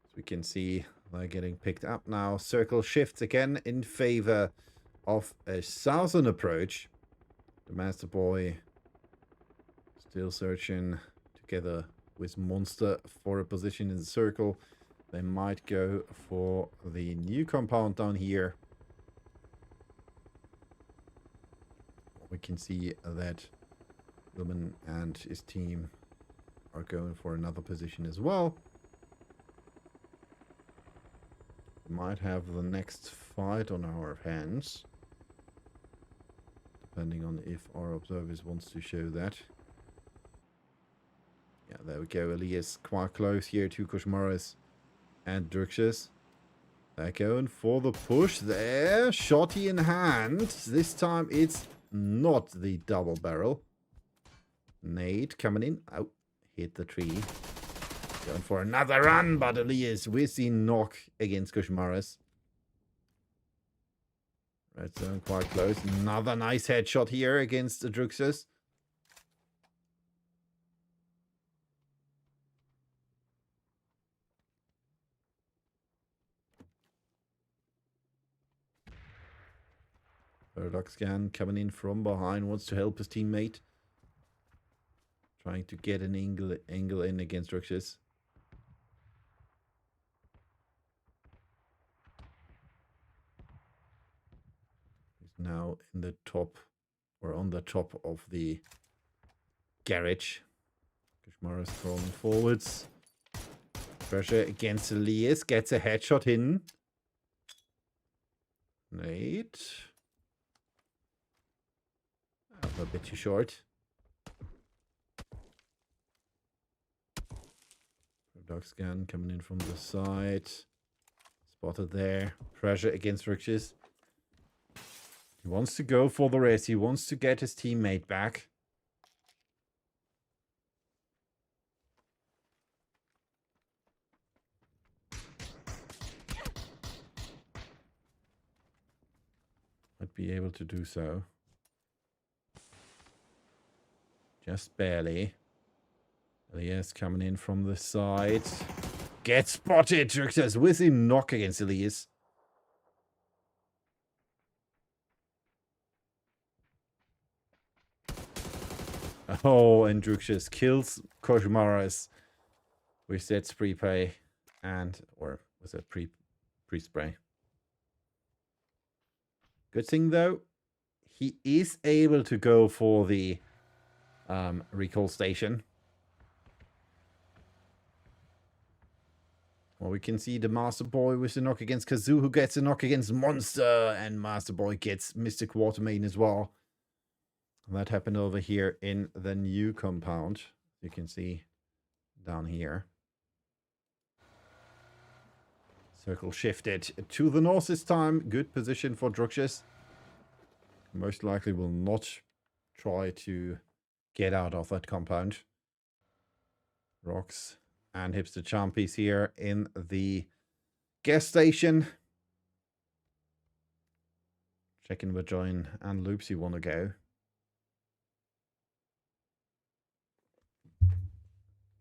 As we can see, they're getting picked up now. Circle shifts again in favor of a southern approach. The Master Boy still searching together with Monster for a position in the circle. They might go for the new compound down here. We can see that Wingman and his team are going for another position as well. Might have the next fight on our hands, depending on if our observers wants to show that. Yeah, there we go. Elias quite close here to Koshmaris and Druxus. They're going for the push there. Shotty in hand. This time it's not the double barrel. Nade coming in. Oh, hit the tree. Going for another run, but Elias with the knock against Koshmaris. Red zone quite close. Another nice headshot here against the Druxus. Paradox Scan coming in from behind, wants to help his teammate. Trying to get an angle in against Druxus. He's now in the top, or on the top of the garage. Koshmaris falling forwards. Pressure against Elias. Gets a headshot in. Nate. A bit too short. Dog scan coming in from the side. Spotted there. Pressure against Riches. He wants to go for the race. He wants to get his teammate back. Might be able to do so. Just barely. Elias coming in from the side. Get spotted! Drixers with a knock against Elias. Oh, and Drixers kills Koshmaras with that pre-pay or was it pre-spray? Good thing though, he is able to go for the recall station. Well, we can see the Master Boy with the knock against Kazoo, who gets a knock against Monster, and Master Boy gets Mystic Watermain as well. And that happened over here in the new compound. You can see down here. Circle shifted to the north this time. Good position for Druxius. Most likely will not try to get out of that compound. Rocks and Hipster Champies here in the gas station. Checking where Join and Loopsy want to go.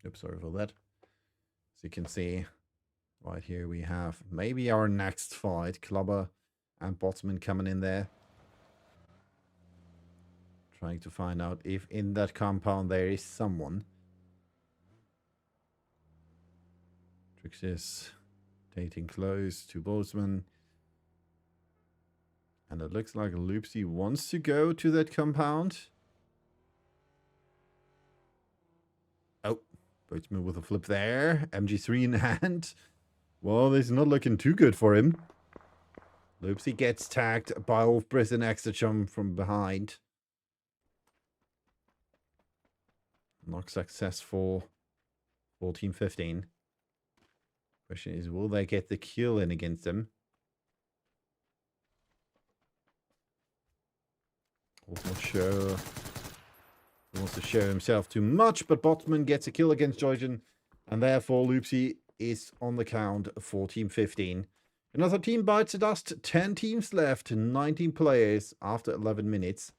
Oops, sorry for that. As you can see, right here we have maybe our next fight. Clubber and Botsman coming in there. Trying to find out if in that compound there is someone. Trixis dating close to Botsman. And it looks like Loopsy wants to go to that compound. Oh, Botsman with a flip there. MG3 in hand. Well, this is not looking too good for him. Loopsy gets tagged by Wolfbris and Extra from behind. Not successful for Team 15. Question is, will they get the kill in against him? Not sure. He wants to show himself too much, but Botman gets a kill against Joygen, and therefore Loopsy is on the count for Team 15. Another team bites the dust. 10 teams left, 19 players after 11 minutes.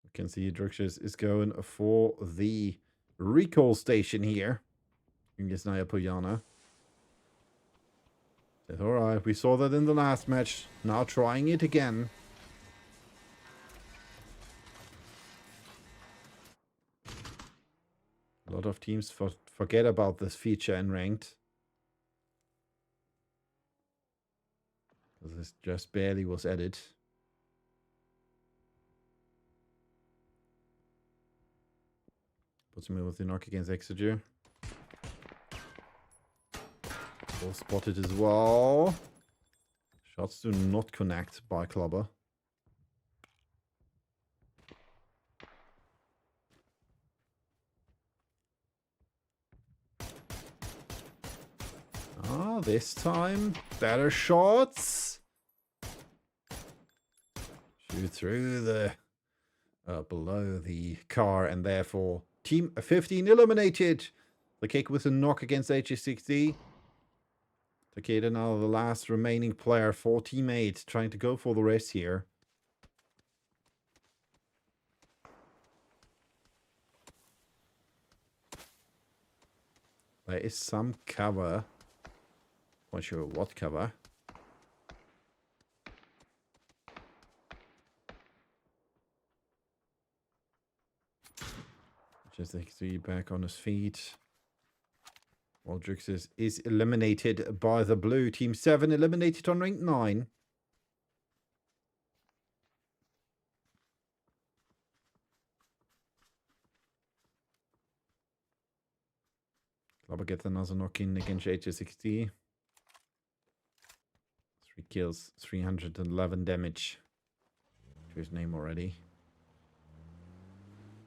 You can see Druxius is going for the recall station here. Yasnaya Puyana. Says, alright, we saw that in the last match. Now trying it again. A lot of teams forget about this feature in ranked. This just barely was added. Puts me with the knock against Exeger. All spotted as well. Shots do not connect by Clubber. Ah, this time better shots. Shoot through the below the car, and therefore Team 15 eliminated. The kick with a knock against HS60. Takeda now the last remaining player for teammate, trying to go for the race here. There is some cover. Not sure what cover. Just like see back on his feet. Waldrix is eliminated by the blue. Team 7 eliminated on rank 9. Clubber gets another knock in against HS60. 3 kills, 311 damage. to his name already.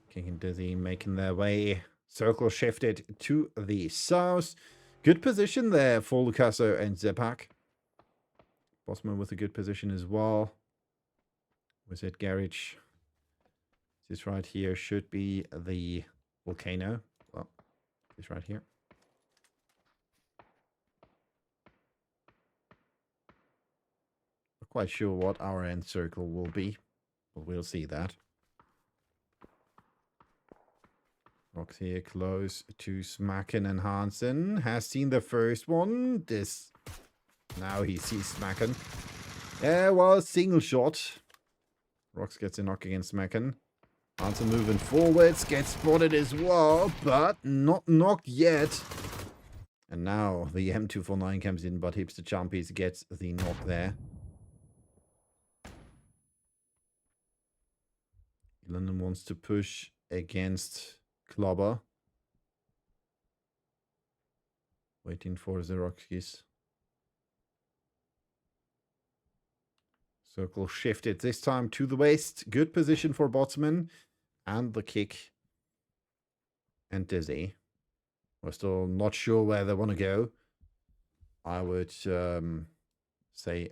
King and Dizzy making their way. Circle shifted to the south. Good position there for Lucaso and Zepak. Bossman with a good position as well. Was it garage? This right here should be the volcano. Well, this right here. Not quite sure what our end circle will be, but we'll see that. Rocks here close to Smacken and Hansen. Has seen the first one. Now he sees Smacken. Yeah, well, single shot. Rocks gets a knock against Smacken. Hansen moving forwards. Gets spotted as well, but not knocked yet. And now the M249 comes in, but Hipster Champies gets the knock there. London wants to push against Klobber. Waiting for Xeroxis. Circle shifted this time to the west. Good position for Botsman. And the kick. And Dizzy. We're still not sure where they want to go. I would say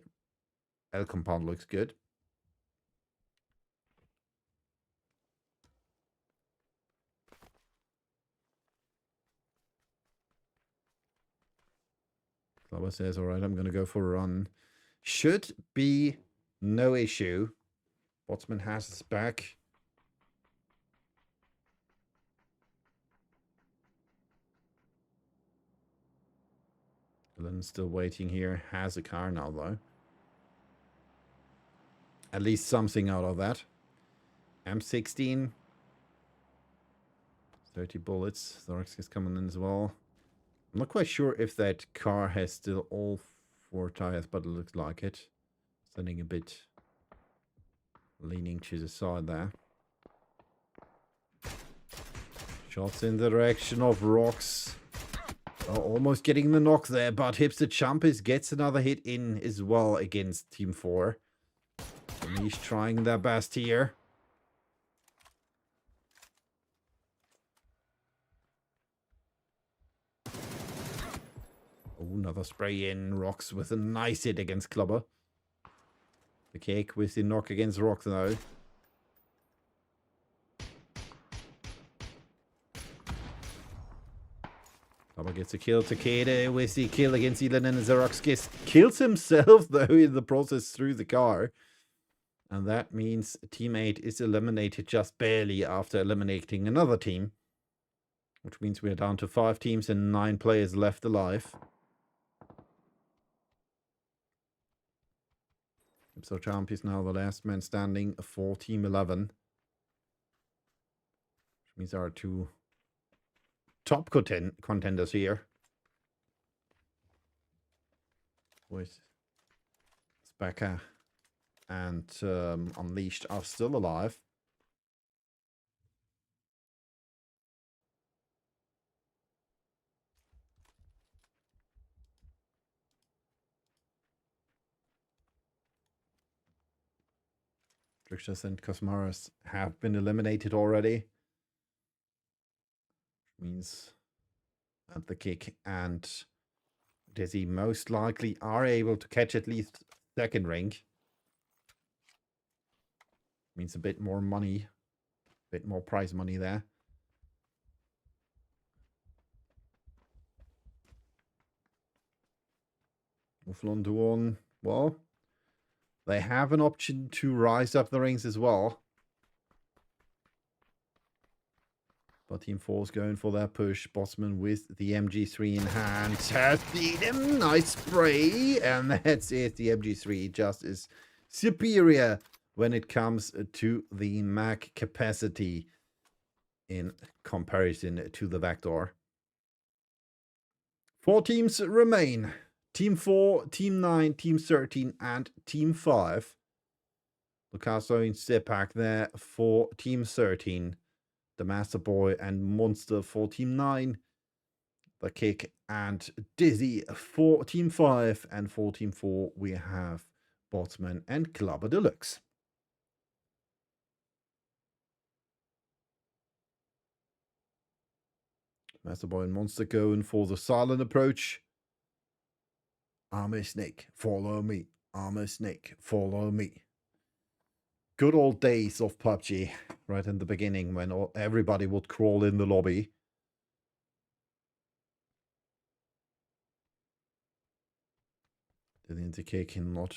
L compound looks good. Klobber says, all right, I'm going to go for a run. Should be no issue. Botsman has his back. Dylan's still waiting here. Has a car now, though. At least something out of that. M16. 30 bullets. Thorax is coming in as well. I'm not quite sure if that car has still all 4 tires, but it looks like it. Standing a bit leaning to the side there. Shots in the direction of Rocks. Oh, almost getting the knock there, but Hipster Champies gets another hit in as well against Team 4. He's trying their best here. Oh, another spray in. Rocks with a nice hit against Klubber. The cake with the knock against Rock though. Klubber gets a kill. Takeda with the kill against Elon, and Xerox kills himself though in the process through the car. And that means Team 8 is eliminated just barely after eliminating another team. Which means we're down to 5 teams and 9 players left alive. So Champ is now the last man standing for Team 11. Which means there are 2 top contenders here. With Specker and Unleashed are still alive. Drixus and Cosmaras have been eliminated already. Which means that the kick and Dizzy most likely are able to catch at least second rank. Means a bit more money. A bit more prize money there. Wolflon Duon, well, they have an option to rise up the ranks as well. But Team 4 is going for that push. Bossman with the MG3 in hand has beat him. Nice spray. And that's it. The MG3 just is superior when it comes to the mag capacity in comparison to the Vector. 4 teams remain. Team 4, Team 9, Team 13, and Team 5. Lucaso and Sepak there for Team 13. The Master Boy and Monster for Team 9. The Kick and Dizzy for Team 5. And for Team 4, we have Botsman and Clubber Deluxe. Master Boy and Monster going for the silent approach. I'm a snake, follow me. I'm a snake, follow me. Good old days of PUBG, right in the beginning when everybody would crawl in the lobby. The Interkick not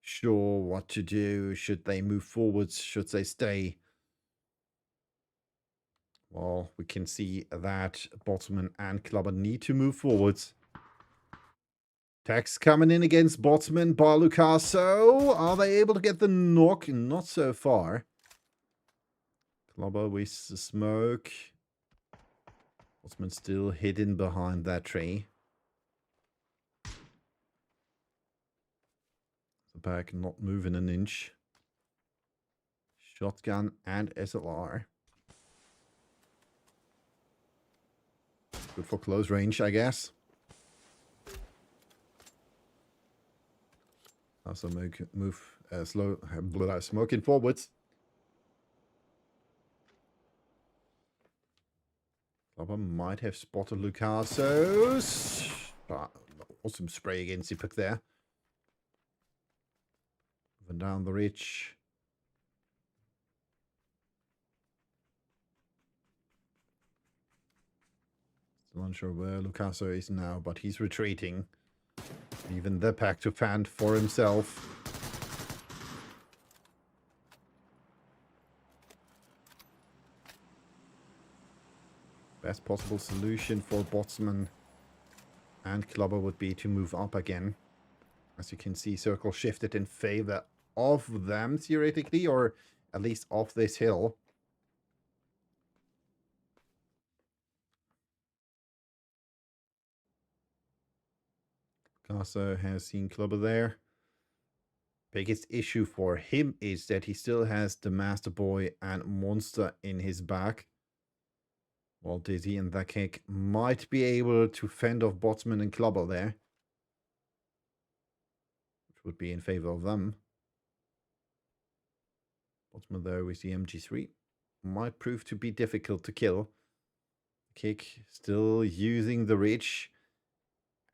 sure what to do. Should they move forwards? Should they stay? Well, we can see that Botman and Clubber need to move forwards. Tax coming in against Botman by Lucaso. Are they able to get the knock? Not so far. Clubber with the smoke. Botman still hidden behind that tree. The back not moving an inch. Shotgun and SLR. Good for close range, I guess. Also move slow, smoking forwards. Clubber might have spotted Lucaso's. Awesome spray against the pick there. Moving down the ridge. Still unsure where Lucaso is now, but he's retreating. Even the pack to fend for himself. Best possible solution for Botsman and Clubber would be to move up again. As you can see, circle shifted in favor of them, theoretically, or at least off this hill. Picasso has seen Clubber there. Biggest issue for him is that he still has the Master Boy and Monster in his back. While Dizzy and the Kick might be able to fend off Botsman and Clubber there. Which would be in favor of them. Botsman though with the MG3 might prove to be difficult to kill. Kick still using the ridge.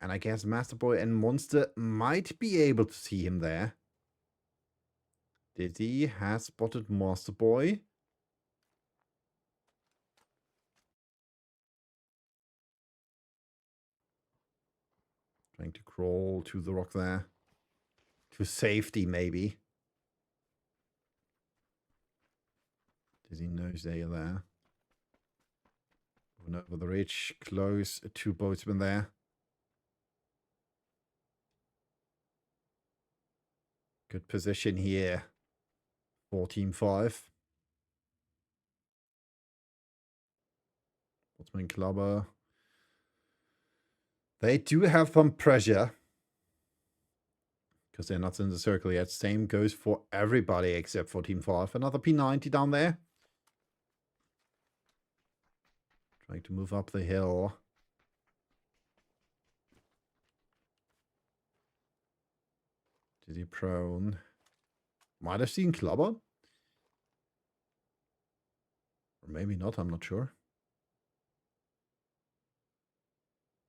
And I guess Master Boy and Monster might be able to see him there. Dizzy has spotted Master Boy. Trying to crawl to the rock there. To safety, maybe. Dizzy knows they are there. Moving over the ridge. Close to Boatsman there. Good position here for Team 5. Botsman Clubber. They do have some pressure. Because they're not in the circle yet. Same goes for everybody except for Team 5. Another P90 down there. Trying to move up the hill. Dizzy prone. Might have seen Clubber. Or maybe not, I'm not sure.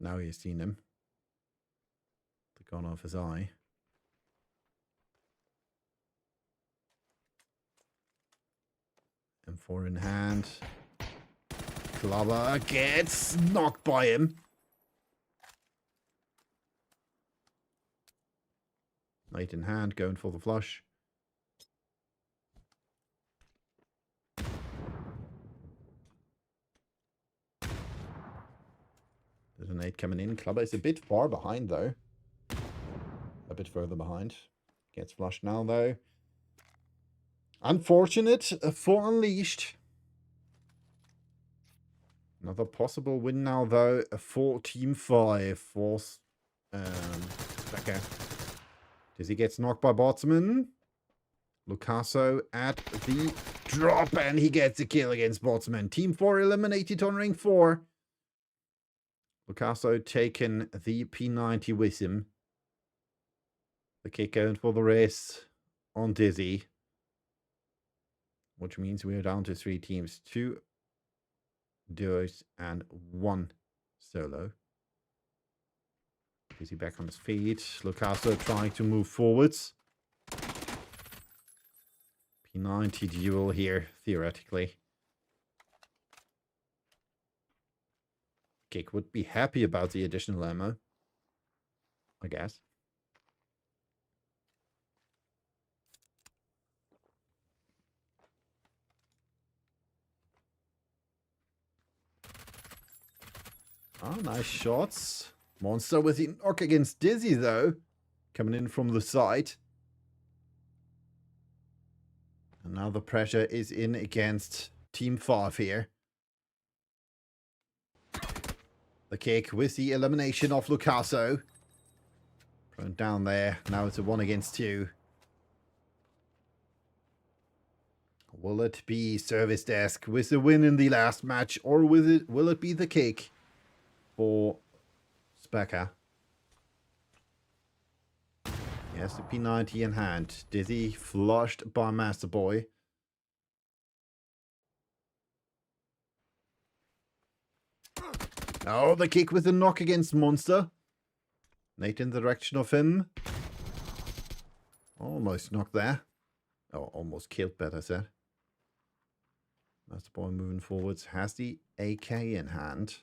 Now he's seen him. The corner of his eye. M4 in hand. Clubber gets knocked by him. Light in hand, going for the flush. There's an 8 coming in. Clubber is a bit far behind, though. A bit further behind. Gets flushed now, though. Unfortunate for Unleashed. Another possible win now, though, for Team 5. Fourth. Okay. Dizzy gets knocked by Botsman. Lucaso at the drop, and he gets a kill against Botsman. Team 4 eliminated on ring 4. Lucaso taking the P90 with him. The kick going for the race on Dizzy. Which means we are down to 3 teams. 2 duos, and 1 solo. Dizzy back on his feet. Lucaso trying to move forwards. P90 duel here, theoretically. Kick would be happy about the additional ammo, I guess. Oh, nice shots. Monster with the knock against Dizzy, though. Coming in from the side. And now the pressure is in against Team 5 here. The kick with the elimination of Lucaso. Thrown down there. Now it's a 1 against 2. Will it be Service Desk with the win in the last match, or will it be the kick for Specker? Yes, the P90 in hand. Dizzy flushed by Master Boy. Oh, the kick with the knock against Monster. Nate in the direction of him. Almost knocked there. Oh, almost killed, better said. Master Boy moving forwards. Has the AK in hand.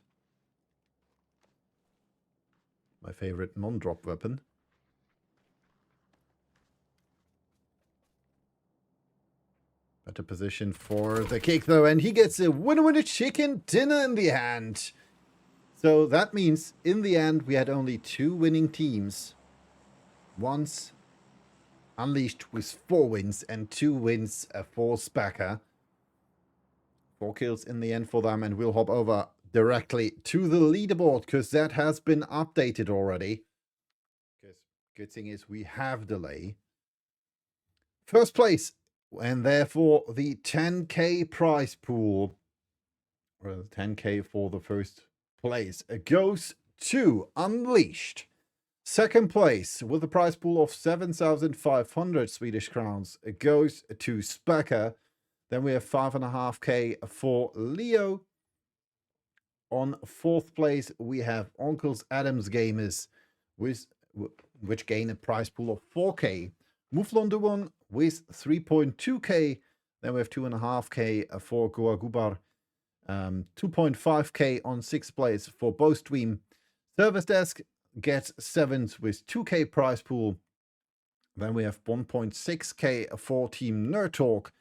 My favorite non-drop weapon. Better position for the kick, though. And he gets a winner chicken dinner in the hand. So that means, in the end, we had only 2 winning teams. Once Unleashed with 4 wins and 2 wins for Specker. 4 kills in the end for them, and we'll hop over directly to the leaderboard, because that has been updated already. Because good thing is we have delay. First place, and therefore the 10k prize pool, or the 10k for the first place, goes to Unleashed. Second place with a prize pool of 7,500 Swedish crowns goes to Specker. Then we have 5.5k for Leo. On fourth place we have Uncle's Adams Gamers, which gain a prize pool of 4k. Mouflon Duon with 3.2k. Then we have 2.5k for Goa Gubar. 2.5k on 6th place for Boast Stream. Service Desk gets 7th with 2k prize pool. Then we have 1.6k for Team Nerd Talk.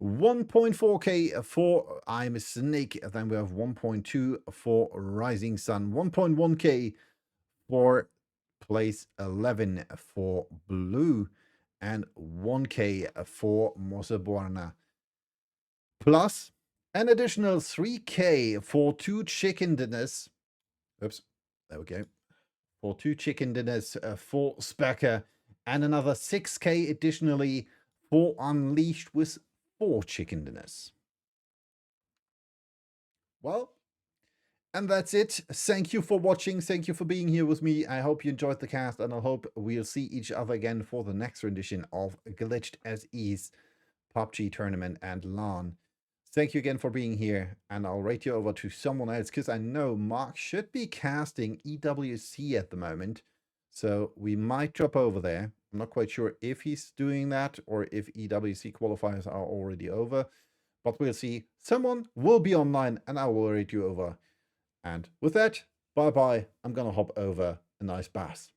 1.4k for I'm a Snake. Then we have 1.2 for Rising Sun. 1.1k for place 11 for Blue. And 1k for Moseborna. Plus an additional 3k for 2 chicken dinners. Oops, there we go. For 2 chicken dinners for Specker. And another 6k additionally for Unleashed with 4 chicken dinners. Well, and that's it. Thank you for watching. Thank you for being here with me. I hope you enjoyed the cast, and I hope we'll see each other again for the next rendition of Glitched.se's PUBG Tournament and LAN. Thank you again for being here, and I'll rate you over to someone else, because I know Mark should be casting EWC at the moment, so we might drop over there. I'm not quite sure if he's doing that or if EWC qualifiers are already over, but we'll see. Someone will be online, and I will rate you over. And with that, bye-bye. I'm gonna hop over a nice bath.